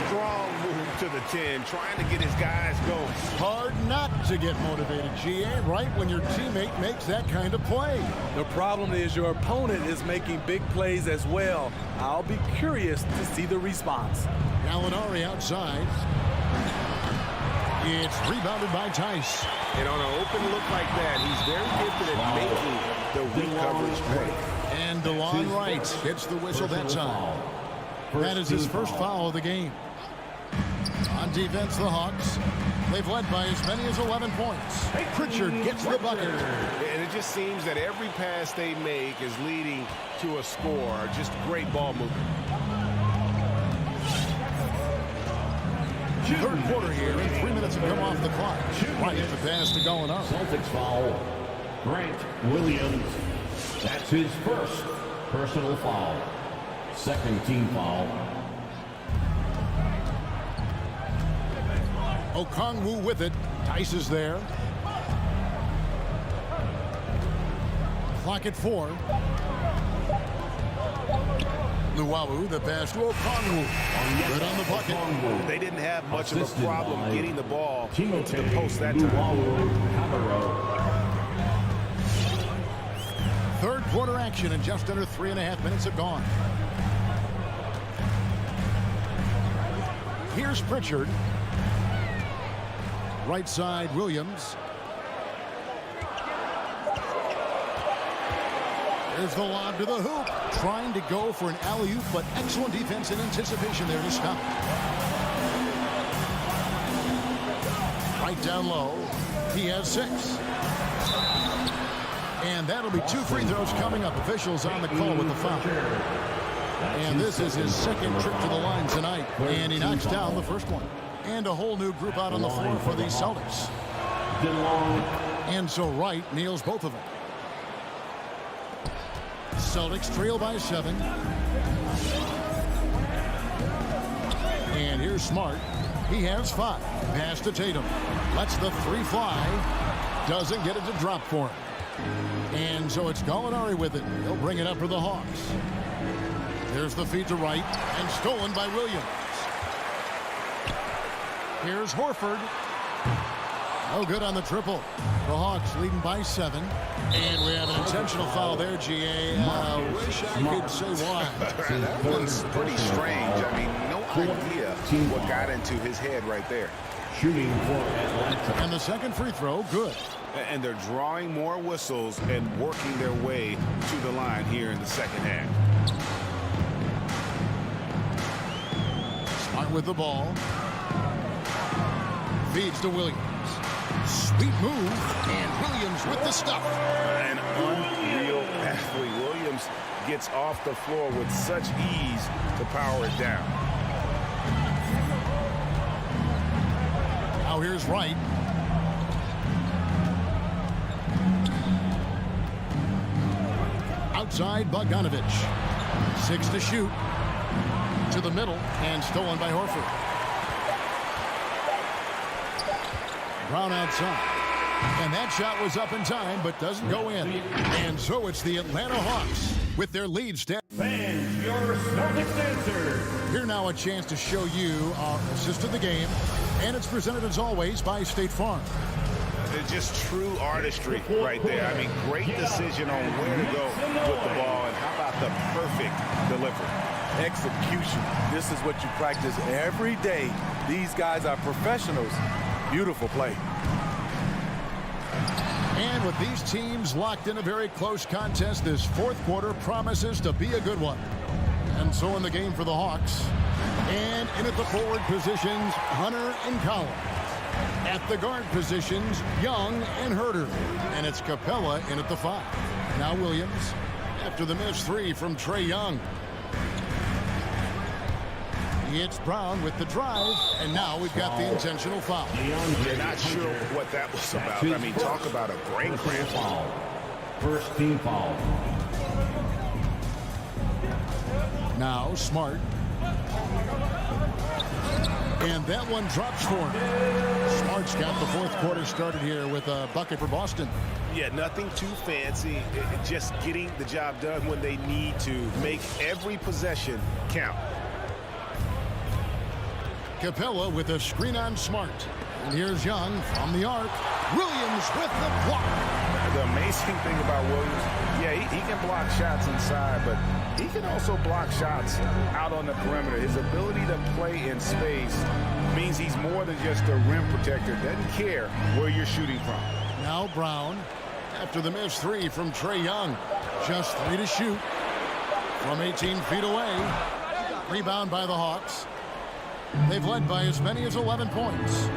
Strong move to the 10, trying to get his guys going. Hard not to get motivated, GA, right when your teammate makes that kind of play. The problem is your opponent is making big plays as well. I'll be curious to see the response. Gallinari outside. It's rebounded by Tice. And on an open look like that, he's very gifted at making the weak coverage pay. And DeLon Wright hits the whistle that time. That is his first foul of the game. On defense, the Hawks, they've led by as many as 11 points. Pritchard gets the bucket. And it just seems that every pass they make is leading to a score. Just great ball movement. Third quarter here, and 3 minutes have come off the clock. Right at the pass to going up. Celtics foul. Grant Williams. That's his first personal foul. Second team foul. Okongwu with it. Tice is there. Clock at 4. Luwawu, the pass to Okongwu. Good on the bucket. They didn't have much of a problem getting the ball into the post that time. Third quarter action, and just under 3.5 minutes have gone. Here's Pritchard. Right side, Williams. There's the lob to the hoop. Trying to go for an alley-oop, but excellent defense and anticipation there to stop. Right down low. He has 6. And that'll be 2 free throws coming up. Officials on the call with the foul. And this is his second trip to the line tonight. And he knocks down the first one. And a whole new group out on the floor for the Celtics. And so Wright nails both of them. Celtics trail by 7. And here's Smart. He has 5. Pass to Tatum. Lets the 3 fly. Doesn't get it to drop for him. And so it's Gallinari with it. He'll bring it up for the Hawks. There's the feed to Wright. And stolen by Williams. Here's Horford. No good on the triple. The Hawks leading by 7. And we have an intentional foul there, GA. Wish I could say why. That was pretty strange. I mean, no idea what got into his head right there. Shooting for Atlanta. And the second free throw, good. And they're drawing more whistles and working their way to the line here in the second half. Smart with the ball. Feeds to Williams. Sweet move. And Williams with the stuff. An unreal athlete. Williams gets off the floor with such ease to power it down. Now here's Wright. Outside, Bogdanovich. 6 to shoot. To the middle, and stolen by Horford. Brown outside. And that shot was up in time, but doesn't go in. And so it's the Atlanta Hawks with their lead step. Fans, your Celtics answer. Here now a chance to show you our assist of the game. And it's presented as always by State Farm. It's just true artistry right there. I mean, great decision on where to go with the ball, and how about the perfect delivery. Execution. This is what you practice every day. These guys are professionals. Beautiful play. And with these teams locked in a very close contest, this fourth quarter promises to be a good one. And so in the game for the Hawks. And in at the forward positions, Hunter and Collins. At the guard positions, Young and Herter. And it's Capella in at the 5. Now Williams after the missed 3 from Trae Young. It's Brown with the drive, and now we've got the intentional foul. They're not sure what that was about. I mean, talk about a brain cramp. Foul. First team foul. Now Smart. And that one drops for him. Smart's got the fourth quarter started here with a bucket for Boston. Yeah, nothing too fancy. Just getting the job done when they need to. Make every possession count. Capella with a screen on Smart. And here's Young from the arc. Williams with the block. The amazing thing about Williams, yeah, he can block shots inside, but he can also block shots out on the perimeter. His ability to play in space means he's more than just a rim protector. Doesn't care where you're shooting from. Now Brown after the missed three from Trae Young. Just 3 to shoot from 18 feet away. Rebound by the Hawks. They've led by as many as 11 points.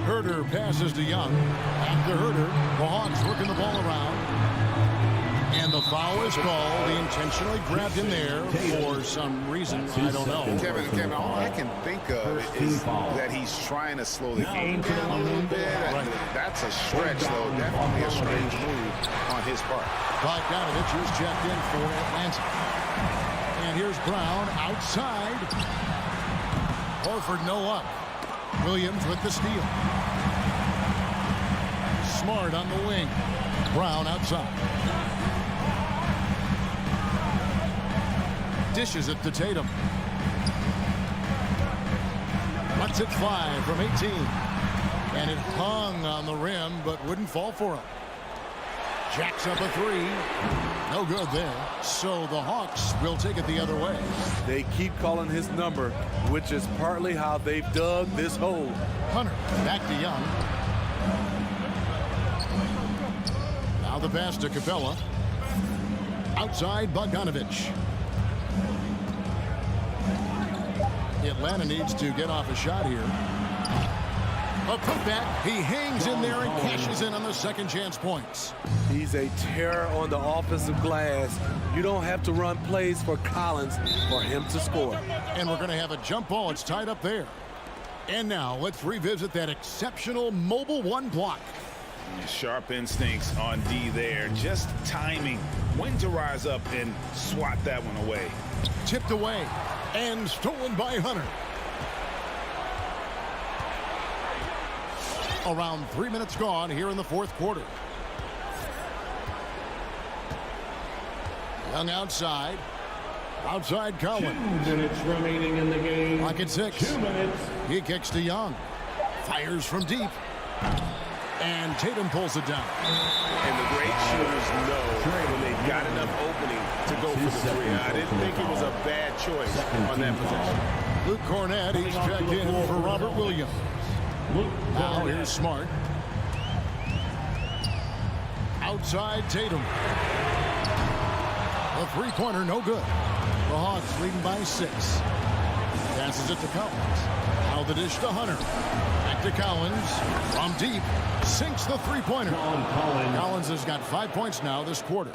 Herter passes to Young. Back to Herter. The Hawks working the ball around. And the foul is called. He intentionally grabbed him there for some reason. I don't know. Kevin, all I can think of is that he's trying to slow the game down a little bit. Right. That's a stretch, though. Definitely a strange move on his part. Bogdanovich is checked in for Atlanta. And here's Brown outside. Horford no luck. Williams with the steal. Smart on the wing. Brown outside. Dishes it to Tatum. Lets it fly from 18. And it hung on the rim, but wouldn't fall for him. Jacks up a three. No good there. So the Hawks will take it the other way. They keep calling his number, which is partly how they've dug this hole. Hunter back to Young. Now the pass to Capella. Outside Bogdanovich. Atlanta needs to get off a shot here. A putback. He hangs in there and cashes in on the second chance points. He's a terror on the offensive glass. You don't have to run plays for Collins for him to score. And we're going to have a jump ball. It's tied up there. And now let's revisit that exceptional mobile one block. Sharp instincts on D there. Just timing when to rise up and swat that one away. Tipped away and stolen by Hunter. Around 3 minutes gone here in the fourth quarter. Young outside. Outside Collins. 2 minutes remaining in the game. Clock at 6. 2 minutes. He kicks to Young. Fires from deep. And Tatum pulls it down. And the great shooters know when they've got enough opening to go for the three. I didn't think it was a bad choice on that possession. Luke Cornett, he's checked in for Robert Williams. Now here's Smart. Outside Tatum. The three-pointer, no good. The Hawks leading by 6. Passes it to Collins. Now the dish to Hunter. Back to Collins. From deep. Sinks the three-pointer. Collins has got 5 points now this quarter.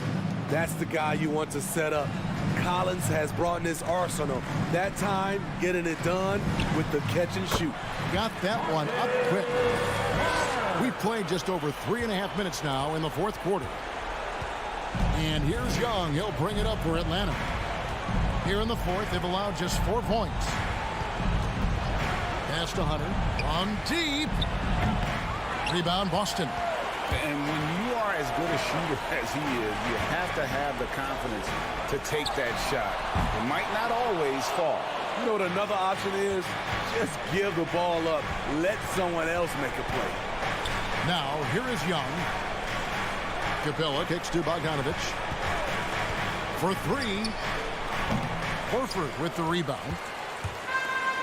That's the guy you want to set up. Collins has brought in his arsenal. That time, getting it done with the catch and shoot. Got that one up quick. We've played just over 3.5 minutes now in the fourth quarter. And here's Young. He'll bring it up for Atlanta. Here in the fourth, they've allowed just 4 points. Pass to Hunter. On deep. Rebound, Boston. And when you are as good a shooter as he is, you have to have the confidence to take that shot. It might not always fall. You know what another option is? Just give the ball up. Let someone else make a play. Now, here is Young. Capella kicks to Bogdanovich. For 3. Horford with the rebound.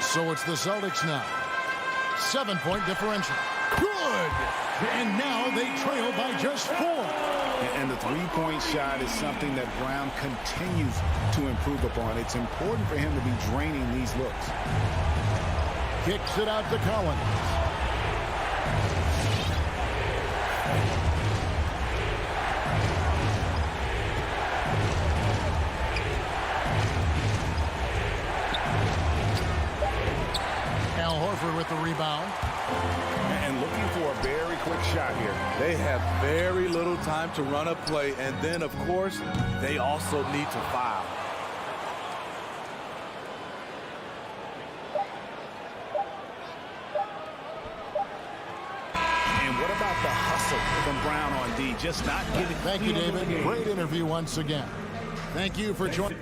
So it's the Celtics now. 7-point differential. Good! And now they trail by just 4. And the three-point shot is something that Brown continues to improve upon. It's important for him to be draining these looks. Kicks it out to Collins. Al Horford with the rebound. And looking for a very quick shot here. They have very little time to run a play, and then, of course, they also need to foul. And what about the hustle from Brown on D? Just not giving. Thank you, David. Great interview once again. Thank you for joining.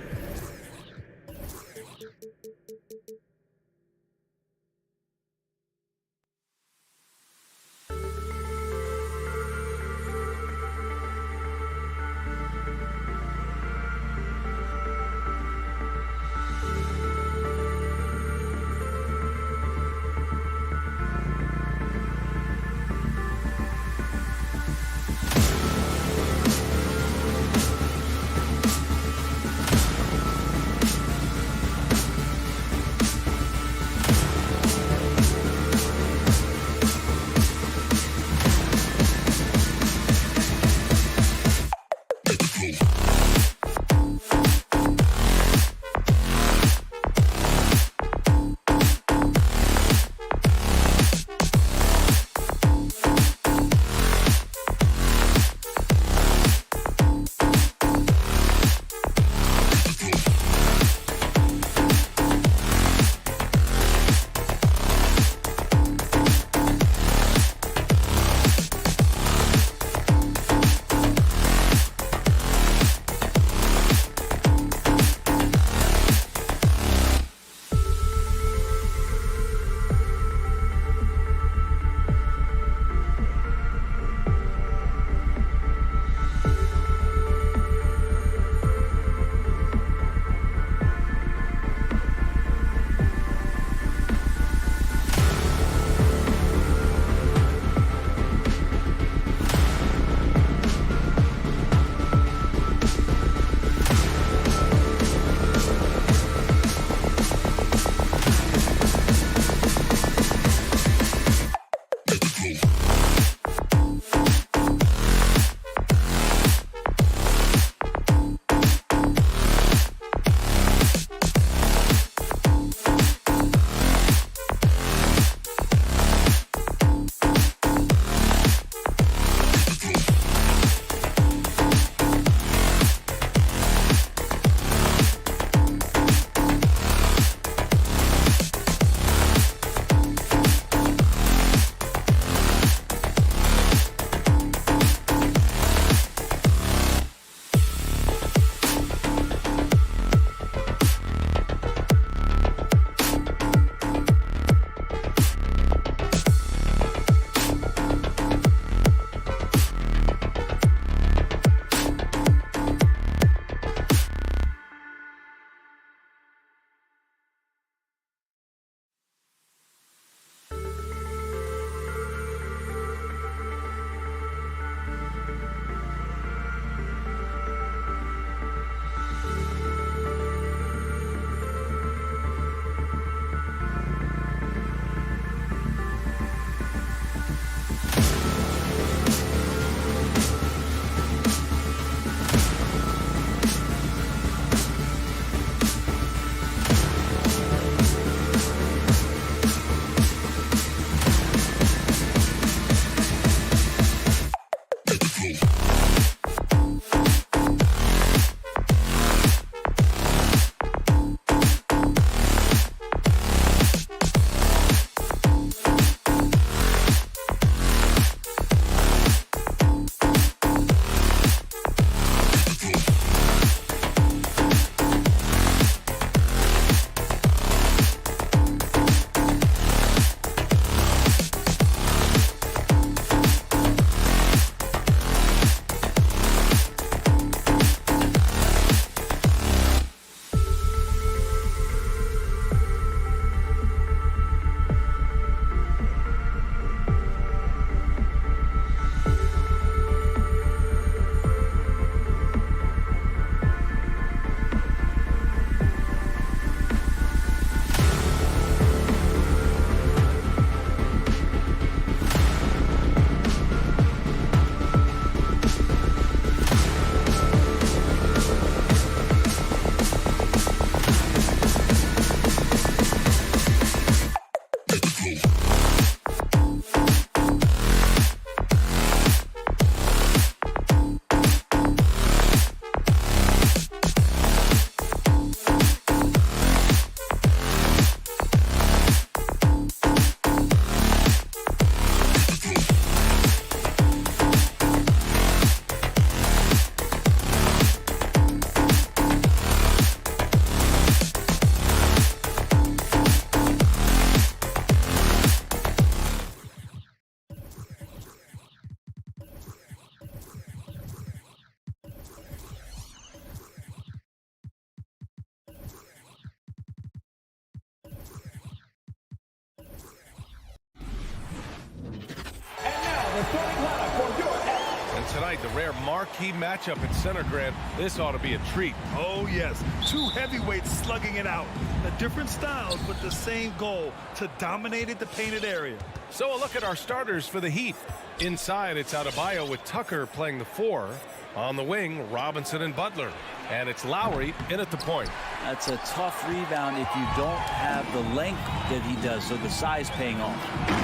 And tonight, the rare marquee matchup at center, Grant. This ought to be a treat. Oh, yes. Two heavyweights slugging it out. The different styles, but the same goal, to dominate at the painted area. So a look at our starters for the Heat. Inside, it's Adebayo with Tucker playing the 4. On the wing, Robinson and Butler. And it's Lowry in at the point. That's a tough rebound if you don't have the length that he does, so the size paying off.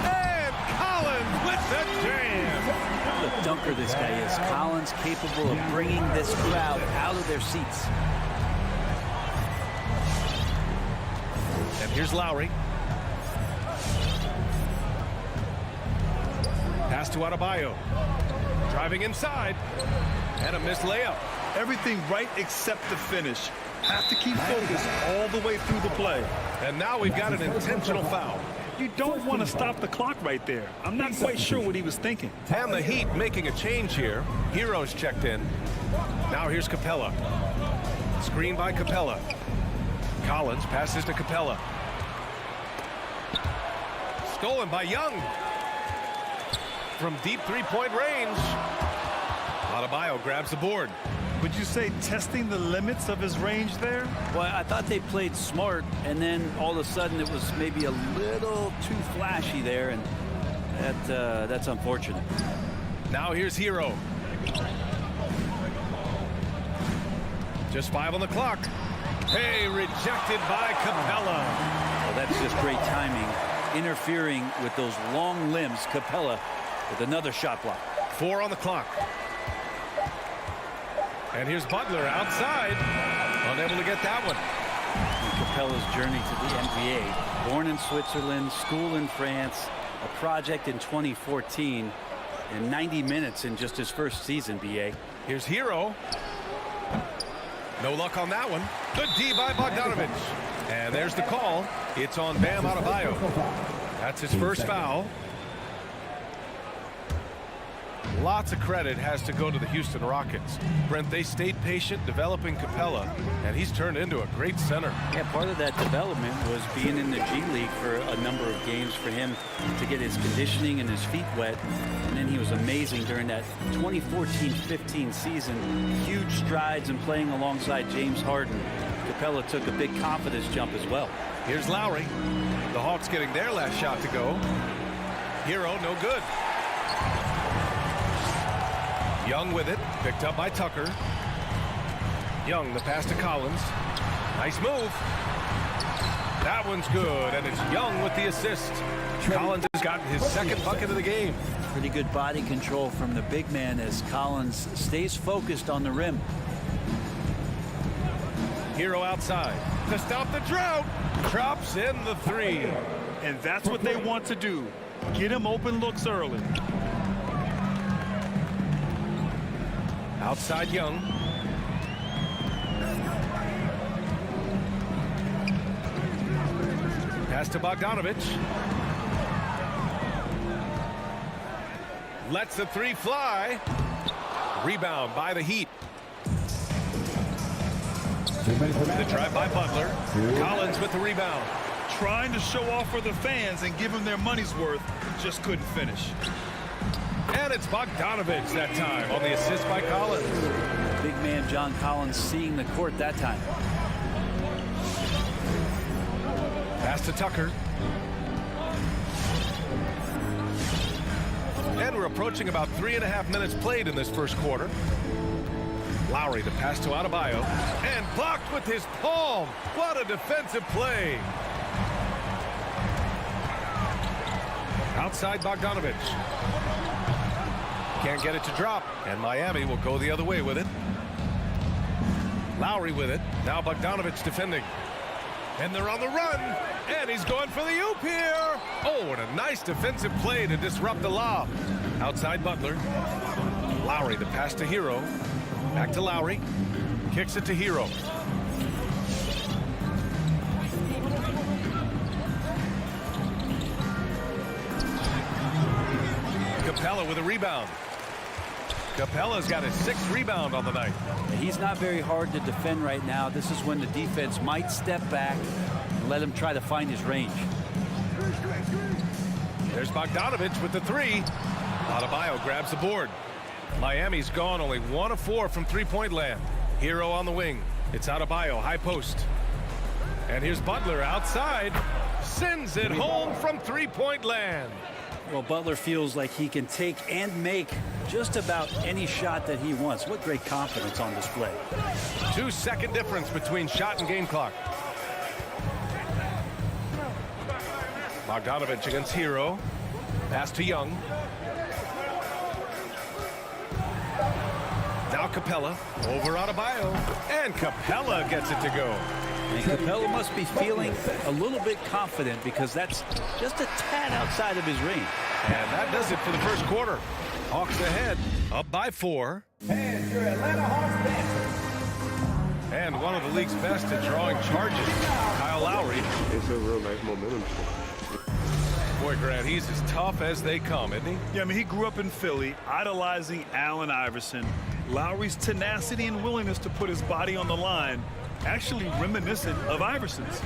And Collins with the jam. What a dunker this guy is. Collins capable of bringing this crowd out of their seats. And here's Lowry. Pass to Adebayo. Driving inside. And a missed layup. Everything right except the finish. Have to keep focused all the way through the play. And now we've got an intentional foul. You don't want to stop the clock right there. I'm not quite sure what he was thinking. And the Heat making a change here. Hero's checked in. Now here's Capella. Screen by Capella. Collins passes to Capella. Stolen by Young. From deep three-point range. Adebayo grabs the board. Would you say testing the limits of his range there? Well, I thought they played smart, and then all of a sudden it was maybe a little too flashy there, and that's unfortunate. Now here's Hero. Just 5 on the clock. Hey, rejected by Capella. Well, that's just great timing. Interfering with those long limbs. Capella with another shot block. 4 on the clock. And here's Butler outside. Unable to get that one. And Capella's journey to the NBA. Born in Switzerland, school in France, a project in 2014, and 90 minutes in just his first season, BA. Here's Hero. No luck on that one. Good D by Bogdanovich. And there's the call. It's on Bam Adebayo. That's his first foul. Lots of credit has to go to the Houston Rockets. Brent, they stayed patient developing Capella, and he's turned into a great center. Yeah, part of that development was being in the G League for a number of games for him to get his conditioning and his feet wet. And then he was amazing during that 2014-15 season. Huge strides in playing alongside James Harden. Capella took a big confidence jump as well. Here's Lowry. The Hawks getting their last shot to go. Hero, no good. Young with it, picked up by Tucker. Young, the pass to Collins. Nice move. That one's good, and it's Young with the assist. Collins has gotten his second bucket of the game. Pretty good body control from the big man as Collins stays focused on the rim. Hero outside to stop the drought. Drops in the 3. And that's what they want to do. Get him open looks early. Outside Young. Pass to Bogdanovich. Lets the 3 fly. Rebound by the Heat. The drive by Butler. Collins with the rebound. Trying to show off for the fans and give them their money's worth. Just couldn't finish. And it's Bogdanovich that time on the assist by Collins. Big man John Collins seeing the court that time. Pass to Tucker. And we're approaching about 3.5 minutes played in this first quarter. Lowry, the pass to Adebayo. And blocked with his palm. What a defensive play. Outside Bogdanovich. Can't get it to drop, and Miami will go the other way with it. Lowry with it. Now Bogdanovich defending. And they're on the run, and he's going for the oop here. Oh, and a nice defensive play to disrupt the lob. Outside Butler. Lowry, the pass to Hero. Back to Lowry. Kicks it to Hero. Capella with a rebound. Capella's got his 6th rebound on the night. He's not very hard to defend right now. This is when the defense might step back and let him try to find his range. There's Bogdanovich with the 3. Adebayo grabs the board. Miami's gone only 1 of 4 from three-point land. Hero on the wing. It's Adebayo, high post. And here's Butler outside. Sends it home from three-point land. Well, Butler feels like he can take and make just about any shot that he wants. What great confidence on display. 2-second difference between shot and game clock. Bogdanovich against Hero. Pass to Young. Now Capella over Adebayo. And Capella gets it to go. And Capella must be feeling a little bit confident because that's just a tad outside of his range. And that does it for the first quarter. Hawks ahead, up by 4. And your Atlanta Hawks dancer. And one of the league's best at drawing charges, Kyle Lowry. It's a real nice momentum. Boy, Grant, he's as tough as they come, isn't he? Yeah, I mean, he grew up in Philly, idolizing Allen Iverson. Lowry's tenacity and willingness to put his body on the line, actually reminiscent of Iverson's.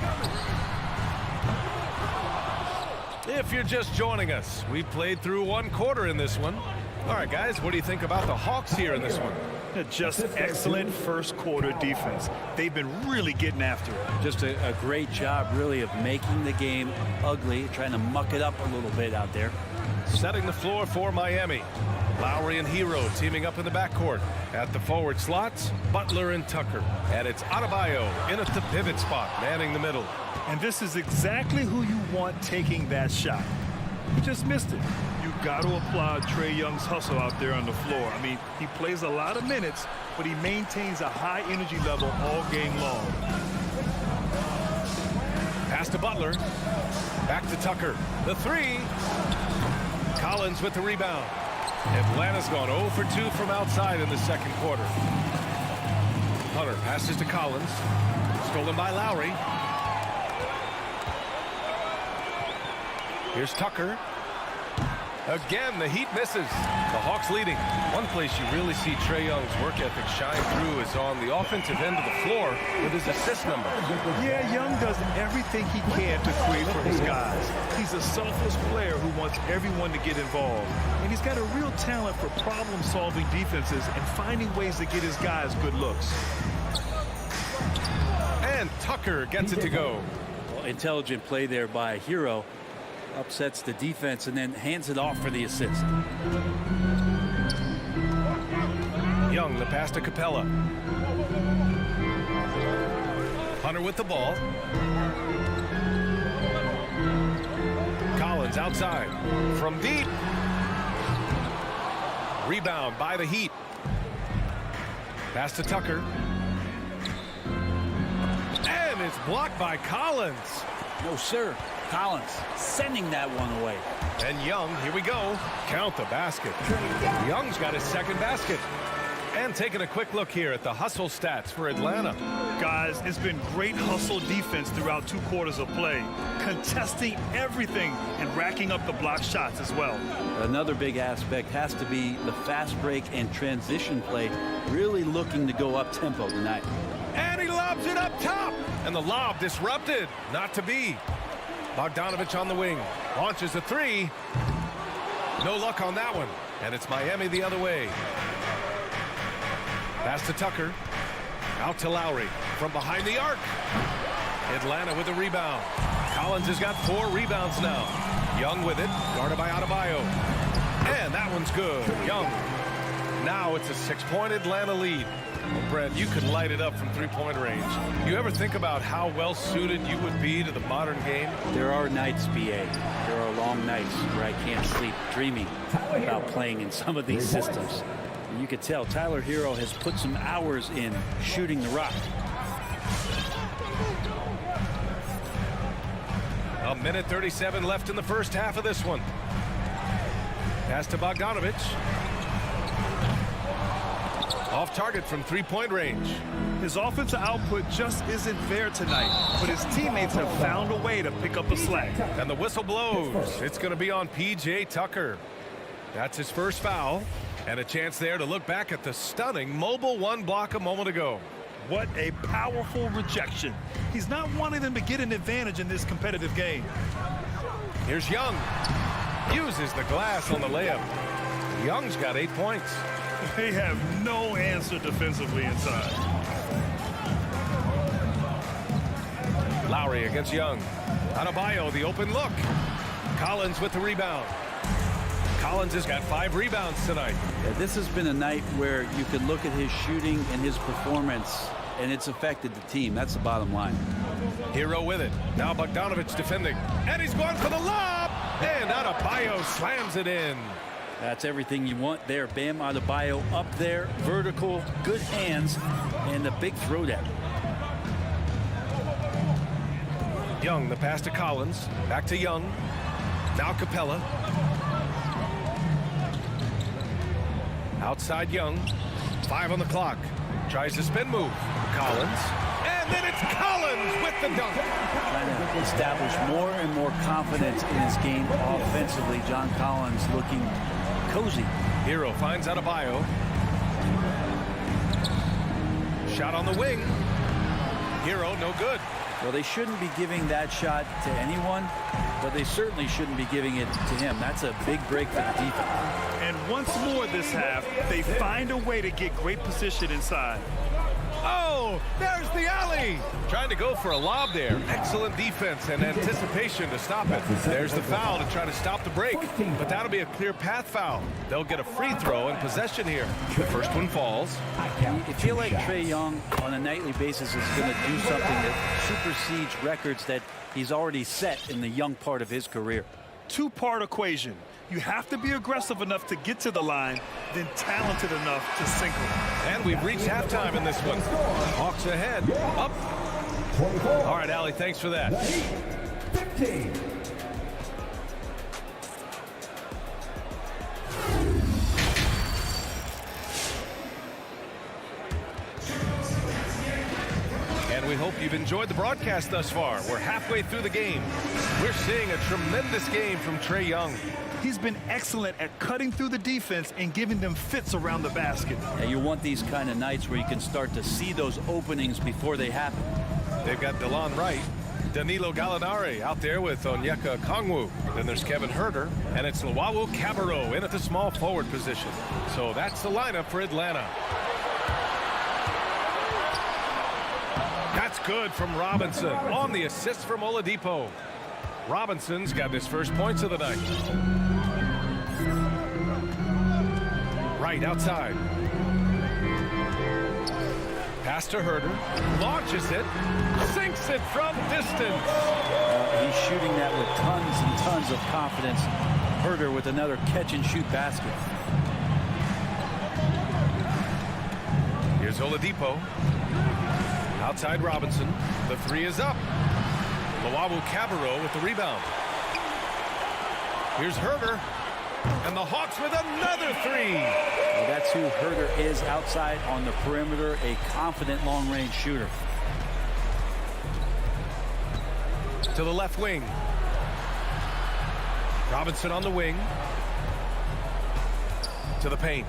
If you're just joining us, we played through 1 quarter in this one. All right, guys, what do you think about the Hawks here in this one? Just excellent first quarter defense. They've been really getting after it. Just a great job, really, of making the game ugly, trying to muck it up a little bit out there. Setting the floor for Miami. Lowry and Hero teaming up in the backcourt. At the forward slots, Butler and Tucker. And it's Adebayo in at the pivot spot, manning the middle. And this is exactly who you want taking that shot. He just missed it. You got to applaud Trae Young's hustle out there on the floor. I mean, he plays a lot of minutes, but he maintains a high energy level all game long. Pass to Butler. Back to Tucker. The 3. Collins with the rebound. Atlanta's gone 0 for 2 from outside in the second quarter. Hunter passes to Collins. Stolen by Lowry. Here's Tucker. Again, the Heat misses. The Hawks leading. One place you really see Trae Young's work ethic shine through is on the offensive end of the floor with his assist number. Yeah, Young does everything he can to create for his guys. He's a selfless player who wants everyone to get involved. And he's got a real talent for problem-solving defenses and finding ways to get his guys good looks. And Tucker gets it to go. Well, intelligent play there by Hero. Upsets the defense and then hands it off for the assist. Young, the pass to Capella. Hunter with the ball. Collins outside. From deep. Rebound by the Heat. Pass to Tucker. And it's blocked by Collins. No, sir. Collins sending that one away. And Young, here we go. Count the basket. Young's got his second basket. And taking a quick look here at the hustle stats for Atlanta. Guys, it's been great hustle defense throughout 2 quarters of play. Contesting everything and racking up the block shots as well. Another big aspect has to be the fast break and transition play. Really looking to go up tempo tonight. And he lobs it up top. And the lob disrupted. Not to be. Bogdanovich on the wing. Launches a 3. No luck on that one. And it's Miami the other way. Pass to Tucker. Out to Lowry. From behind the arc. Atlanta with the rebound. Collins has got 4 rebounds now. Young with it. Guarded by Adebayo. And that one's good. Young. Now it's a 6-point Atlanta lead. Well, Brent, you could light it up from 3-point range. You ever think about how well suited you would be to the modern game? There are nights, BA. There are long nights where I can't sleep dreaming about playing in some of these systems. And you could tell Tyler Hero has put some hours in shooting the rock. A minute 37 left in the first half of this one. Pass to Bogdanovich. Off target from 3-point range. His offensive output just isn't there tonight, but his teammates have found a way to pick up the slack. And the whistle blows. It's going to be on P.J. Tucker. That's his first foul. And a chance there to look back at the stunning mobile 1 block a moment ago. What a powerful rejection. He's not wanting them to get an advantage in this competitive game. Here's Young. Uses the glass on the layup. Young's got 8 points. They have no answer defensively inside. Lowry against Young. Adebayo, the open look. Collins with the rebound. Collins has got 5 rebounds tonight. Yeah, this has been a night where you can look at his shooting and his performance, and it's affected the team. That's the bottom line. Hero with it. Now Bogdanovich defending. And he's going for the lob. And Adebayo slams it in. That's everything you want there. Bam Adebayo up there, vertical, good hands, and a big throwdown. Young, the pass to Collins. Back to Young. Now Capella. Outside Young. 5 on the clock. Tries the spin move. Collins. And then it's Collins with the dunk. Trying to establish more and more confidence in his game offensively. John Collins looking cozy. Hero finds Adebayo. Shot on the wing. Hero, no good. Well, they shouldn't be giving that shot to anyone, but they certainly shouldn't be giving it to him. That's a big break for the defense. And once more this half, they find a way to get great position inside. Oh, there's the alley. Trying to go for a lob there. Excellent defense and anticipation to stop it. There's the foul to try to stop the break. But that'll be a clear path foul. They'll get a free throw and possession here. The first one falls. You feel like Trae Young on a nightly basis is going to do something that supersedes records that he's already set in the young part of his career. Two-part equation. You have to be aggressive enough to get to the line, then talented enough to sink them. And we've reached halftime in this one. Hawks ahead. Up. All right, Allie, thanks for that. 15. And we hope you've enjoyed the broadcast thus far. We're halfway through the game. We're seeing a tremendous game from Trae Young. He's been excellent at cutting through the defense and giving them fits around the basket. Yeah, you want these kind of nights where you can start to see those openings before they happen. They've got Delon Wright, Danilo Gallinari out there with Onyeka Okongwu. Then there's Kevin Huerter, and it's Luwawu Cabarrot in at the small forward position. So that's the lineup for Atlanta. That's good from Robinson on the assist from Oladipo. Robinson's got his first points of the night. Right outside. Pass to Huerter. Launches it. Sinks it from distance. He's shooting that with tons and tons of confidence. Huerter with another catch-and-shoot basket. Here's Oladipo. Outside Robinson. The three is up. Luwawu Cabarrot with the rebound. Here's Huerter. And the Hawks with another three. Well, that's who Huerter is outside on the perimeter, a confident long-range shooter. To the left wing. Robinson on the wing. To the paint.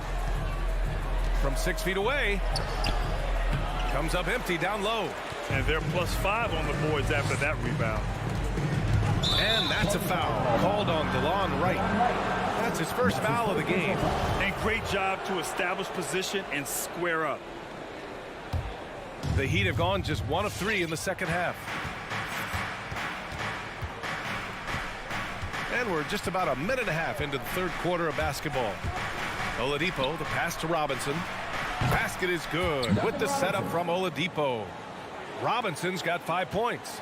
From 6 feet away. Comes up empty down low. And they're +5 on the boards after that rebound. And that's a foul called on Delon Wright. That's his first foul of the game. And great job to establish position and square up. The Heat have gone just 1 of 3 in the second half. And we're just about a minute and a half into the third quarter of basketball. Oladipo, the pass to Robinson. Basket is good with the setup from Oladipo. Robinson's got 5 points.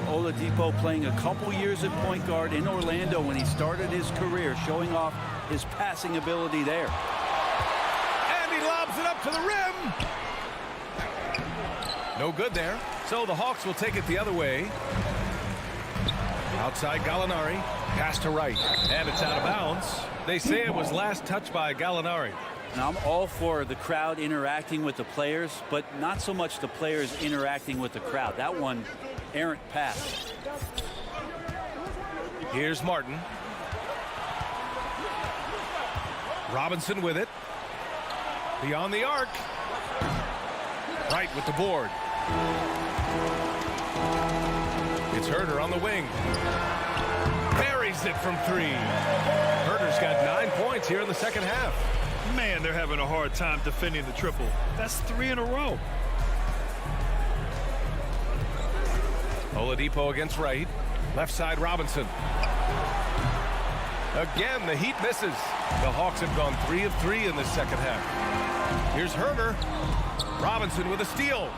Oladipo playing a couple years at point guard in Orlando when he started his career, showing off his passing ability there. And he lobs it up to the rim. No good there. So the Hawks will take it the other way. Outside Gallinari. Pass to Wright. And it's out of bounds. They say it was last touched by Gallinari. Now, I'm all for the crowd interacting with the players, but not so much the players interacting with the crowd. That one, errant pass. Here's Martin. Robinson with it. Beyond the arc. Wright with the board. It's Huerter on the wing. Very lays it from 3. Herder's got 9 points here in the second half. Man, they're having a hard time defending the triple. That's 3 in a row. Oladipo against Wright. Left side, Robinson. Again, the Heat misses. The Hawks have gone 3 of 3 in the second half. Here's Herder. Robinson with a steal.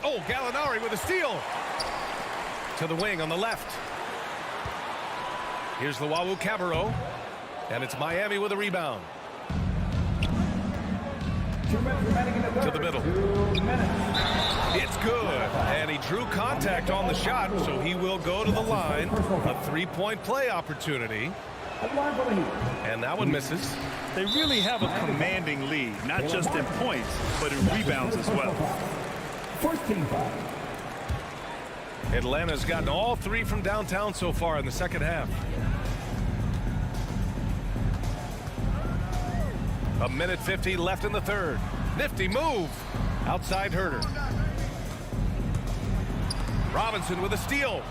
Oh, Gallinari with a steal. To the wing on the left. Here's Luau Cabarro. And it's Miami with a rebound. To the middle. It's good. And he drew contact on the shot, so he will go to the line. A 3-point play opportunity. And that one misses. They really have a commanding lead, not just in points, but in rebounds as well. First team foul. Atlanta's gotten all 3 from downtown so far in the second half. A minute 50 left in the third. Nifty move. Outside Herder. Robinson with a steal.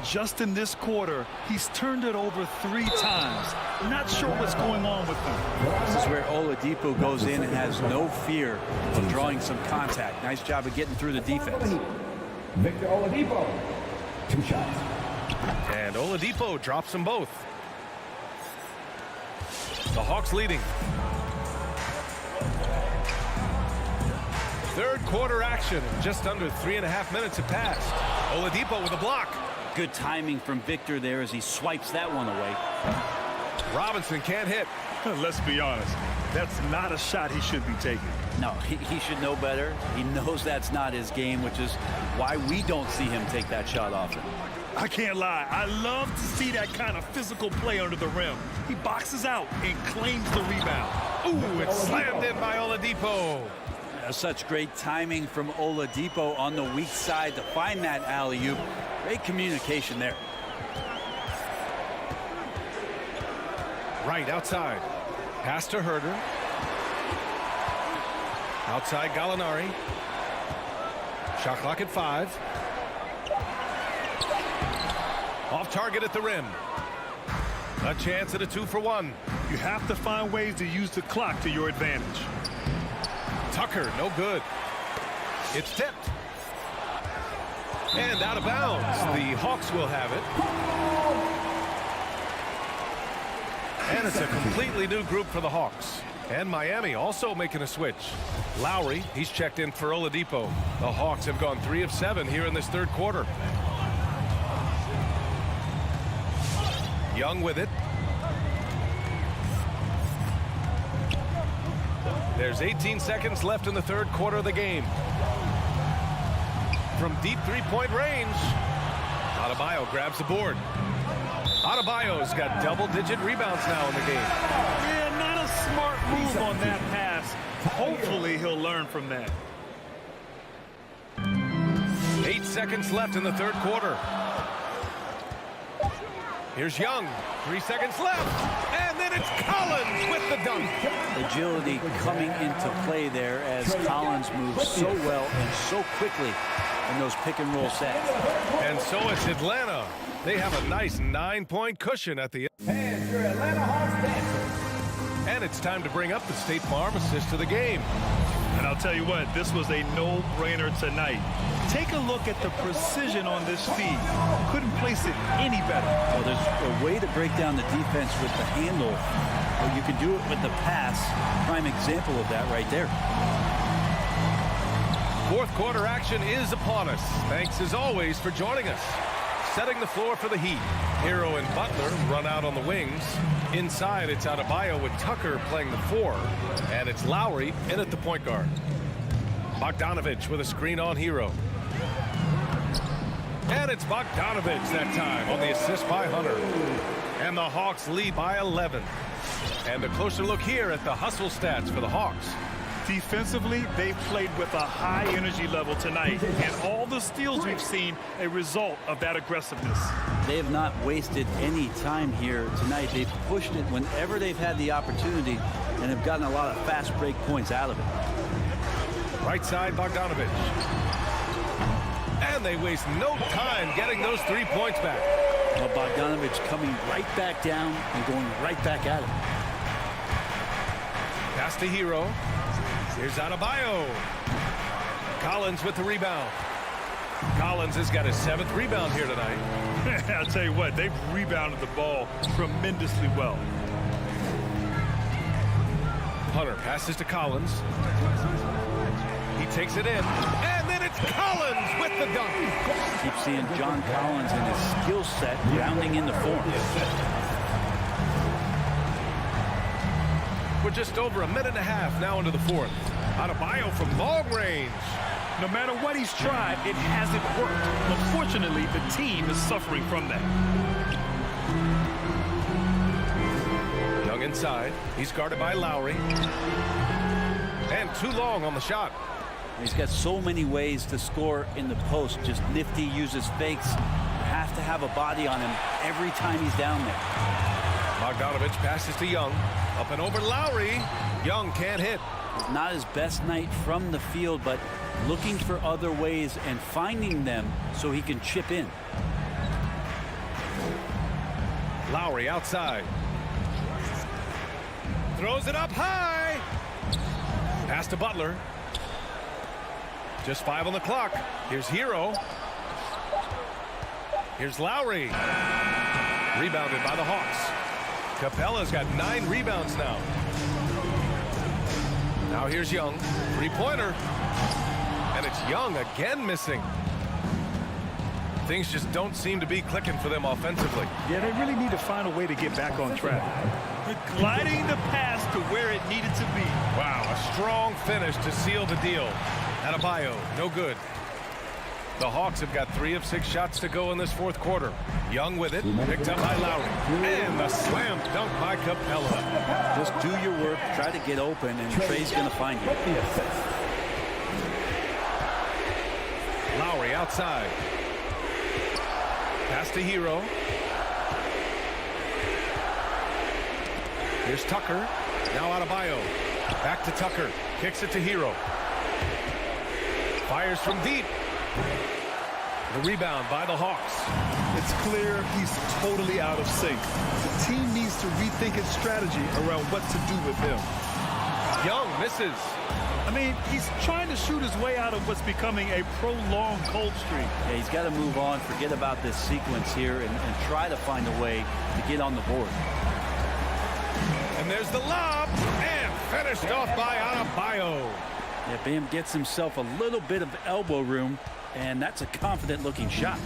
Just in this quarter, he's turned it over 3 times. Not sure what's going on with him. This is where Oladipo goes in and has no fear of drawing some contact. Nice job of getting through the defense. Victor Oladipo. 2 shots. And Oladipo drops them both. The Hawks leading. Third quarter action. Just under 3.5 minutes have passed. Oladipo with a block. Good timing from Victor there as he swipes that one away. Robinson can't hit. Let's be honest. That's not a shot he should be taking. No, he should know better. He knows that's not his game, which is why we don't see him take that shot often. I can't lie. I love to see that kind of physical play under the rim. He boxes out and claims the rebound. Ooh, it's slammed in by Oladipo. Such great timing from Oladipo on the weak side to find that alley-oop. Great communication there. Right outside. Pass to Herder. Outside Gallinari. Shot clock at 5. Off target at the rim. A chance at a 2-for-1. You have to find ways to use the clock to your advantage. Tucker, no good. It's tipped. And out of bounds. The Hawks will have it. And it's a completely new group for the Hawks. And Miami also making a switch. Lowry, he's checked in for Oladipo. The Hawks have gone 3 of 7 here in this third quarter. Young with it. There's 18 seconds left in the third quarter of the game. From deep 3-point range, Adebayo grabs the board. Adebayo's got double-digit rebounds now in the game. Yeah, not a smart move on that pass. Hopefully he'll learn from that. 8 seconds left in the third quarter. Here's Young. 3 seconds left. And then it's Collins with the dunk. Agility coming into play there as Collins moves so well and so quickly in those pick-and-roll sets. And so it's Atlanta. They have a nice 9-point cushion at the end. And your Atlanta Hawks dancers. And it's time to bring up the State Farm assist of the game. And I'll tell you what, this was a no-brainer tonight. Take a look at the precision on this feed. Couldn't place it any better. Well, there's a way to break down the defense with the handle, or you can do it with the pass. Prime example of that right there. Fourth quarter action is upon us. Thanks as always for joining us. Setting the floor for the Heat. Hero and Butler run out on the wings. Inside, it's Adebayo with Tucker playing the 4. And it's Lowry in at the point guard. Bogdanovich with a screen on Hero. And it's Bogdanovich that time on the assist by Hunter. And the Hawks lead by 11. And a closer look here at the hustle stats for the Hawks. Defensively, they've played with a high energy level tonight, and all the steals we've seen a result of that aggressiveness. They have not wasted any time here tonight. They've pushed it whenever they've had the opportunity and have gotten a lot of fast break points out of it. Right side, Bogdanovich. And they waste no time getting those 3 points back. Well, Bogdanovich coming right back down and going right back at him. Pass to Hero. Here's Adebayo. Collins with the rebound. Collins has got his 7th rebound here tonight. I'll tell you what, they've rebounded the ball tremendously well. Hunter passes to Collins. He takes it in, and then it's Collins with the dunk. Keep seeing John Collins and his skill set rounding into form. We're just over a minute and a half now into the 4th. Adebayo from long range. No matter what he's tried, it hasn't worked. Unfortunately, the team is suffering from that. Young inside. He's guarded by Lowry. And too long on the shot. He's got so many ways to score in the post. Just nifty, uses fakes. You have to have a body on him every time he's down there. Bogdanovich passes to Young. Up and over Lowry. Young can't hit. Not his best night from the field, but looking for other ways and finding them so he can chip in. Lowry outside. Throws it up high. Pass to Butler. Just 5 on the clock. Here's Hero. Here's Lowry. Rebounded by the Hawks. Capella's got 9 rebounds now. Now here's Young. 3-pointer. And it's Young again missing. Things just don't seem to be clicking for them offensively. Yeah, they really need to find a way to get back on track. They're gliding the pass to where it needed to be. Wow, a strong finish to seal the deal. Adebayo, no good. The Hawks have got 3 of 6 shots to go in this 4th quarter. Young with it, picked up by Lowry. And the slam dunk by Capella. Just do your work, try to get open, and Trey's going to find you. Lowry outside. Pass to Hero. Here's Tucker. Now Adebayo. Back to Tucker. Kicks it to Hero. Fires from deep. The rebound by the Hawks. It's clear he's totally out of sync. The team needs to rethink its strategy around what to do with him. Young misses. I mean, he's trying to shoot his way out of what's becoming a prolonged cold streak. Yeah, he's got to move on, forget about this sequence here, and try to find a way to get on the board. And there's the lob, and finished off by Adebayo. Yeah, Bam gets himself a little bit of elbow room, and that's a confident-looking shot.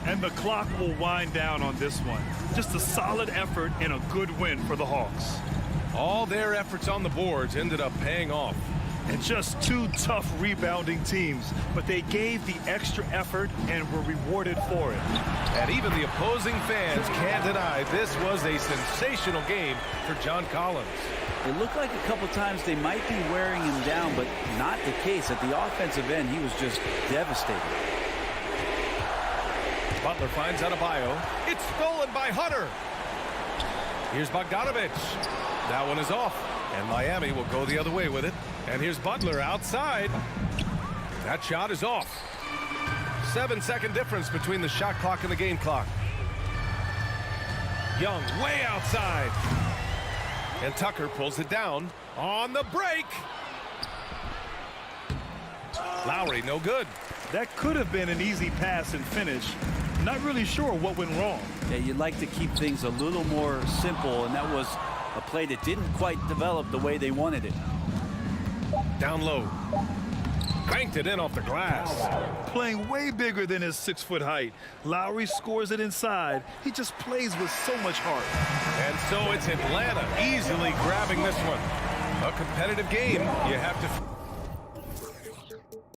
And the clock will wind down on this one. Just a solid effort and a good win for the Hawks. All their efforts on the boards ended up paying off. And just 2 tough rebounding teams, but they gave the extra effort and were rewarded for it. And even the opposing fans can't deny this was a sensational game for John Collins. It looked like a couple times they might be wearing him down, but not the case. At the offensive end, he was just devastating. Butler finds Adebayo. It's stolen by Hunter. Here's Bogdanovich. That one is off, and Miami will go the other way with it. And here's Butler outside. That shot is off. 7-second difference between the shot clock and the game clock. Young way outside. And Tucker pulls it down on the break. Lowry, no good. That could have been an easy pass and finish. Not really sure what went wrong. Yeah, you'd like to keep things a little more simple, and that was a play that didn't quite develop the way they wanted it. Down low. Cranked it in off the glass. Playing way bigger than his 6-foot height. Lowry scores it inside. He just plays with so much heart. And so it's Atlanta easily grabbing this one. A competitive game. You have to...